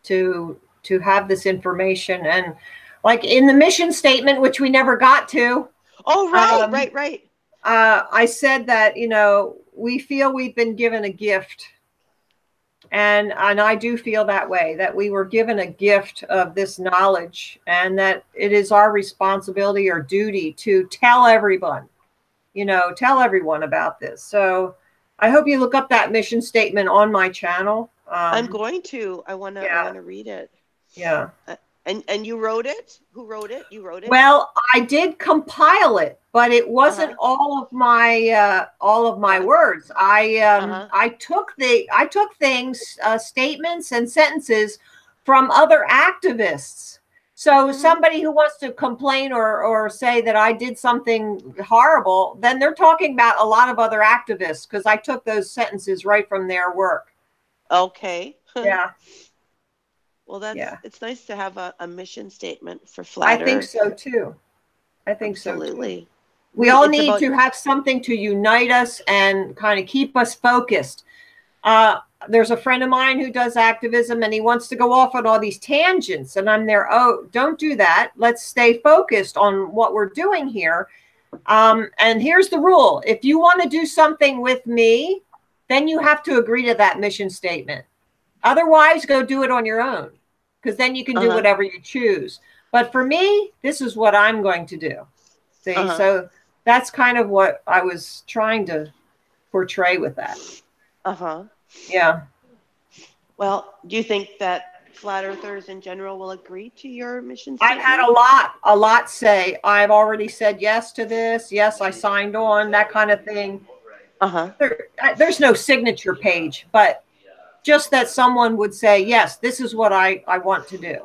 to have this information, and like in the mission statement, which we never got to. Oh, right, right. I said that, you know, we feel we've been given a gift, and I do feel that way, that we were given a gift of this knowledge, and that it is our responsibility or duty to tell everyone, you know, tell everyone about this. So I hope you look up that mission statement on my channel. I'm going to. I want to read it. Yeah. And you wrote it? Who wrote it? You wrote it? Well, I did compile it, but it wasn't all of my words. I took things, statements and sentences from other activists. So somebody who wants to complain or say that I did something horrible, then they're talking about a lot of other activists, because I took those sentences right from their work. Okay. Yeah. Well, it's nice to have a mission statement for Flat Earth. I think so too. I think absolutely. So too. We all need to have something to unite us and kind of keep us focused. There's a friend of mine who does activism, and he wants to go off on all these tangents, and I'm there. Oh, don't do that. Let's stay focused on what we're doing here. And here's the rule: if you want to do something with me, then you have to agree to that mission statement. Otherwise, go do it on your own, because then you can do whatever you choose. But for me, this is what I'm going to do. See, so that's kind of what I was trying to portray with that. Yeah. Well, do you think that flat earthers in general will agree to your mission statement? I've had a lot say, I've already said yes to this. Yes, I signed on, that kind of thing. There's no signature page, but just that someone would say, yes, this is what I want to do.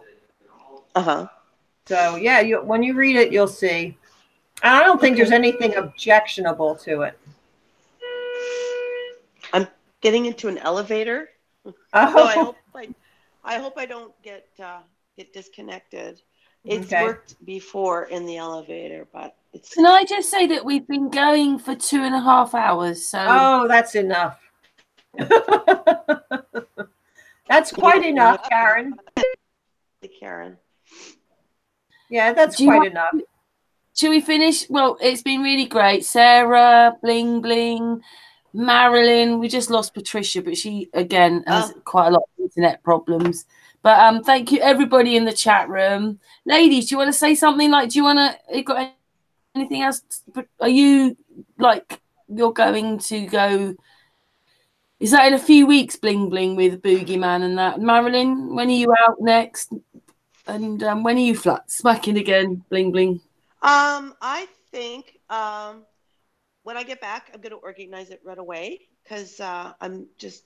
So yeah, when you read it, you'll see. And I don't think there's anything objectionable to it. I'm getting into an elevator. So I hope I don't get disconnected. It's worked before in the elevator, but it's. Can I just say that we've been going for 2.5 hours? So. Oh, that's enough. That's quite enough, Karen. Karen. Yeah, that's quite enough. Should we finish? Well, it's been really great. Sarah, Bling, Marilyn. We just lost Patricia, but she, again, has quite a lot of internet problems. But thank you everybody in the chat room. Ladies, do you want to say something? Like, do you want to, you got anything else? Are you like, you're going to go, is that in a few weeks, Bling Bling, with Boogeyman and that? Marilyn, when are you out next? And when are you flat smacking again, Bling Bling? I think when I get back, I'm going to organize it right away because I'm just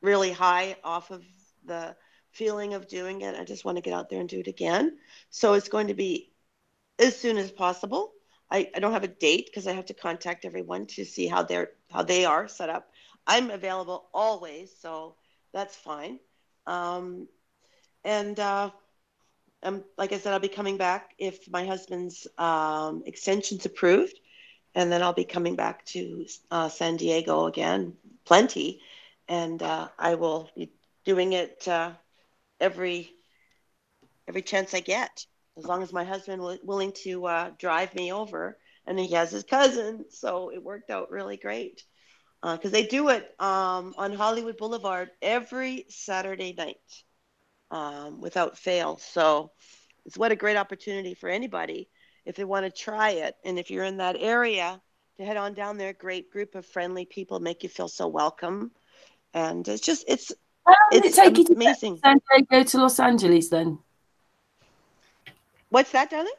really high off of the feeling of doing it. I just want to get out there and do it again. So it's going to be as soon as possible. I don't have a date because I have to contact everyone to see how they are set up. I'm available always, so that's fine. And like I said, I'll be coming back if my husband's extension's approved, and then I'll be coming back to San Diego again, plenty, and I will be doing it every chance I get, as long as my husband was willing to drive me over, and he has his cousin, so it worked out really great. Because they do it on Hollywood Boulevard every Saturday night without fail. So it's what a great opportunity for anybody if they want to try it. And if you're in that area, to head on down there. Great group of friendly people, make you feel so welcome. And it's how long did it take you to amazing. San Diego to Los Angeles then? What's that, darling?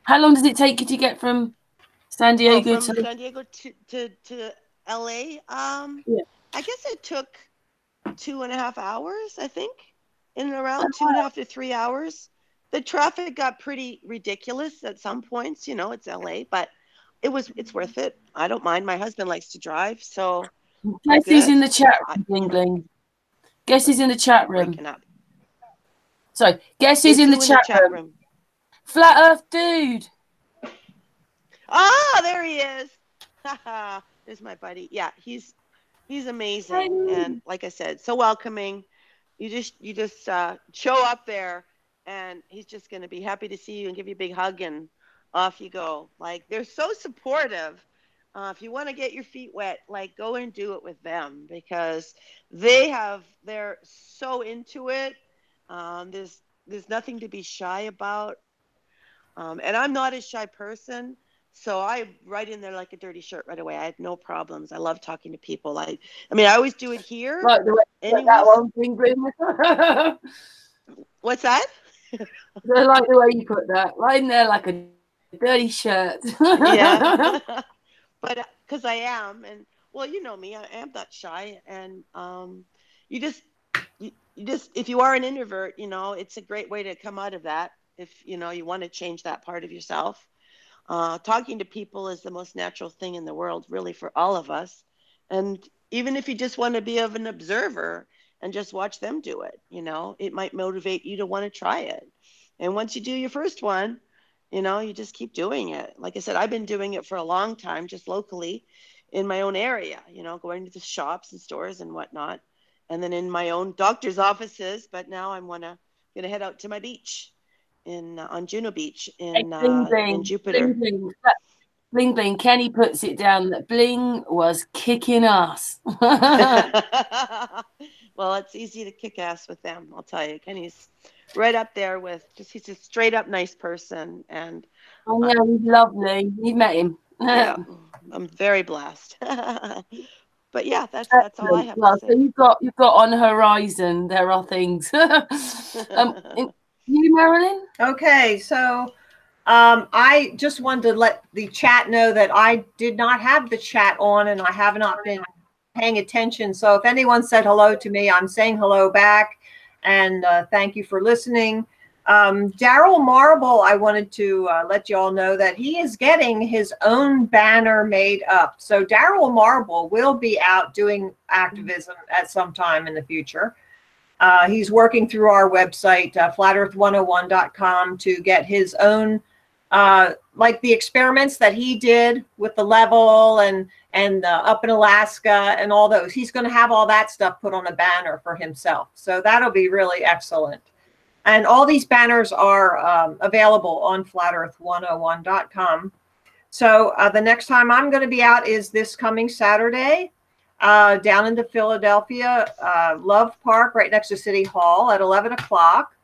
How long does it take you to get from San Diego from San Diego to LA? Yeah. I guess it took 2.5 hours, I think, in and around 2.5 to 3 hours. The traffic got pretty ridiculous at some points, you know, it's LA, but it's worth it. I don't mind. My husband likes to drive, so Guess who's in the chat room, Bling Bling? Guess who's in the chat room? Sorry, guess who's in the chat room? Flat Earth Dude. Oh, there he is. There's my buddy. Yeah, he's amazing. And like I said, so welcoming. You just show up there and he's just going to be happy to see you and give you a big hug and off you go. Like, they're so supportive. If you want to get your feet wet, like, go and do it with them because they're so into it. There's nothing to be shy about. And I'm not a shy person, so I'm right in there like a dirty shirt right away. I have no problems. I love talking to people. I mean, I always do it here. Like the way that one, Bling Bling. What's that? I like the way you put that. Right in there like a dirty shirt. Yeah. But because I am, and well, you know me, I am not shy, and you just if you are an introvert, you know, it's a great way to come out of that. If you know you want to change that part of yourself, talking to people is the most natural thing in the world, really, for all of us. And even if you just want to be of an observer and just watch them do it, you know, it might motivate you to want to try it. And once you do your first one, you know, you just keep doing it. Like I said, I've been doing it for a long time, just locally in my own area, you know, going to the shops and stores and whatnot. And then in my own doctor's offices. But now I'm going to head out to my beach on Juno Beach in Jupiter. Bling Bling. Kenny puts it down that Bling was kicking ass. Well, it's easy to kick ass with them, I'll tell you. Kenny's right up there with he's a straight up nice person. And oh yeah, he's lovely. You met him. Yeah, I'm very blessed. But yeah, that's all I have to say. So you've got on the horizon, there are things. You, Marilyn? Okay, so I just wanted to let the chat know that I did not have the chat on and I have not been paying attention. So if anyone said hello to me, I'm saying hello back. And thank you for listening. Daryl Marble, I wanted to let you all know that he is getting his own banner made up. So Daryl Marble will be out doing activism at some time in the future. He's working through our website, flatearth101.com, to get his own, like the experiments that he did with the level and up in Alaska and all those. He's going to have all that stuff put on a banner for himself. So that'll be really excellent. And all these banners are available on flatearth101.com. So the next time I'm going to be out is this coming Saturday down into Philadelphia, Love Park, right next to City Hall at 11 o'clock.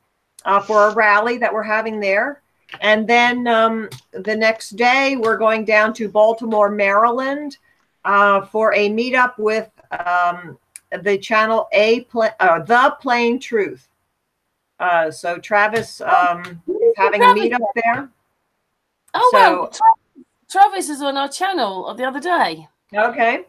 for a rally that we're having there. And then the next day, we're going down to Baltimore, Maryland for a meetup with the channel The Plain Truth. So Travis is having a meetup there. Oh, so, well, Travis is on our channel the other day. Okay.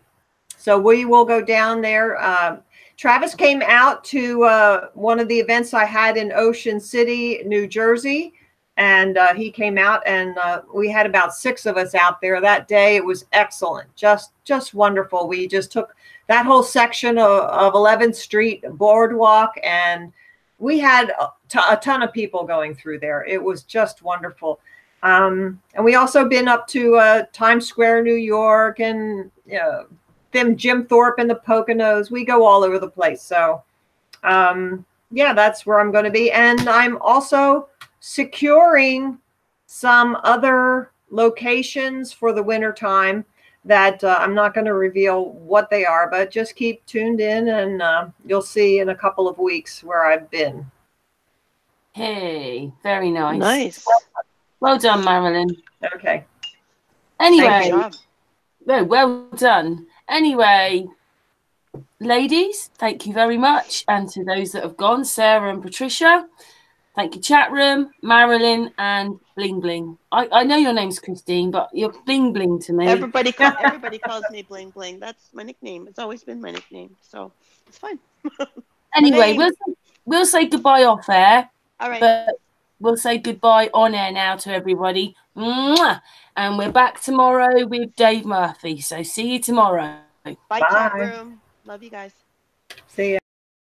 So we will go down there. Travis came out to one of the events I had in Ocean City, New Jersey. And he came out, and we had about 6 of us out there that day. It was excellent, just wonderful. We just took that whole section of 11th Street Boardwalk, and we had a ton of people going through there. It was just wonderful. And we also been up to Times Square, New York, and Jim Thorpe and the Poconos. We go all over the place. So yeah, that's where I'm going to be. And I'm also securing some other locations for the winter time that I'm not going to reveal what they are, but just keep tuned in, and you'll see in a couple of weeks where I've been. Hey, very nice. Nice. Well done, Marilyn. Okay. Anyway, Good job. well done. Anyway, ladies, thank you very much. And to those that have gone, Sarah and Patricia, thank you, chat room, Marilyn and Bling Bling. I know your name's Christine, but you're Bling Bling to me. Everybody calls me Bling Bling. That's my nickname. It's always been my nickname, so it's fine. Anyway, we'll say goodbye off air. All right. But we'll say goodbye on air now to everybody. Mwah! And we're back tomorrow with Dave Murphy. So see you tomorrow. Bye, chat room. Love you guys. See ya.